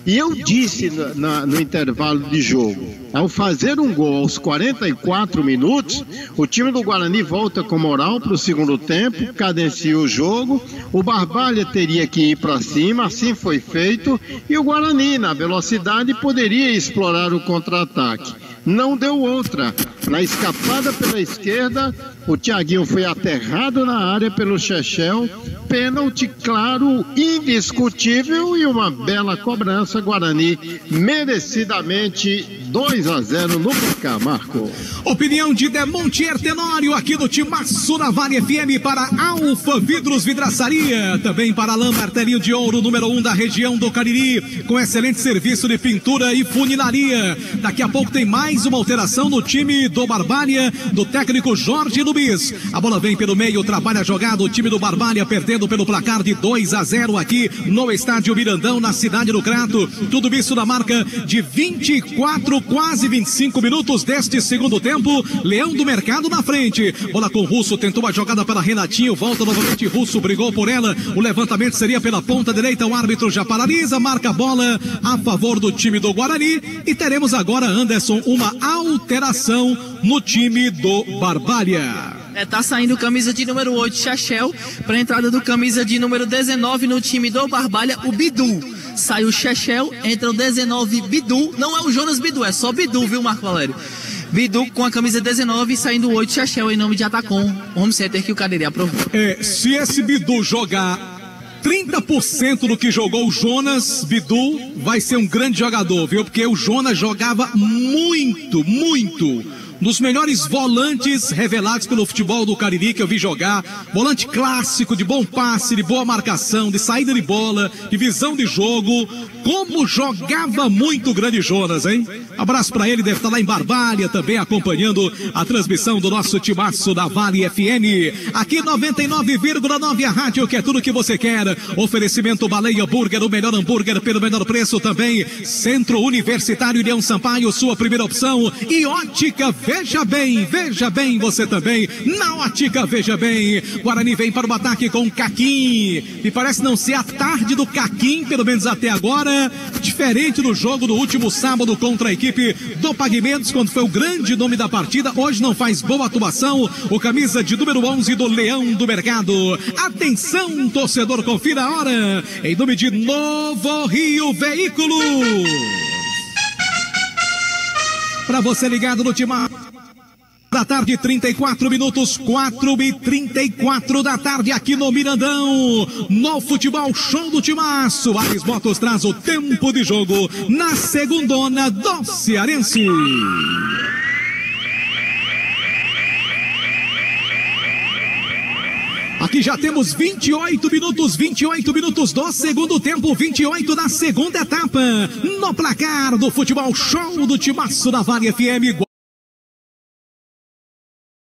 E eu disse no intervalo de jogo, ao fazer um gol aos 44 minutos, o time do Guarani volta com moral para o segundo tempo, cadencia o jogo, o Barbalha teria que ir para cima, assim foi feito, e o Guarani, na velocidade, poderia explorar o contra-ataque. Não deu outra. Na escapada pela esquerda, o Tiaguinho foi aterrado na área pelo Chechel. Pênalti claro, indiscutível e uma bela cobrança. Guarani merecidamente 2-0 no placar, Marco. Opinião de Demonte Tenório aqui no timaço da Vale FM para Alfa Vidros Vidraçaria, também para Alain Martelinho de Ouro, número 1 da região do Cariri, com excelente serviço de pintura e funilaria. Daqui a pouco tem mais uma alteração no time do Barbalha, do técnico Jorge Luiz. A bola vem pelo meio, trabalha jogado, o time do Barbalha perdendo pelo placar de 2-0 aqui no estádio Mirandão, na cidade do Crato. Tudo isso na marca de 24, quase 25 minutos deste segundo tempo. Leão do Mercado na frente, bola com o Russo, tentou a jogada para Renatinho, volta novamente, Russo brigou por ela, o levantamento seria pela ponta direita, o árbitro já paralisa, marca a bola a favor do time do Guarani e teremos agora, Anderson, uma alteração no time do Barbalha. Tá saindo camisa de número 8, Chechel, para a entrada do camisa de número 19 no time do Barbalha, o Bidu. Sai o Chechel, entra o 19, Bidu. Não é o Jonas Bidu, é só Bidu, viu, Marco Valério? Bidu com a camisa 19, saindo o 8, Chechel em nome de Atacom, home center que o Cadeirinha aprovou. Se esse Bidu jogar 30% do que jogou o Jonas, Bidu vai ser um grande jogador, viu? Porque o Jonas jogava muito. Dos melhores volantes revelados pelo futebol do Cariri que eu vi jogar. Volante clássico, de bom passe, de boa marcação, de saída de bola, de visão de jogo. Como jogava muito o grande Jonas, hein? Abraço pra ele, deve estar lá em Barbalha também acompanhando a transmissão do nosso timaço da Vale FM. Aqui 99,9 a rádio que é tudo que você quer. Oferecimento Baleia Burger, o melhor hambúrguer pelo menor preço também. Centro Universitário Leão Sampaio, sua primeira opção. E Ótica Veja bem você também. Na Ótica Veja Bem. Guarani vem para o ataque com Caquim. Me parece não ser a tarde do Caquim, pelo menos até agora. Diferente do jogo do último sábado contra a equipe do Pagamentos, quando foi o grande nome da partida. Hoje não faz boa atuação o camisa de número 11 do Leão do Mercado. Atenção, torcedor, confira a hora. Em nome de Novo Rio Veículos. Para você ligado no time da tarde, 34 minutos, 4h34 da tarde aqui no Mirandão, no futebol show do timaço. Ares Motos traz o tempo de jogo na segundona do Cearense. porque já temos 28 minutos do segundo tempo, 28 da segunda etapa, no placar do futebol show do Timaço da Vale FM.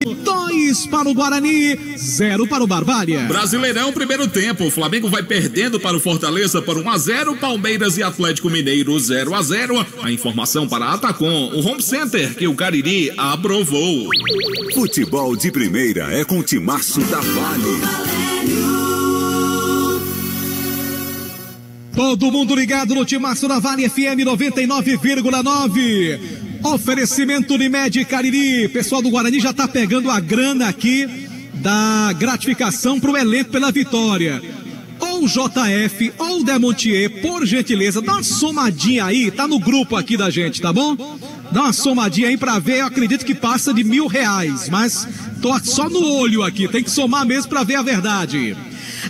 2 para o Guarani, 0 para o Barbalha. Brasileirão, primeiro tempo. O Flamengo vai perdendo para o Fortaleza por 1-0. Palmeiras e Atlético Mineiro 0-0. A informação para a Atacom, o Home Center, que o Cariri aprovou. Futebol de primeira é com o Timaço da Vale. Todo mundo ligado no Timaço da Vale FM 99,9. Oferecimento Unimed Cariri. Pessoal do Guarani já tá pegando a grana aqui da gratificação pro elenco pela vitória. Ou o JF ou o Demontier, por gentileza, dá uma somadinha aí, tá no grupo aqui da gente, tá bom? Dá uma somadinha aí pra ver, eu acredito que passa de R$1.000, mas tô só no olho aqui, tem que somar mesmo pra ver a verdade.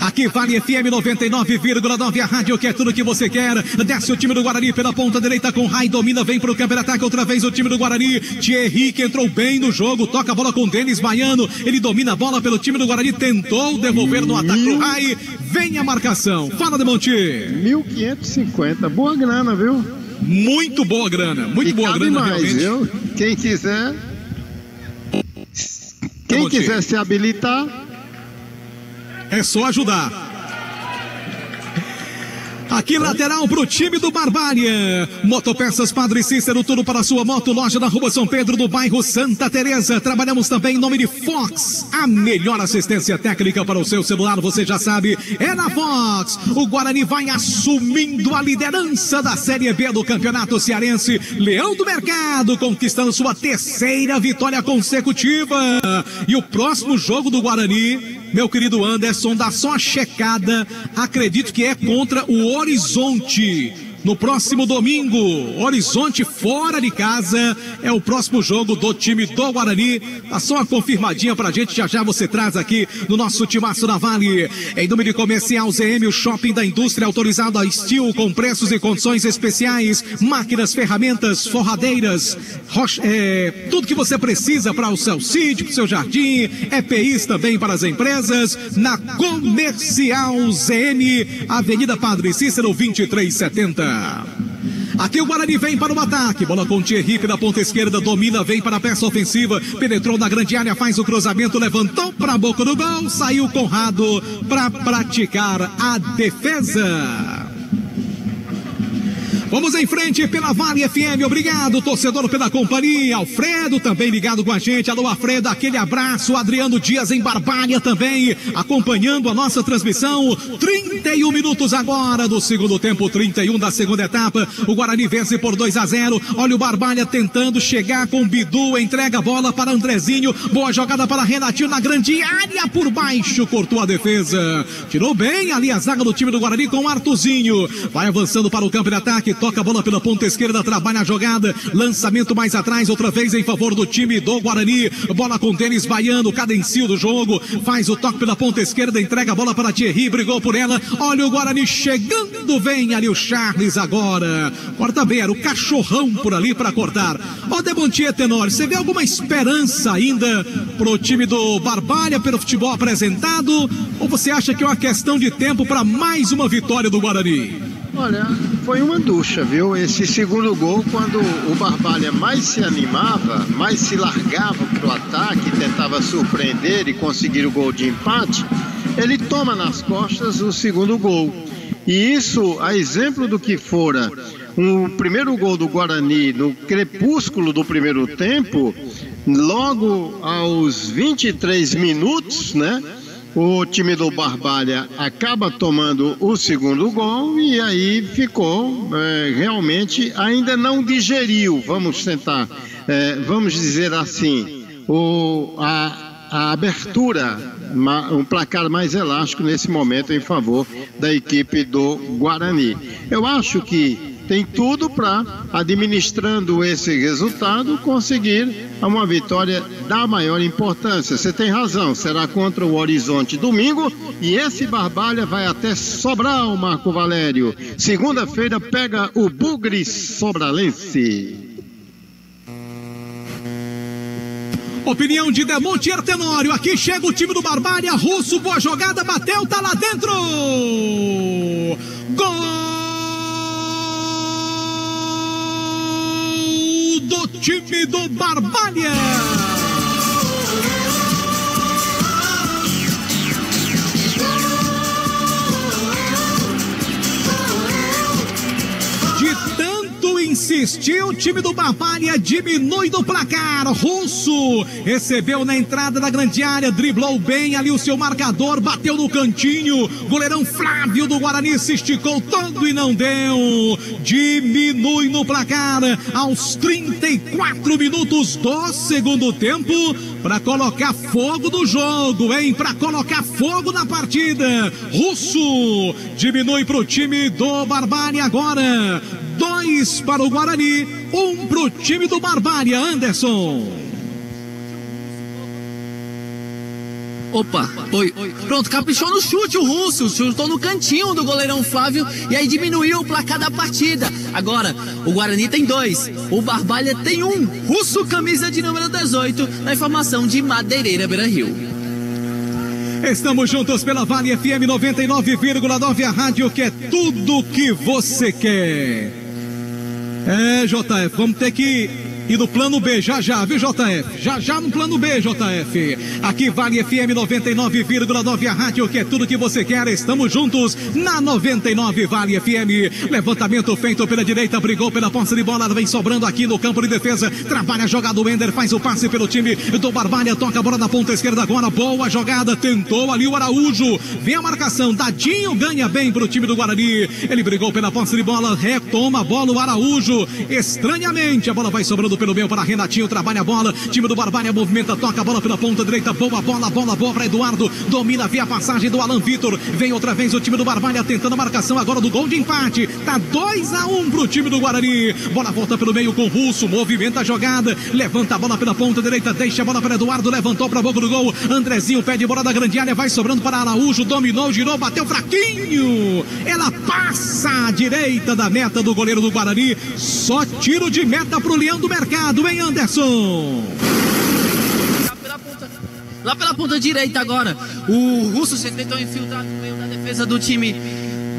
Aqui Vale FM 99,9, a rádio que é tudo que você quer. Desce o time do Guarani pela ponta direita com Rai, domina, vem pro campo de ataque outra vez o time do Guarani. Thierry que entrou bem no jogo, toca a bola com Denis Baiano, ele domina a bola pelo time do Guarani, tentou devolver no ataque do Rai, vem a marcação. Fala, Demontier. 1.550, boa grana, viu? Muito boa grana, muito boa grana mais, realmente. Viu? Quem quiser se habilitar, é só ajudar. Aqui lateral pro time do Barbalha. Motopeças Padre Cícero, tudo para a sua moto. Loja da Rua São Pedro, do bairro Santa Teresa. Trabalhamos também em nome de Fox. A melhor assistência técnica para o seu celular, você já sabe, é na Fox. O Guarani vai assumindo a liderança da Série B do Campeonato Cearense. Leão do Mercado conquistando sua terceira vitória consecutiva. E o próximo jogo do Guarani, meu querido Anderson, dá só uma checada, acredito que é contra o Horizonte. No próximo domingo, Horizonte fora de casa, é o próximo jogo do time do Guarani. Dá só uma confirmadinha pra gente, já você traz aqui no nosso Timaço da Vale. Em nome de Comercial ZM, o shopping da indústria autorizado a Steel, com preços e condições especiais, máquinas, ferramentas, forradeiras, tudo que você precisa para o seu sítio, para o seu jardim, EPIs também para as empresas, na Comercial ZM, Avenida Padre Cícero 2370. Aqui o Guarani vem para o ataque, bola com o Thierry na ponta esquerda, domina, vem para a peça ofensiva, penetrou na grande área, faz o cruzamento, levantou para a boca do gol, saiu Conrado para praticar a defesa. Vamos em frente pela Vale FM, obrigado torcedor pela companhia, Alfredo também ligado com a gente, alô Alfredo, aquele abraço, Adriano Dias em Barbalha também, acompanhando a nossa transmissão, 31 minutos agora do segundo tempo, 31 da segunda etapa, o Guarani vence por 2-0, olha o Barbalha tentando chegar com o Bidu, entrega a bola para Andrezinho, boa jogada para Renatinho na grande área, por baixo, cortou a defesa, tirou bem ali a zaga do time do Guarani com o Artuzinho, vai avançando para o campo de ataque, toca a bola pela ponta esquerda, trabalha a jogada, lançamento mais atrás, outra vez em favor do time do Guarani, bola com Denis Baiano, cadencio do jogo, faz o toque pela ponta esquerda, entrega a bola para Thierry, brigou por ela, olha o Guarani chegando, vem ali o Charles agora, corta bem, era o cachorrão por ali para cortar. Ó Demontier, Tenório, você vê alguma esperança ainda pro time do Barbalha pelo futebol apresentado, ou você acha que é uma questão de tempo para mais uma vitória do Guarani? Olha, foi uma ducha, viu? Esse segundo gol, quando o Barbalha mais se animava, mais se largava para o ataque, tentava surpreender e conseguir o gol de empate, ele toma nas costas o segundo gol. E isso, a exemplo do que fora o primeiro gol do Guarani no crepúsculo do primeiro tempo, logo aos 23 minutos, né? O time do Barbalha acaba tomando o segundo gol e aí ficou, realmente ainda não digeriu, vamos tentar, vamos dizer assim, a abertura, um placar mais elástico nesse momento em favor da equipe do Guarani. Eu acho que tem tudo para, administrando esse resultado, conseguir uma vitória da maior importância. Você tem razão, será contra o Horizonte domingo e esse Barbalha vai até Sobral, Marco Valério. Segunda-feira pega o Bugre Sobralense. Opinião de Demontier Tenório. Aqui chega o time do Barbária. Russo, boa jogada, bateu, tá lá dentro. Gol do time do Barbária. Insistiu, o time do Barbária diminui do placar. Russo recebeu na entrada da grande área, driblou bem ali o seu marcador, bateu no cantinho. Goleirão Flávio do Guarani se esticou todo e não deu. Diminui no placar aos 34 minutos do segundo tempo para colocar fogo no jogo, hein? Para colocar fogo na partida. Russo diminui para o time do Barbária agora. 2 para o Guarani, 1 para o time do Barbária. Anderson. Opa, oi. Pronto, caprichou no chute o Russo, chutou no cantinho do goleirão Flávio e aí diminuiu o placar da partida. Agora, o Guarani tem 2, o Barbária tem 1. Russo, camisa de número 18, na informação de Madeireira, Beira-Rio. Estamos juntos pela Vale FM 99,9, a rádio que é tudo que você quer. JF, vamos ter que ir no plano B já, viu, JF? Já no plano B, JF. Aqui Vale FM 99,9, a rádio que é tudo que você quer. Estamos juntos na 99 Vale FM. Levantamento feito pela direita, brigou pela posse de bola, vem sobrando aqui no campo de defesa. Trabalha a jogada, o Ender faz o passe pelo time do Barbária, toca a bola na ponta esquerda agora. Boa jogada, tentou ali o Araújo. Vem a marcação, Dadinho ganha bem pro time do Guarani. Ele brigou pela posse de bola, retoma a bola o Araújo. Estranhamente, a bola vai sobrando pelo meio para Renatinho, trabalha a bola, time do Barbária movimenta, toca a bola pela ponta direita, boa bola para Eduardo, domina via passagem do Alan Vitor, vem outra vez o time do Barbária tentando a marcação agora do gol de empate, tá 2-1 pro time do Guarani, bola volta pelo meio com o Russo, movimenta a jogada, levanta a bola pela ponta direita, deixa a bola para Eduardo, levantou para a boca do gol, Andrezinho pede bola da grande área, vai sobrando para Araújo, dominou, girou, bateu fraquinho, ela passa à direita da meta do goleiro do Guarani, só tiro de meta pro Leão do Mercado, hein, Anderson? Lá pela ponta direita agora, o Russo se tentou infiltrar no meio da defesa do time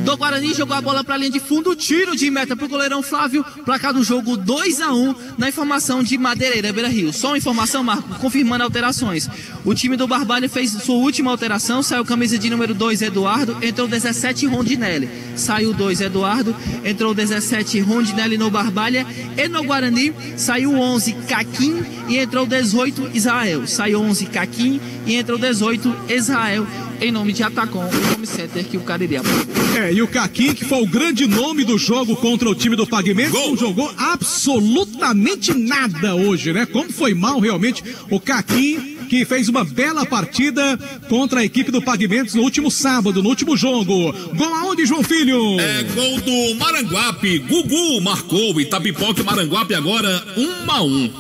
do Guarani, jogou a bola para a linha de fundo, tiro de meta para o goleirão Flávio, placar do jogo 2-1 na informação de Madeireira, Beira-Rio. Só uma informação, Marco, confirmando alterações. O time do Barbária fez sua última alteração, saiu camisa de número 2 Eduardo, entrou 17 Rondinelli. Saiu 2 Eduardo, entrou 17 Rondinelli no Barbária, e no Guarani saiu 11 Caquim e entrou 18 Israel. Saiu 11 Caquim e entrou 18 Israel. Em nome de Atacom, o home center que o Cariri aprovou. E o Caquim, que foi o grande nome do jogo contra o time do Pagamentos, não jogou absolutamente nada hoje, né? Como foi mal realmente o Caquim, que fez uma bela partida contra a equipe do Pagamentos no último sábado, no último jogo. Gol aonde, João Filho? Gol do Maranguape. Gugu marcou, Itapipoca e Maranguape agora 1-1.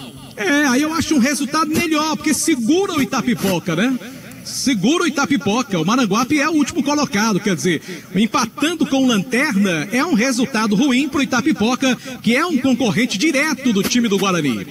Aí eu acho um resultado melhor, porque segura o Itapipoca, né? Segura o Itapipoca, o Maranguape é o último colocado, quer dizer, empatando com o Lanterna é um resultado ruim para o Itapipoca, que é um concorrente direto do time do Guarani.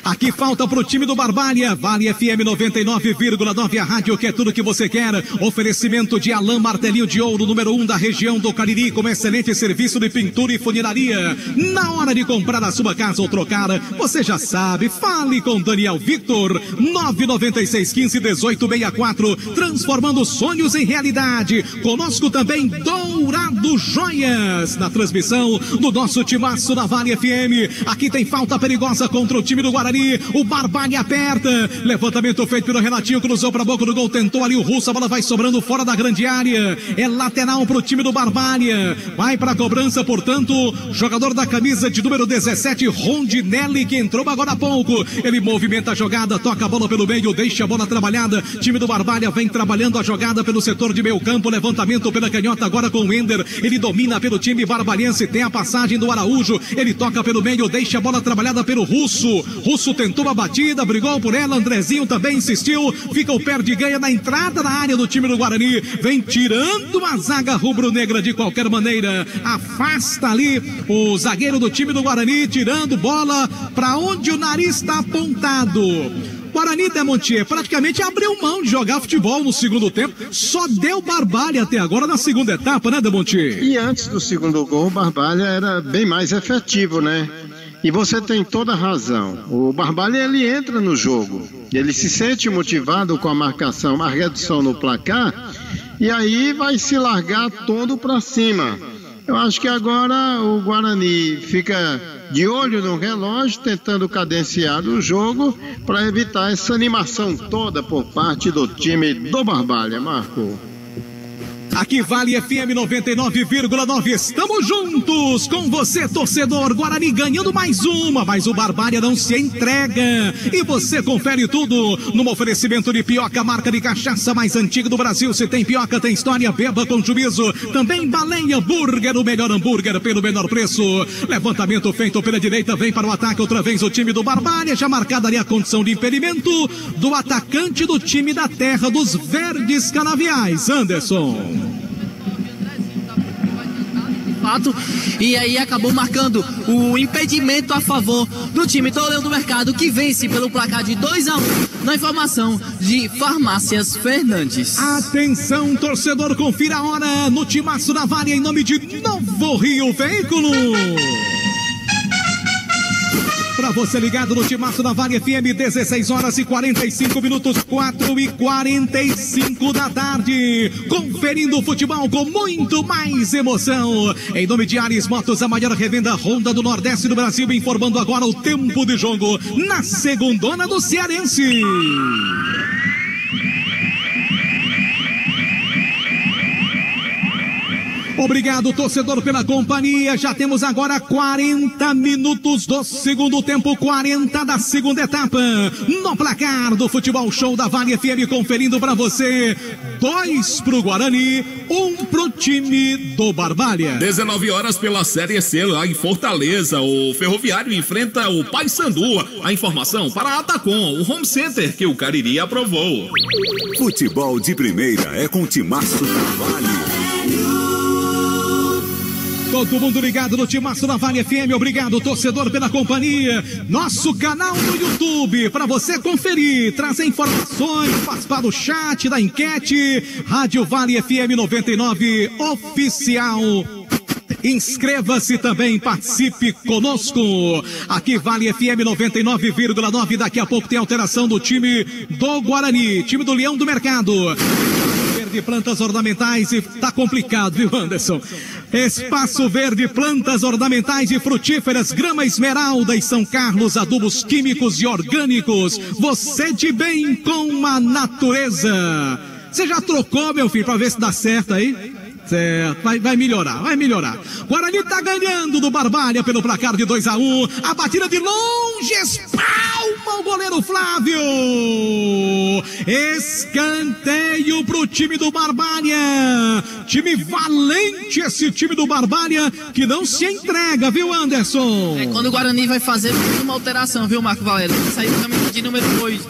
Aqui falta pro time do Barbária, Vale FM 99,9, a rádio que é tudo que você quer. Oferecimento de Alain Martelinho de Ouro, número 1 da região do Cariri, com excelente serviço de pintura e funilaria. Na hora de comprar a sua casa ou trocar, você já sabe, fale com Daniel Victor, 996151864, transformando sonhos em realidade. Conosco também Dourado Joias, na transmissão do nosso timaço da Vale FM. Aqui tem falta perigosa contra o time do Guarani. O Barbária aperta, levantamento feito pelo Renatinho, cruzou para a boca do gol, tentou ali o Russo, a bola vai sobrando fora da grande área, é lateral para o time do Barbária, vai para a cobrança, portanto, jogador da camisa de número 17, Rondinelli, que entrou agora há pouco, ele movimenta a jogada, toca a bola pelo meio, deixa a bola trabalhada, time do Barbária vem trabalhando a jogada pelo setor de meio campo, levantamento pela canhota agora com o Ender, ele domina pelo time barbariense, tem a passagem do Araújo, ele toca pelo meio, deixa a bola trabalhada pelo Russo Russo tentou a batida, brigou por ela, Andrezinho também insistiu, fica o perde e ganha na entrada da área do time do Guarani, vem tirando a zaga rubro-negra de qualquer maneira, afasta ali o zagueiro do time do Guarani, tirando bola para onde o nariz está apontado. Guarani, Demontier, praticamente abriu mão de jogar futebol no segundo tempo, só deu Barbalha até agora na segunda etapa, né, Demontier? E antes do segundo gol, o Barbalha era bem mais efetivo, né? E você tem toda a razão. O Barbalha, ele entra no jogo, ele se sente motivado com a marcação, a redução no placar, e aí vai se largar todo para cima. Eu acho que agora o Guarani fica de olho no relógio, tentando cadenciar o jogo para evitar essa animação toda por parte do time do Barbalha, Marco. Aqui Vale FM 99,9, estamos juntos com você, torcedor. Guarani ganhando mais uma, mas o Barbalha não se entrega. E você confere tudo no oferecimento de Pioca, marca de cachaça mais antiga do Brasil. Se tem Pioca, tem história, beba com juízo. Também Baleia Hambúrguer, o melhor hambúrguer pelo menor preço. Levantamento feito pela direita, vem para o ataque outra vez o time do Barbalha, já marcada ali a condição de impedimento do atacante do time da terra dos Verdes Canaviais, Anderson. E aí acabou marcando o impedimento a favor do time do Leão do Mercado, que vence pelo placar de 2-1 na informação de Farmácias Fernandes. Atenção, torcedor, confira a hora no Timaço da Vale em nome de Novo Rio Veículo. Para você ligado no Timaço da Vale FM, 16 horas e 45 minutos, 4h45 da tarde. Conferindo o futebol com muito mais emoção. Em nome de Ares Motos, a maior revenda Honda do Nordeste do Brasil, informando agora o tempo de jogo na segundona do Cearense. Obrigado, torcedor, pela companhia. Já temos agora 40 minutos do segundo tempo, 40 da segunda etapa. No placar do Futebol Show da Vale FM, conferindo para você: 2 pro Guarani, 1 pro time do Barbalha. 19 horas pela Série C lá em Fortaleza. O Ferroviário enfrenta o Paysandu. A informação para a Atacom, o home center que o Cariri aprovou. Futebol de primeira é com o Timaço da Vale. Todo mundo ligado no Timaço da Vale FM. Obrigado, torcedor, pela companhia. Nosso canal no YouTube, para você conferir, trazer informações, participar do chat, da enquete. Rádio Vale FM 99 Oficial. Inscreva-se também, participe conosco. Aqui Vale FM 99,9. Daqui a pouco tem alteração do time do Guarani, time do Leão do Mercado. De plantas ornamentais, e tá complicado, viu, Anderson? Espaço Verde, plantas ornamentais e frutíferas, grama esmeralda e São Carlos, adubos químicos e orgânicos. Você de bem com a natureza. Você já trocou, meu filho, pra ver se dá certo aí? Certo, vai melhorar, vai melhorar. Guarani tá ganhando do Barbalha pelo placar de 2-1. A batida de longe, espalma o goleiro Flávio. Escanteio pro time do Barbalha. Time valente esse time do Barbalha, que não se entrega, viu, Anderson? É quando o Guarani vai fazer uma alteração, viu, Marco Valério? Vai sair do camisa de número 2,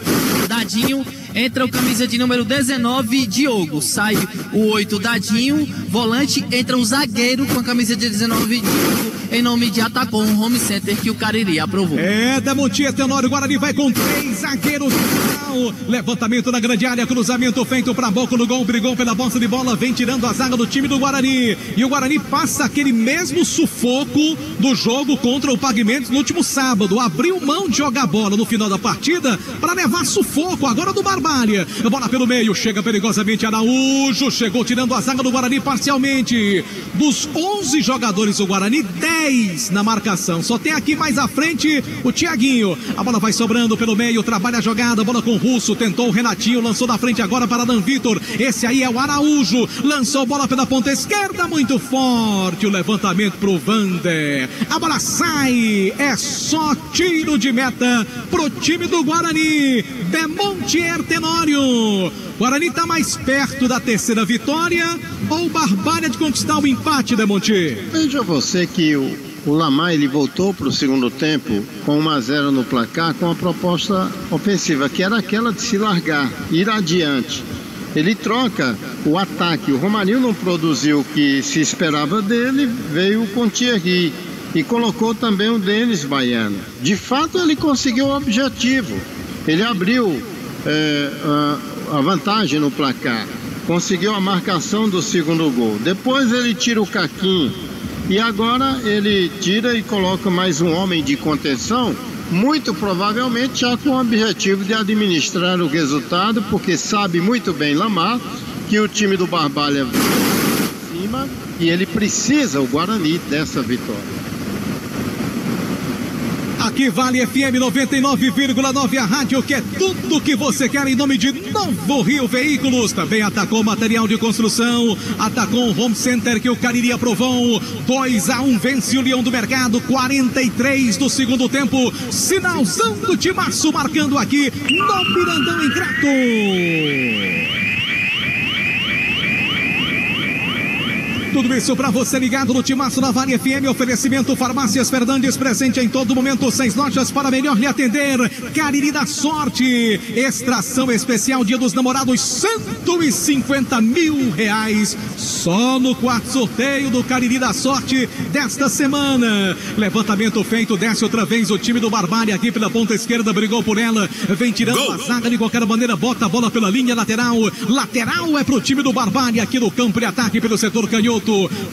Dadinho. Entra o camisa de número 19, Diogo. Sai o 8, Dadinho. Volante, entra o zagueiro com a camisa de 19, Diogo. Em nome de Atacom, home center que o Cariri aprovou. Demontier, Tenório, Guarani vai com 3 zagueiros. Levantamento na grande área, cruzamento feito para boca no gol, brigou pela bola de bola, vem tirando a zaga do time do Guarani. E o Guarani passa aquele mesmo sufoco do jogo contra o Pagamentos no último sábado. Abriu mão de jogar bola no final da partida para levar sufoco agora do Barbalha. Bola pelo meio, chega perigosamente Araújo, chegou tirando a zaga do Guarani parcialmente. Dos 11 jogadores do Guarani, 10 na marcação. Só tem aqui mais à frente o Thiaguinho. A bola vai sobrando pelo meio, trabalha a jogada, bola com o Russo, tentou o Renatinho, lançou da frente agora para Dan Vitor. Esse aí é o Araújo, lançou bola pela ponta esquerda, muito forte, o levantamento pro Vander. A bola sai, é só tiro de meta pro time do Guarani. Demontier, Tenório. Guarani tá mais perto da terceira vitória ou Barbalha de conquistar o empate, Demontier? Veja você que o Lamar ele voltou para o segundo tempo com 1-0 no placar, com a proposta ofensiva, que era aquela de se largar, ir adiante. Ele troca o ataque. O Romarinho não produziu o que se esperava dele, veio com o Thierry e colocou também o Denis Baiano. De fato, ele conseguiu o objetivo. Ele abriu a vantagem no placar, conseguiu a marcação do segundo gol. Depois ele tira o Caquinho e agora ele tira e coloca mais um homem de contenção, muito provavelmente já com o objetivo de administrar o resultado, porque sabe muito bem Lamar que o time do Barbalha vai em cima e ele precisa, o Guarani, dessa vitória. Aqui Vale FM 99,9, a rádio que é tudo que você quer, em nome de Novo Rio Veículos. Também atacou material de construção, atacou Home Center que o Cariri aprovou. 2-1 vence o Leão do Mercado, 43 do segundo tempo. Sinalzão do Timaço marcando aqui no Mirandão em Crato. Tudo isso para você ligado no Timaço na Vale FM. Oferecimento Farmácias Fernandes, presente em todo momento. 6 lojas para melhor lhe atender. Cariri da Sorte. Extração especial Dia dos Namorados, R$150 mil. Só no quarto sorteio do Cariri da Sorte desta semana. Levantamento feito, desce outra vez o time do Barbalha aqui pela ponta esquerda, brigou por ela. Vem tirando a zaga de qualquer maneira, bota a bola pela linha lateral. Lateral é pro time do Barbalha aqui no campo de ataque pelo setor canhoto.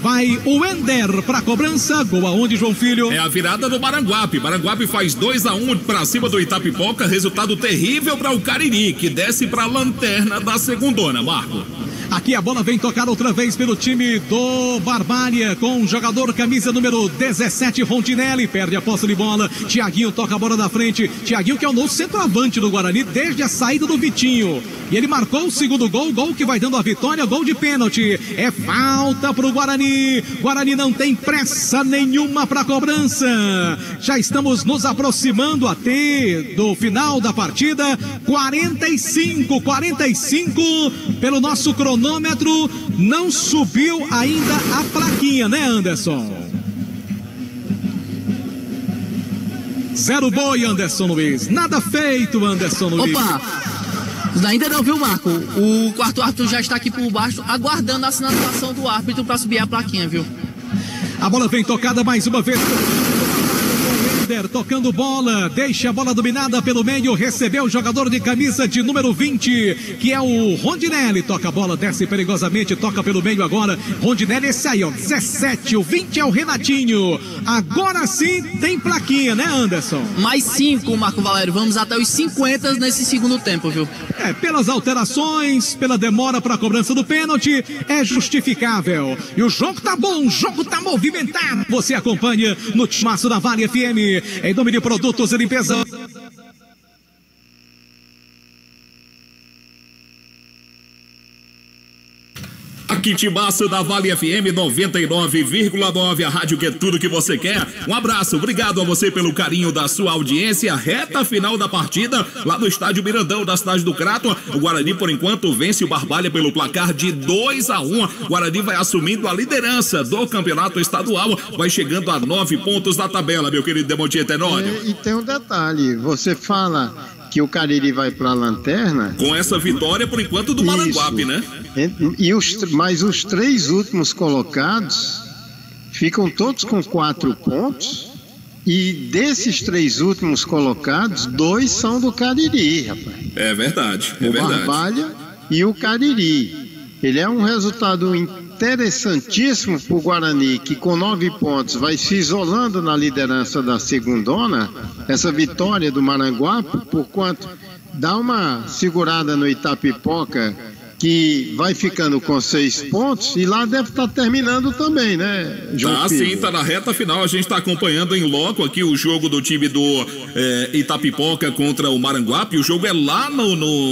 Vai o Ender pra cobrança. Gol aonde, João Filho? É a virada do Maranguape. Maranguape faz 2-1 pra cima do Itapipoca. Resultado terrível para o Cariri, que desce pra lanterna da segundona, Marco. Aqui a bola vem tocada outra vez pelo time do Barbalha, com o jogador camisa número 17, Rondinelli, perde a posse de bola. Thiaguinho toca a bola na frente. Thiaguinho, que é o novo centroavante do Guarani desde a saída do Vitinho. E ele marcou o segundo gol, gol que vai dando a vitória, gol de pênalti. É falta pro Guarani. Guarani não tem pressa nenhuma pra cobrança. Já estamos nos aproximando até do final da partida. 45 pelo nosso cronômetro. Não subiu ainda a plaquinha, né, Anderson? 0 boi, Anderson Luiz. Nada feito, Anderson Luiz. Opa! Ainda não, viu, Marco? O quarto árbitro já está aqui por baixo, aguardando a sinalização do árbitro para subir a plaquinha, viu? A bola vem tocada mais uma vez. Tocando bola, deixa a bola dominada pelo meio, recebeu o jogador de camisa de número 20, que é o Rondinelli, toca a bola, desce perigosamente, toca pelo meio agora, Rondinelli, esse aí, ó, 17, o 20 é o Renatinho. Agora sim tem plaquinha, né, Anderson? Mais 5, Marco Valério, vamos até os 50 nesse segundo tempo, viu? Pelas alterações, pela demora para a cobrança do pênalti, é justificável. E o jogo tá bom, o jogo tá movimentado. Você acompanha no Timaço da Vale FM, em nome de Produtos e Limpeza. Aqui Timaço da Vale FM 99,9, a rádio que é tudo que você quer. Um abraço, obrigado a você pelo carinho da sua audiência. Reta final da partida, lá no estádio Mirandão da cidade do Crato. O Guarani, por enquanto, vence o Barbalha pelo placar de 2-1. O Guarani vai assumindo a liderança do campeonato estadual, vai chegando a 9 pontos na tabela, meu querido Demontier Tenório. E tem um detalhe, você fala que o Cariri vai para a lanterna. Com essa vitória, por enquanto, do Maranguape, né? Mas os 3 últimos colocados ficam todos com 4 pontos. E desses 3 últimos colocados, 2 são do Cariri, rapaz. É verdade, o Barbalha e o Cariri. Ele é um resultado interessantíssimo para o Guarani, que com 9 pontos vai se isolando na liderança da segundona. Essa vitória do Maranguape, por quanto dá uma segurada no Itapipoca, que vai ficando com 6 pontos, e lá deve estar terminando também, né, João Filho? Sim, tá na reta final. A gente está acompanhando em loco aqui o jogo do time do Itapipoca contra o Maranguape. O jogo é lá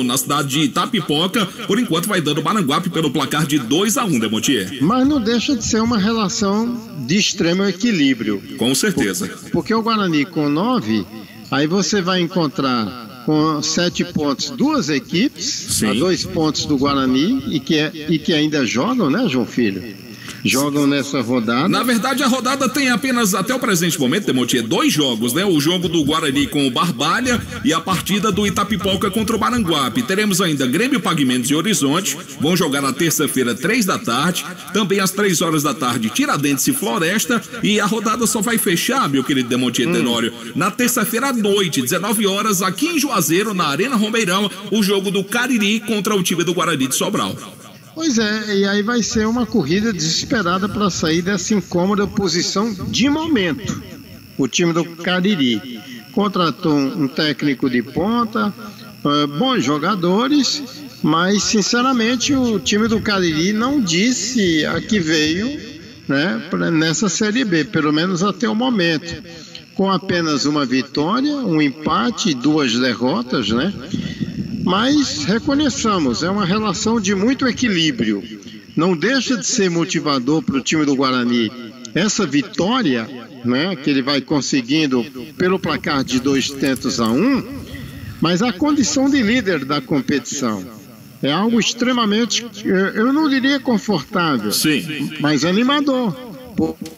na cidade de Itapipoca. Por enquanto vai dando o Maranguape pelo placar de 2-1, Demontier. Mas não deixa de ser uma relação de extremo equilíbrio. Com certeza. Porque o Guarani com 9, aí você vai encontrar com 7 pontos 2 equipes, a 2 pontos do Guarani e que ainda jogam, né, João Filho? jogam nessa rodada. Na verdade, a rodada tem apenas, até o presente momento, Demontier, 2 jogos, né? O jogo do Guarani com o Barbalha e a partida do Itapipoca contra o Maranguape. Teremos ainda Grêmio, Pagamentos e Horizonte, vão jogar na terça-feira, 3 da tarde, também às 3 horas da tarde, Tiradentes e Floresta, e a rodada só vai fechar, meu querido Demontier Tenório, na terça-feira à noite, 19 horas, aqui em Juazeiro, na Arena Romeirão, o jogo do Cariri contra o time do Guarani de Sobral. Pois é, e aí vai ser uma corrida desesperada para sair dessa incômoda posição de momento. O time do Cariri contratou um técnico de ponta, bons jogadores, mas sinceramente o time do Cariri não disse a que veio, né, nessa Série B, pelo menos até o momento, com apenas uma vitória, um empate e 2 derrotas, né? Mas reconheçamos, é uma relação de muito equilíbrio. Não deixa de ser motivador para o time do Guarani essa vitória, né, que ele vai conseguindo pelo placar de 2-1, mas a condição de líder da competição é algo extremamente, eu não diria confortável, sim, mas animador.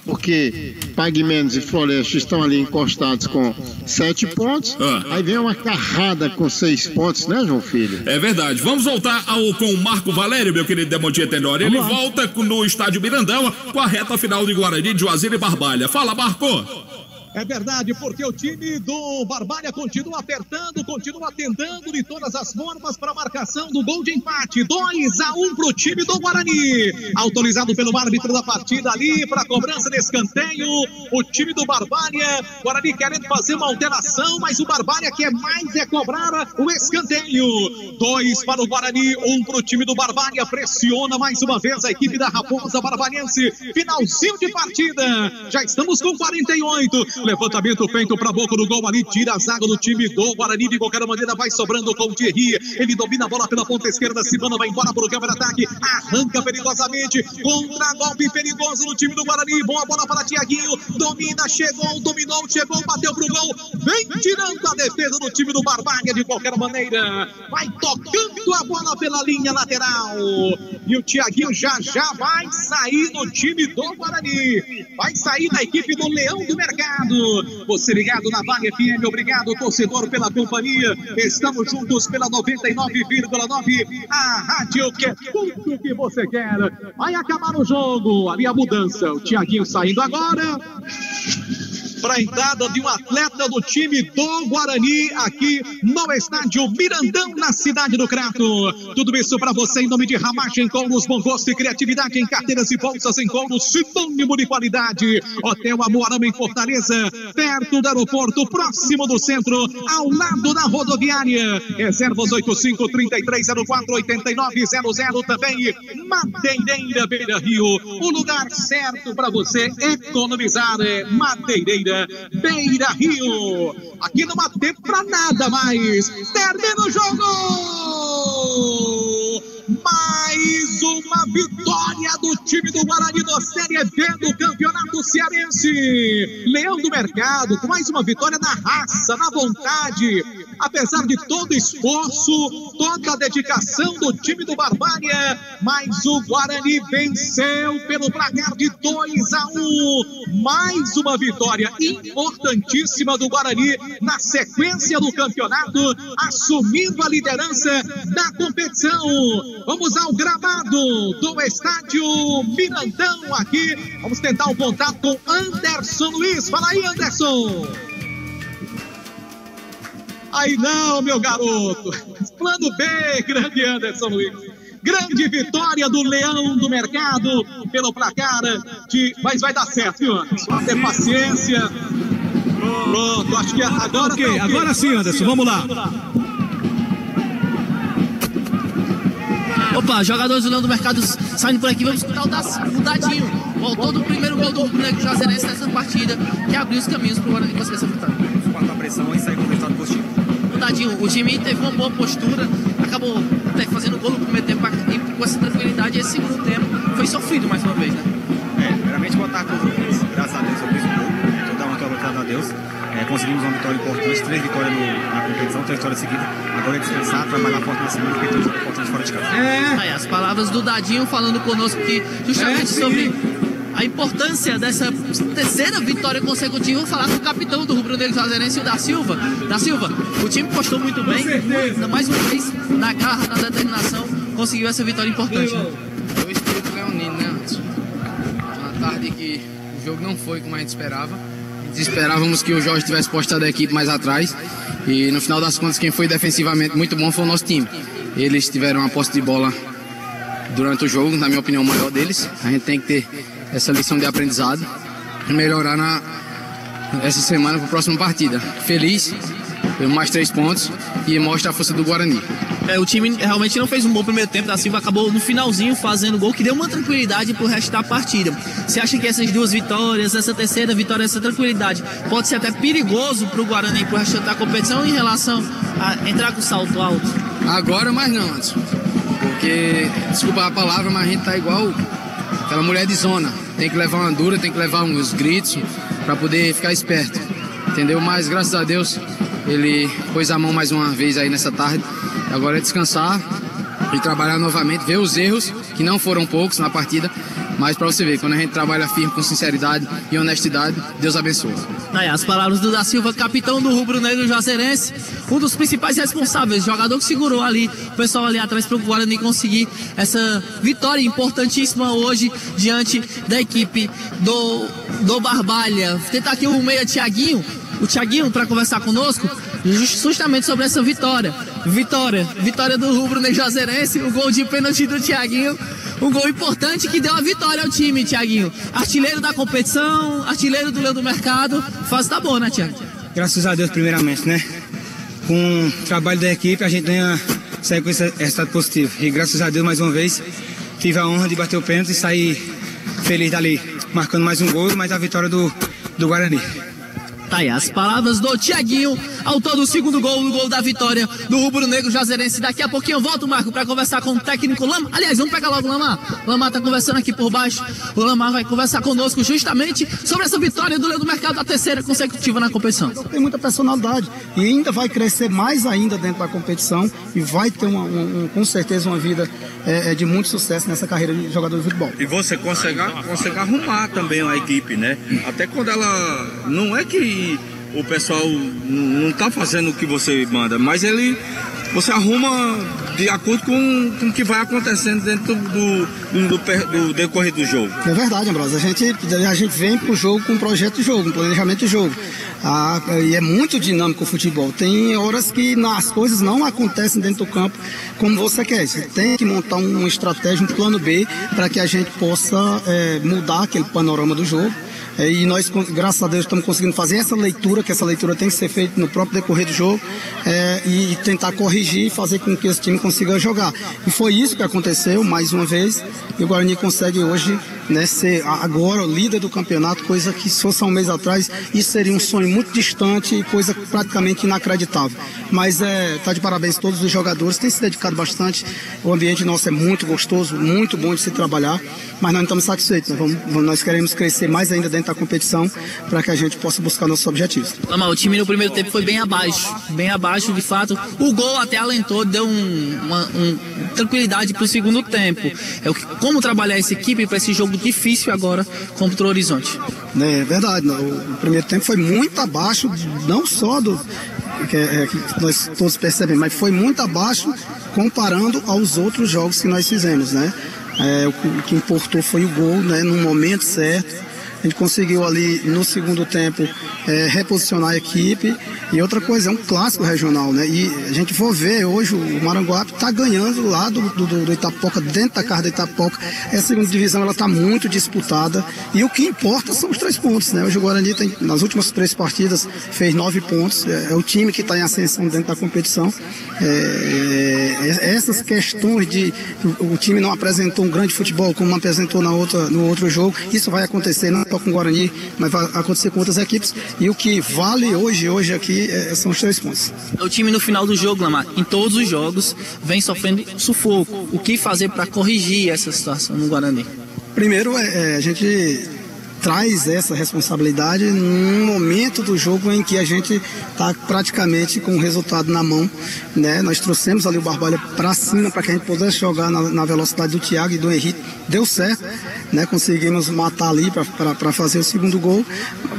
Porque Pagamentos e Floresta estão ali encostados com 7 pontos, aí vem uma carrada com 6 pontos, né, João Filho? É verdade. Vamos voltar com o Marco Valério, meu querido Demontier Tenório. Ele volta no estádio Mirandão com a reta final de Guarani, de Juazeiro e Barbalha. Fala, Marco! É verdade, porque o time do Barbalha continua apertando, continua tentando de todas as formas para a marcação do gol de empate. 2-1 para o time do Guarani. Autorizado pelo árbitro da partida ali para a cobrança de escanteio. O time do Barbalha, Guarani querendo fazer uma alteração, mas o Barbalha quer mais cobrar o escanteio. 2 para o Guarani, 1 para o time do Barbalha. Pressiona mais uma vez a equipe da Raposa Barbalhense. Finalzinho de partida. Já estamos com 48. Levantamento feito para a boca do gol ali, tira a zaga do time do Guarani, de qualquer maneira vai sobrando com o Thierry, ele domina a bola pela ponta esquerda, Simana vai embora para o campo de ataque, arranca perigosamente, contra-golpe perigoso no time do Guarani, boa bola para Thiaguinho, domina, chegou, dominou, chegou, bateu pro gol, vem tirando a defesa do time do Barbalha de qualquer maneira, vai tocando a bola pela linha lateral, e o Thiaguinho já vai sair do time do Guarani, vai sair da equipe do Leão do Mercado. Você ligado na Vale FM, obrigado torcedor pela companhia, estamos juntos pela 99,9, a rádio que é tudo que você quer. Vai acabar o jogo, ali a mudança, o Thiaguinho saindo agora para a entrada de um atleta do time do Guarani aqui no estádio Mirandão, na cidade do Crato. Tudo isso para você em nome de Ramagem Couros, bom gosto e criatividade em carteiras e bolsas em couros, sinônimo de qualidade. Hotel Amoarama em Fortaleza, perto do aeroporto, próximo do centro, ao lado da rodoviária. Reservas 85-3304-8900. Também Madeireira Beira Rio, o lugar certo para você economizar. Madeireira Beira Rio. Aqui não há tempo pra nada mais. Termina o jogo. Mais uma vitória do time do Guarani da Série B do Campeonato Cearense. Leão do Mercado com mais uma vitória na raça, na vontade. Apesar de todo o esforço, toda a dedicação do time do Barbalha, mas o Guarani venceu pelo placar de 2-1. Mais uma vitória importantíssima do Guarani na sequência do campeonato, assumindo a liderança da competição. Vamos ao gramado do estádio Mirandão aqui. Vamos tentar um contato com Anderson Luiz. Fala aí, Anderson. Aí não, meu garoto. Plano B, grande Anderson Luiz. Grande vitória do Leão do Mercado pelo placar de... Mas vai dar certo, viu, Anderson? Ter paciência. Pronto, acho que agora okay, agora sim, Anderson, vamos lá. Opa, jogadores do Leão do Mercado saindo por aqui, vamos escutar o Dadinho. Voltou do primeiro gol do Rubro-Negro Juazeirense nessa partida, que abriu os caminhos para o Guarani conseguir essa vitória. Suportar a pressão e sair com o resultado positivo. O Dadinho, o time teve uma boa postura, acabou fazendo gol no primeiro tempo e com essa tranquilidade. Esse segundo tempo foi sofrido mais uma vez, né? Primeiramente botar a conta, graças a Deus eu fiz um gol, então dá uma obrigado a Deus. conseguimos uma vitória importante, 3 vitórias na competição, 3 vitórias seguidas. Agora é descansar, trabalhar forte na segunda, porque tem um importante fora de casa. Aí, as palavras do Dadinho falando conosco aqui justamente sobre a importância dessa terceira vitória consecutiva. Vou falar com o capitão do Rubro Negro Juazeirense, o Da Silva. Da Silva, o time postou muito bem, mais uma vez, na garra, na determinação, conseguiu essa vitória importante. Né? Foi o espírito leonino, né, Anderson? Uma tarde que o jogo não foi como a gente esperava. Esperávamos que o Jorge tivesse postado a equipe mais atrás. E no final das contas, quem foi defensivamente muito bom foi o nosso time. Eles tiveram uma posse de bola durante o jogo, na minha opinião, o maior deles. A gente tem que ter essa lição de aprendizado e melhorar essa semana para a próxima partida. Feliz, mais 3 pontos e mostra a força do Guarani. O time realmente não fez um bom primeiro tempo. Da Silva acabou no finalzinho fazendo gol, que deu uma tranquilidade pro resto da partida. Você acha que essas 2 vitórias, essa terceira vitória, essa tranquilidade pode ser até perigoso pro Guarani pro resto da competição em relação a entrar com salto alto? Agora mais não, Anderson. Porque, desculpa a palavra, mas a gente tá igual aquela mulher de zona. Tem que levar uma dura, tem que levar uns gritos para poder ficar esperto. Entendeu? Mas graças a Deus ele pôs a mão mais uma vez aí nessa tarde. Agora é descansar e trabalhar novamente, ver os erros, que não foram poucos na partida, mas para você ver, quando a gente trabalha firme, com sinceridade e honestidade, Deus abençoa. As palavras do Da Silva, capitão do Rubro Negro Juazeirense, um dos principais responsáveis, jogador que segurou ali, o pessoal ali atrás para o Guarani conseguir essa vitória importantíssima hoje diante da equipe do Barbalha. Tentar aqui o meia Thiaguinho, para conversar conosco, justamente sobre essa vitória. Vitória do Rubro Negro Juazeirense, o gol de pênalti do Thiaguinho, um gol importante que deu a vitória ao time, Thiaguinho. Artilheiro da competição, artilheiro do Leão do Mercado, fase tá boa, né, Thiago? Graças a Deus, primeiramente, né? Com o trabalho da equipe, a gente sai com esse resultado positivo. E graças a Deus, mais uma vez, tive a honra de bater o pênalti e sair feliz dali, marcando mais um gol, mais a vitória do Guarani. Tá aí as palavras do Thiaguinho, autor do segundo gol, o gol da vitória do Rubro Negro Juazeirense. Daqui a pouquinho eu volto, Marco, para conversar com o técnico Lamar. Aliás, vamos pegar logo o Lamar. O Lamar tá conversando aqui por baixo. O Lamar vai conversar conosco justamente sobre essa vitória do Leão do Mercado, a terceira consecutiva na competição. Tem muita personalidade e ainda vai crescer mais ainda dentro da competição e vai ter com certeza uma vida de muito sucesso nessa carreira de jogador de futebol. E você consegue arrumar também a equipe, né? Até quando ela... Não é que o pessoal não está fazendo o que você manda, mas você arruma de acordo com o que vai acontecendo dentro do decorrer do jogo. É verdade, Ambrosio. A gente vem pro jogo com um projeto de jogo, um planejamento de jogo. E é muito dinâmico o futebol. Tem horas que as coisas não acontecem dentro do campo como você quer. Você tem que montar uma estratégia, um plano B, para que a gente possa mudar aquele panorama do jogo. E nós, graças a Deus, estamos conseguindo fazer essa leitura, que essa leitura tem que ser feita no próprio decorrer do jogo, e tentar corrigir e fazer com que esse time consiga jogar. E foi isso que aconteceu, mais uma vez, e o Guarani consegue hoje, né, ser agora o líder do campeonato, coisa que se fosse há um mês atrás, isso seria um sonho muito distante e coisa praticamente inacreditável. Mas tá de parabéns todos os jogadores, têm se dedicado bastante, o ambiente nosso é muito gostoso, muito bom de se trabalhar, mas nós não estamos satisfeitos, nós queremos crescer mais ainda dentro da competição para que a gente possa buscar nossos objetivos. O time no primeiro tempo foi bem abaixo de fato. O gol até alentou, deu uma tranquilidade para o segundo tempo. Como trabalhar essa equipe para esse jogo difícil agora contra o Horizonte? É verdade, o primeiro tempo foi muito abaixo, não só que nós todos percebemos, mas foi muito abaixo comparando aos outros jogos que nós fizemos, né? O que importou foi o gol, né, no momento certo. A gente conseguiu ali no segundo tempo reposicionar a equipe. E outra coisa, é um clássico regional, né? E a gente for ver hoje, o Maranguape está ganhando lá do Itapoca, dentro da casa do Itapoca. Essa segunda divisão ela está muito disputada. E o que importa são os 3 pontos, né? Hoje o Guarani tem, nas últimas 3 partidas, fez 9 pontos. É o time que está em ascensão dentro da competição. Essas questões de o time não apresentou um grande futebol como apresentou no outro jogo, isso vai acontecer não só com o Guarani, mas vai acontecer com outras equipes. E o que vale hoje aqui são os 3 pontos. O time no final do jogo, Lamar, em todos os jogos, vem sofrendo sufoco. O que fazer para corrigir essa situação no Guarani? Primeiro, a gente traz essa responsabilidade num momento do jogo em que a gente está praticamente com o resultado na mão, né? Nós trouxemos ali o Barbalha para cima para que a gente pudesse jogar na velocidade do Thiago e do Henrique. Deu certo, né? Conseguimos matar ali para fazer o segundo gol.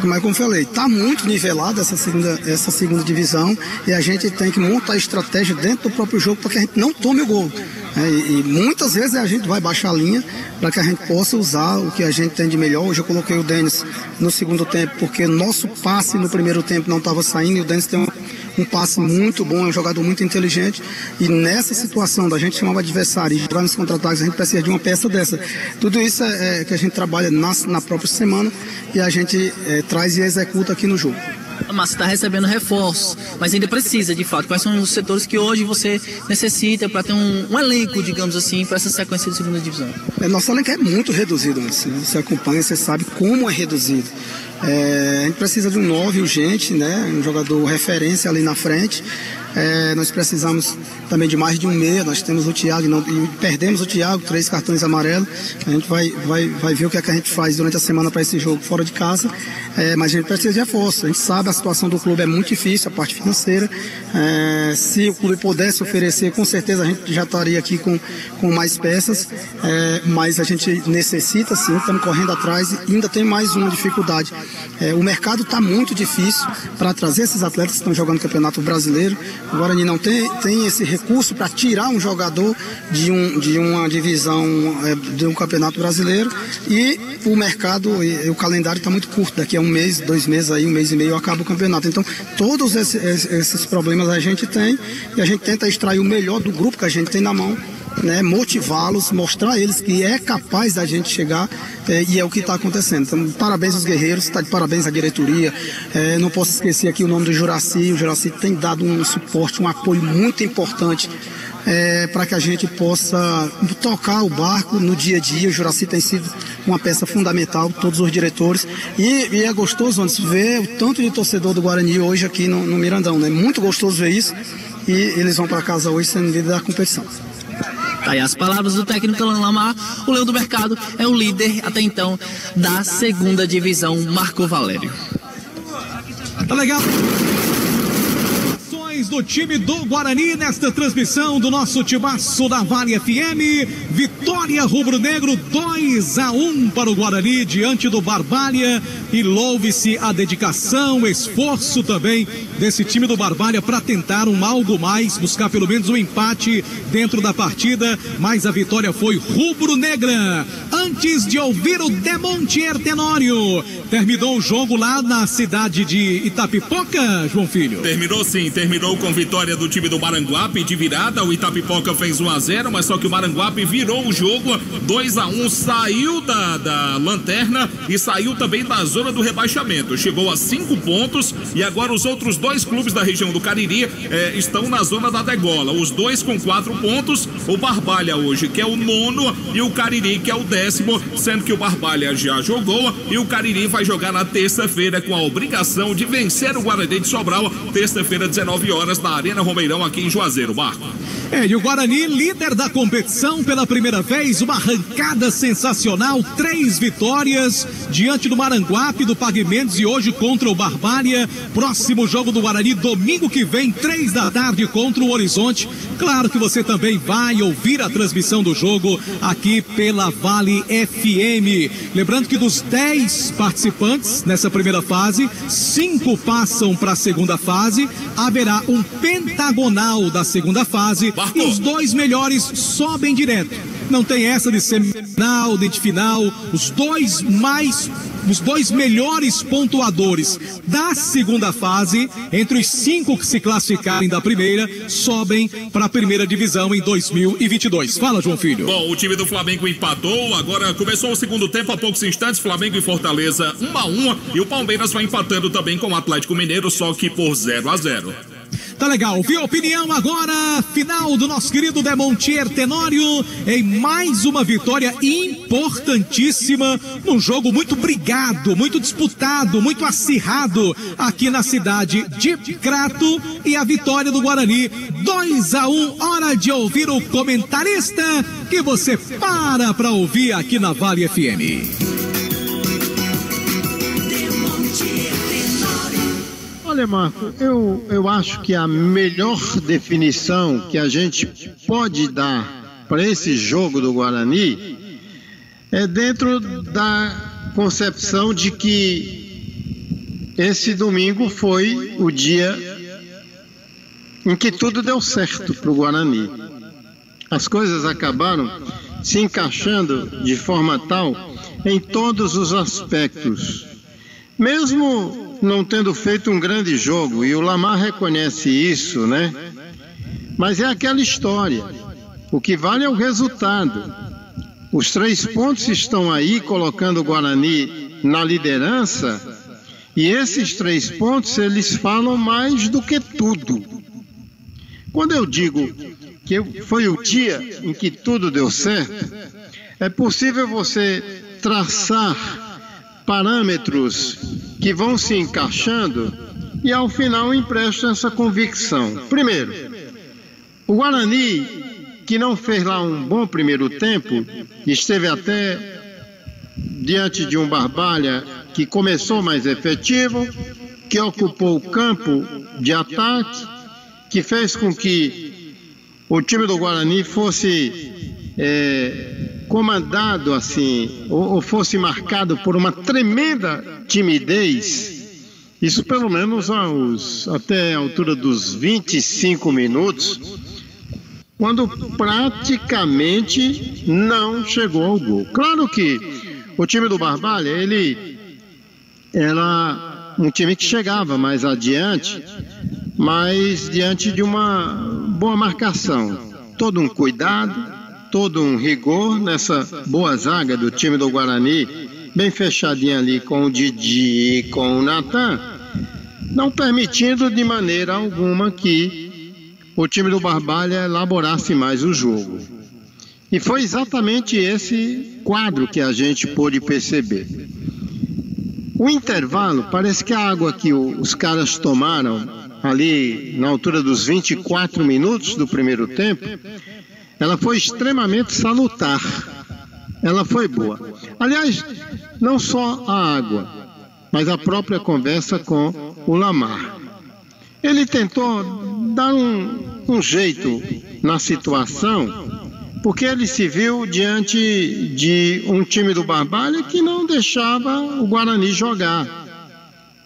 Mas como eu falei, está muito nivelada essa segunda divisão e a gente tem que montar estratégia dentro do próprio jogo para que a gente não tome o gol. E muitas vezes a gente vai baixar a linha para que a gente possa usar o que a gente tem de melhor. Hoje eu coloquei o Denis no segundo tempo porque nosso passe no primeiro tempo não estava saindo e o Denis tem um passe muito bom, é um jogador muito inteligente e nessa situação da gente chamar o adversário e jogar nos contra-ataques, a gente precisa de uma peça dessa. Tudo isso é que a gente trabalha na própria semana e a gente traz e executa aqui no jogo. Mas está recebendo reforços, mas ainda precisa, de fato. Quais são os setores que hoje você necessita para ter um elenco, digamos assim, para essa sequência de segunda divisão? Nosso elenco é muito reduzido, né? Você acompanha, você sabe como é reduzido. A gente precisa de um 9 urgente, né? Um jogador referência ali na frente. Nós precisamos também de mais de um meia. Nós temos o Thiago e perdemos o Thiago, 3 cartões amarelos. A gente vai ver o que é que a gente faz durante a semana para esse jogo fora de casa. Mas a gente precisa de reforço. A gente sabe a situação do clube é muito difícil, a parte financeira. Se o clube pudesse oferecer, com certeza a gente já estaria aqui com mais peças. Mas a gente necessita sim, estamos correndo atrás e ainda tem mais uma dificuldade. O mercado está muito difícil para trazer esses atletas que estão jogando no Campeonato Brasileiro. O Guarani não tem esse recurso para tirar um jogador de uma divisão de um Campeonato Brasileiro e o mercado e o calendário está muito curto. Daqui a um mês, 2 meses, aí, 1 mês e meio acaba o campeonato. Então todos esses problemas a gente tem e a gente tenta extrair o melhor do grupo que a gente tem na mão, né, motivá-los, mostrar a eles que é capaz da gente chegar e é o que está acontecendo. Então, parabéns aos guerreiros, está de parabéns à diretoria. Não posso esquecer aqui o nome do Juraci. O Juraci tem dado um suporte, um apoio muito importante para que a gente possa tocar o barco no dia a dia. O Juraci tem sido uma peça fundamental, todos os diretores, e é gostoso ver o tanto de torcedor do Guarani hoje aqui no Mirandão, né? Muito gostoso ver isso e eles vão para casa hoje sendo líder da competição. Tá aí as palavras do técnico Alan Lamar. O Leão do Mercado é o líder até então da segunda divisão, Marco Valério. Tá legal. Do time do Guarani nesta transmissão do nosso timaço da Vale FM. Vitória rubro-negro 2-1 para o Guarani diante do Barbalha e louve-se a dedicação, o esforço também desse time do Barbalha para tentar algo mais, buscar pelo menos um empate dentro da partida, mas a vitória foi rubro-negra. Antes de ouvir o Demontier Tenório, terminou o jogo lá na cidade de Itapipoca, João Filho? Terminou sim, terminou com vitória do time do Maranguape de virada. O Itapipoca fez 1-0, mas só que o Maranguape virou o jogo 2-1, saiu da lanterna e saiu também da zona do rebaixamento. Chegou a 5 pontos e agora os outros 2 clubes da região do Cariri estão na zona da degola. Os 2 com 4 pontos, o Barbalha hoje que é o 9º e o Cariri que é o 10º, sendo que o Barbalha já jogou e o Cariri vai jogar na terça-feira com a obrigação de vencer o Guarani de Sobral, terça-feira 19 horas na Arena Romeirão aqui em Juazeiro, Marco. E o Guarani, líder da competição pela primeira vez, uma arrancada sensacional, 3 vitórias diante do Maranguape, do Pague Mendes e hoje contra o Barbalha. Próximo jogo do Guarani, domingo que vem, 3 da tarde contra o Horizonte. Claro que você também vai ouvir a transmissão do jogo aqui pela Vale FM. Lembrando que dos 10 participantes nessa primeira fase, 5 passam para a segunda fase. Haverá um pentagonal da segunda fase e os 2 melhores sobem direto. Não tem essa de semifinal, de final. Os 2 melhores pontuadores da segunda fase, entre os 5 que se classificarem da primeira, sobem para a primeira divisão em 2022. Fala, João Filho. Bom, o time do Flamengo empatou, agora começou o segundo tempo há poucos instantes, Flamengo e Fortaleza 1-1, e o Palmeiras vai empatando também com o Atlético Mineiro, só que por 0-0. Tá legal, viu a opinião agora, final do nosso querido Demontier Tenório, em mais uma vitória importantíssima, num jogo muito brigado, muito disputado, muito acirrado aqui na cidade de Crato, e a vitória do Guarani, 2-1, hora de ouvir o comentarista que você para ouvir aqui na Vale FM. Olha, Marco, eu acho que a melhor definição que a gente pode dar para esse jogo do Guarani é dentro da concepção de que esse domingo foi o dia em que tudo deu certo para o Guarani. As coisas acabaram se encaixando de forma tal em todos os aspectos. Mesmo não tendo feito um grande jogo, e o Lamar reconhece isso, né? Mas é aquela história. O que vale é o resultado. Os 3 pontos estão aí colocando o Guarani na liderança, e esses 3 pontos eles falam mais do que tudo. Quando eu digo que foi o dia em que tudo deu certo, é possível você traçar parâmetros que vão se encaixando e ao final emprestam essa convicção. Primeiro, o Guarani, que não fez lá um bom primeiro tempo, esteve até diante de um Barbalha que começou mais efetivo, que ocupou o campo de ataque, que fez com que o time do Guarani fosse comandado assim, ou fosse marcado por uma tremenda timidez. Isso pelo menos até a altura dos 25 minutos, quando praticamente não chegou ao gol. Claro que o time do Barbalha, ele era um time que chegava mais adiante, mas diante de uma boa marcação, todo um cuidado, todo um rigor nessa boa zaga do time do Guarani, bem fechadinha ali com o Didi e com o Natan, não permitindo de maneira alguma que o time do Barbalha elaborasse mais o jogo. E foi exatamente esse quadro que a gente pôde perceber. O intervalo, parece que a água que os caras tomaram ali na altura dos 24 minutos do primeiro tempo, ela foi extremamente salutar. Ela foi boa. Aliás, não só a água, mas a própria conversa com o Lamar. Ele tentou dar um jeito na situação, porque ele se viu diante de um time do Barbalha que não deixava o Guarani jogar,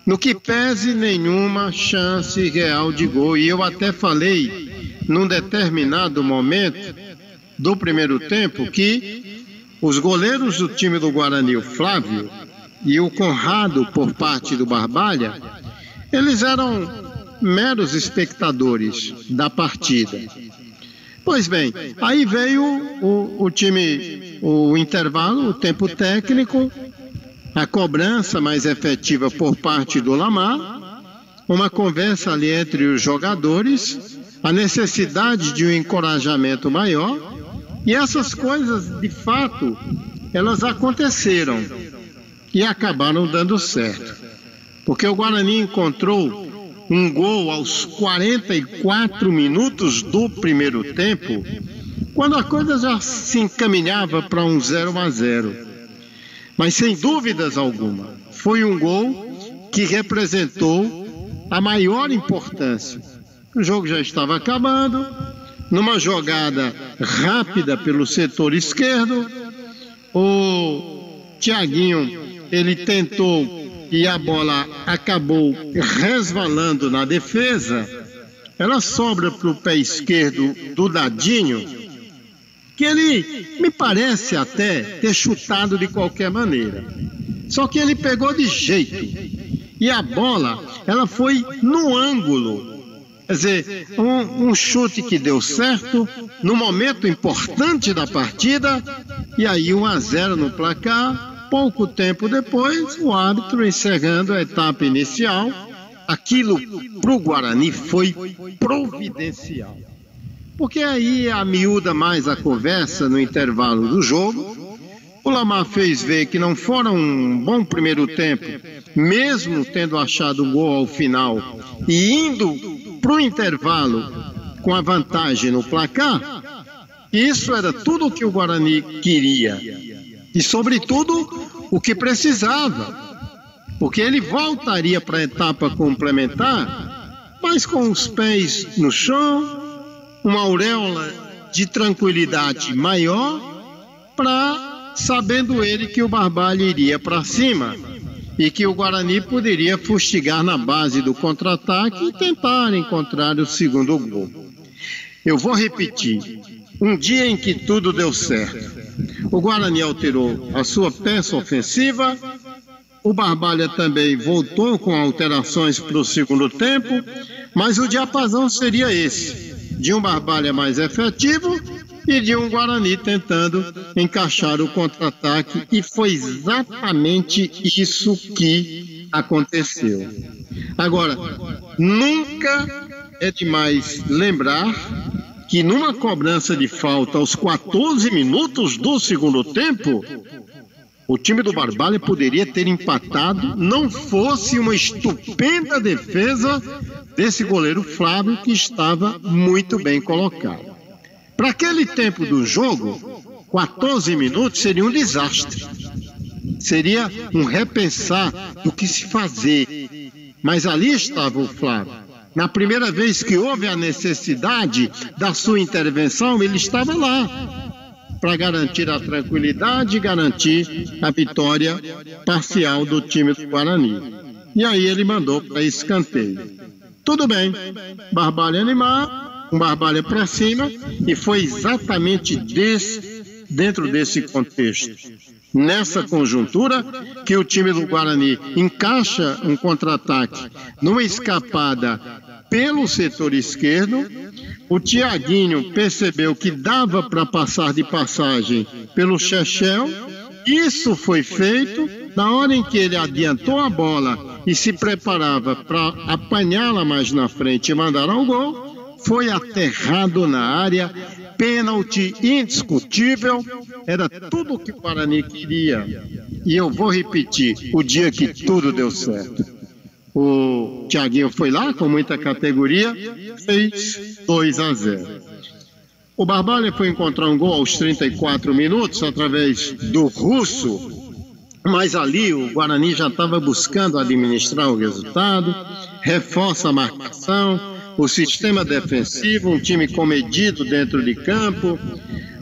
no que pese nenhuma chance real de gol. E eu até falei num determinado momento do primeiro tempo que os goleiros do time do Guarani, o Flávio e o Conrado por parte do Barbalha, eles eram meros espectadores da partida. Pois bem, aí veio o intervalo, o tempo técnico, a cobrança mais efetiva por parte do Lamar, uma conversa ali entre os jogadores, a necessidade de um encorajamento maior, e essas coisas, de fato, elas aconteceram e acabaram dando certo. Porque o Guarani encontrou um gol aos 44 minutos do primeiro tempo, quando a coisa já se encaminhava para um 0-0. Mas sem dúvidas alguma, foi um gol que representou a maior importância. O jogo já estava acabando, numa jogada rápida pelo setor esquerdo, o Thiaguinho, ele tentou e a bola acabou resvalando na defesa. Ela sobra para o pé esquerdo do Dadinho, que ele me parece até ter chutado de qualquer maneira. Só que ele pegou de jeito. E a bola, ela foi no ângulo. Quer dizer, um chute que deu certo, no momento importante da partida, e aí 1-0 no placar. Pouco tempo depois, o árbitro encerrando a etapa inicial. Aquilo para o Guarani foi providencial. Porque aí miúda mais a conversa no intervalo do jogo. O Lamar fez ver que não fora um bom primeiro tempo, mesmo tendo achado o gol ao final e indo para o intervalo com a vantagem no placar. Isso era tudo o que o Guarani queria e, sobretudo, o que precisava. porque ele voltaria para a etapa complementar, mas com os pés no chão, uma auréola de tranquilidade maior, sabendo ele que o Barbalha iria para cima e que o Guarani poderia fustigar na base do contra-ataque e tentar encontrar o segundo gol. Eu vou repetir, um dia em que tudo deu certo. O Guarani alterou a sua peça ofensiva, o Barbalha também voltou com alterações para o segundo tempo, mas o diapasão seria esse, de um Barbalha mais efetivo e de um Guarani tentando encaixar o contra-ataque, e foi exatamente isso que aconteceu. Agora, nunca é demais lembrar que numa cobrança de falta aos 14 minutos do segundo tempo, o time do Barbalha poderia ter empatado, não fosse uma estupenda defesa desse goleiro Flávio, que estava muito bem colocado. Para aquele tempo do jogo, 14 minutos seria um desastre. Seria um repensar do que se fazer. Mas ali estava o Flávio. Na primeira vez que houve a necessidade da sua intervenção, ele estava lá para garantir a tranquilidade e garantir a vitória parcial do time do Guarani. E aí ele mandou para escanteio. Tudo bem, Barbalha animar, um Barbalha para cima, e foi exatamente dentro desse contexto, nessa conjuntura, que o time do Guarani encaixa um contra-ataque numa escapada pelo setor esquerdo. O Tiaguinho percebeu que dava para passar de passagem pelo Chechel. Isso foi feito. Na hora em que ele adiantou a bola e se preparava para apanhá-la mais na frente e mandar ao gol, foi aterrado na área. Pênalti indiscutível. Era tudo o que o Guarani queria. E eu vou repetir, o dia que tudo deu certo. O Thiaguinho foi lá com muita categoria, fez 2-0. O Barbalha foi encontrar um gol aos 34 minutos através do Russo, mas ali o Guarani já estava buscando administrar o resultado, reforça a marcação, o sistema defensivo, um time comedido dentro de campo.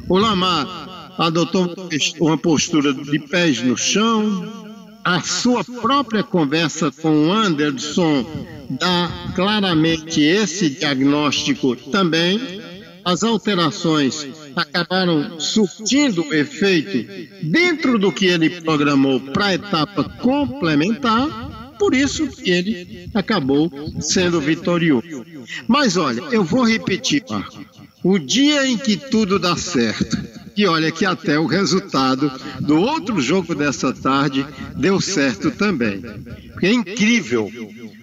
O Lamar adotou uma postura de pés no chão. A sua própria conversa com o Anderson dá claramente esse diagnóstico também. As alterações acabaram surtindo efeito dentro do que ele programou para a etapa complementar, por isso que ele acabou sendo vitorioso. Mas olha, eu vou repetir, Marco, o dia em que tudo dá certo. E olha que até o resultado do outro jogo dessa tarde deu certo também. Porque é incrível.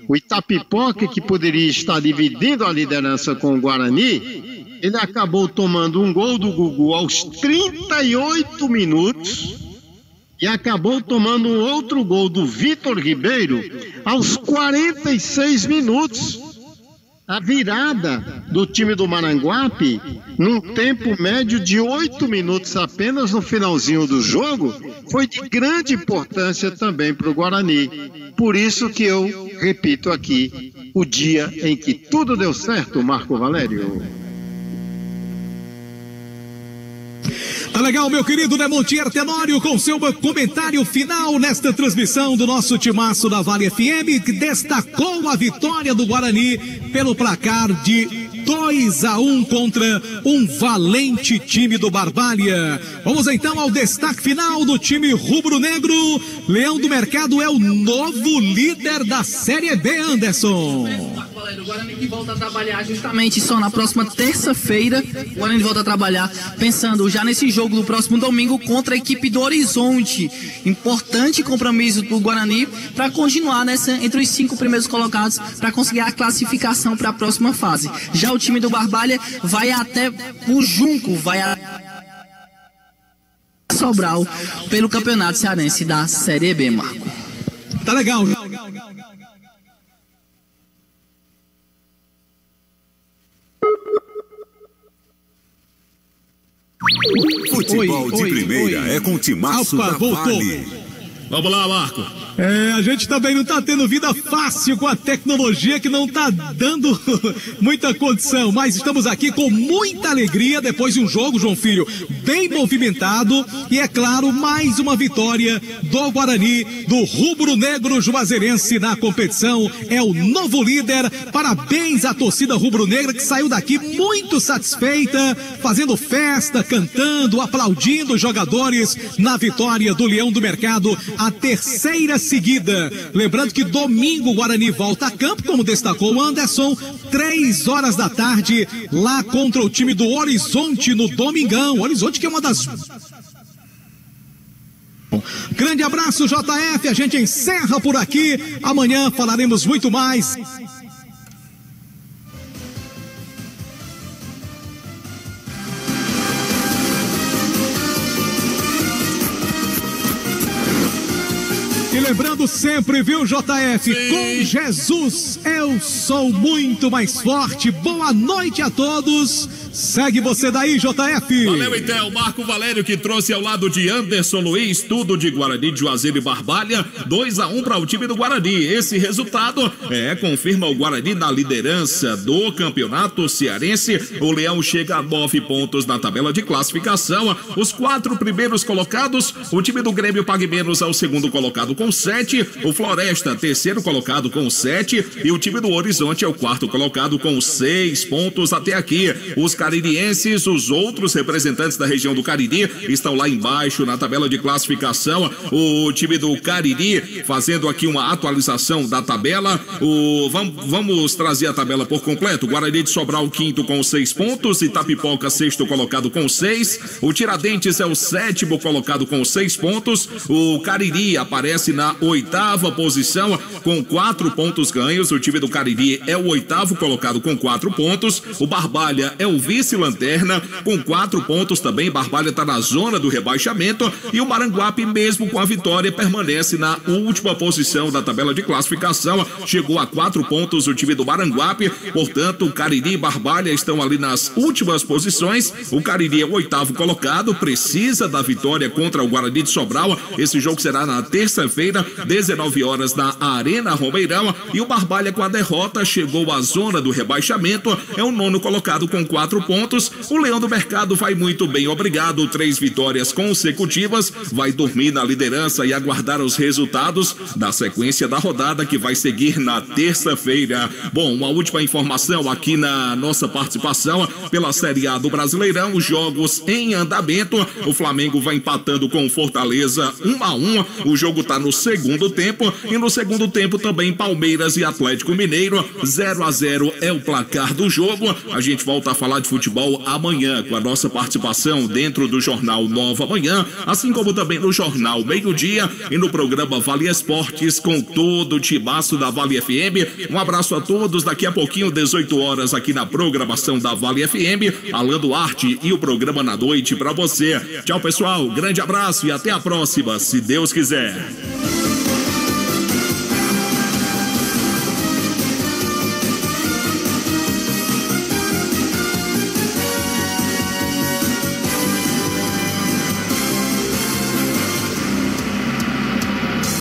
O Itapipoca, que poderia estar dividindo a liderança com o Guarani, ele acabou tomando um gol do Gugu aos 38 minutos e acabou tomando um outro gol do Vitor Ribeiro aos 46 minutos. A virada do time do Maranguape, num tempo médio de 8 minutos apenas no finalzinho do jogo, foi de grande importância também para o Guarani. Por isso que eu repito aqui, o dia em que tudo deu certo, Marco Valério. Tá legal, meu querido Demontier Tenório, com seu comentário final nesta transmissão do nosso timaço da Vale FM, que destacou a vitória do Guarani pelo placar de 2-1 contra um valente time do Barbalha. Vamos então ao destaque final do time rubro-negro. Leão do Mercado é o novo líder da Série B, Anderson. O Guarani que volta a trabalhar justamente só na próxima terça-feira. O Guarani volta a trabalhar pensando já nesse jogo do próximo domingo contra a equipe do Horizonte. Importante compromisso do Guarani para continuar entre os 5 primeiros colocados para conseguir a classificação para a próxima fase. Já o time do Barbalha vai até o Junco, vai a Sobral pelo Campeonato Cearense da Série B, Marco. Tá legal. Futebol de primeira é com o timaço da Vale. Vamos lá, Marco. A gente também não tá tendo vida fácil com a tecnologia que não tá dando muita condição, mas estamos aqui com muita alegria depois de um jogo, João Filho, bem movimentado e, é claro, mais uma vitória do Guarani, do rubro-negro juazeirense na competição, é o novo líder. Parabéns à torcida rubro-negra que saiu daqui muito satisfeita, fazendo festa, cantando, aplaudindo os jogadores na vitória do Leão do Mercado, a terceira seguida. Lembrando que domingo o Guarani volta a campo, como destacou o Anderson, 3 horas da tarde, lá contra o time do Horizonte no Domingão. Horizonte que é uma das... Grande abraço, JF, a gente encerra por aqui, amanhã falaremos muito mais. E lembrando sempre, viu, JF, com Jesus eu sou muito mais forte. Boa noite a todos. Segue você daí, JF. Valeu, então, Marco Valério, que trouxe ao lado de Anderson Luiz, tudo de Guarani, de Juazeiro e Barbalha, 2-1 para o time do Guarani. Esse resultado confirma o Guarani na liderança do campeonato cearense. O Leão chega a 9 pontos na tabela de classificação. Os 4 primeiros colocados, o time do Grêmio Pague Menos é o segundo colocado com 7, o Floresta, terceiro colocado com 7, e o time do Horizonte é o quarto colocado com 6 pontos até aqui. Os caririenses, os outros representantes da região do Cariri, estão lá embaixo na tabela de classificação. O time do Cariri fazendo aqui uma atualização da tabela. Vamos trazer a tabela por completo. Guarani de Sobral, quinto com 6 pontos, Itapipoca, sexto colocado com 6, o Tiradentes é o sétimo colocado com 6 pontos, o Cariri aparece na 8ª posição com 4 pontos ganhos. O time do Cariri é o 8º colocado com 4 pontos, o Barbalha é o vice-lanterna com 4 pontos também. Barbalha está na zona do rebaixamento, e o Maranguape, mesmo com a vitória, permanece na última posição da tabela de classificação, chegou a 4 pontos o time do Maranguape. Portanto, o Cariri e Barbalha estão ali nas últimas posições. O Cariri é o 8º colocado, precisa da vitória contra o Guarani de Sobral. Esse jogo será na terça-feira, 19 horas, na Arena Romeirão, e o Barbalha, com a derrota, chegou à zona do rebaixamento, é o 9º colocado com 4 pontos. O Leão do Mercado vai muito bem, obrigado, 3 vitórias consecutivas, vai dormir na liderança e aguardar os resultados da sequência da rodada que vai seguir na terça-feira. Bom, uma última informação aqui na nossa participação pela Série A do Brasileirão, os jogos em andamento. O Flamengo vai empatando com o Fortaleza 1-1, o jogo está no segundo tempo, e no segundo tempo também Palmeiras e Atlético Mineiro, 0-0 é o placar do jogo. A gente volta a falar de futebol amanhã com a nossa participação dentro do Jornal Nova Manhã, assim como também no Jornal Meio-Dia e no programa Vale Esportes com todo o timaço da Vale FM. Um abraço a todos, daqui a pouquinho, 18 horas, aqui na programação da Vale FM, Alan Duarte e o programa na noite para você. Tchau, pessoal, grande abraço e até a próxima, se Deus quiser.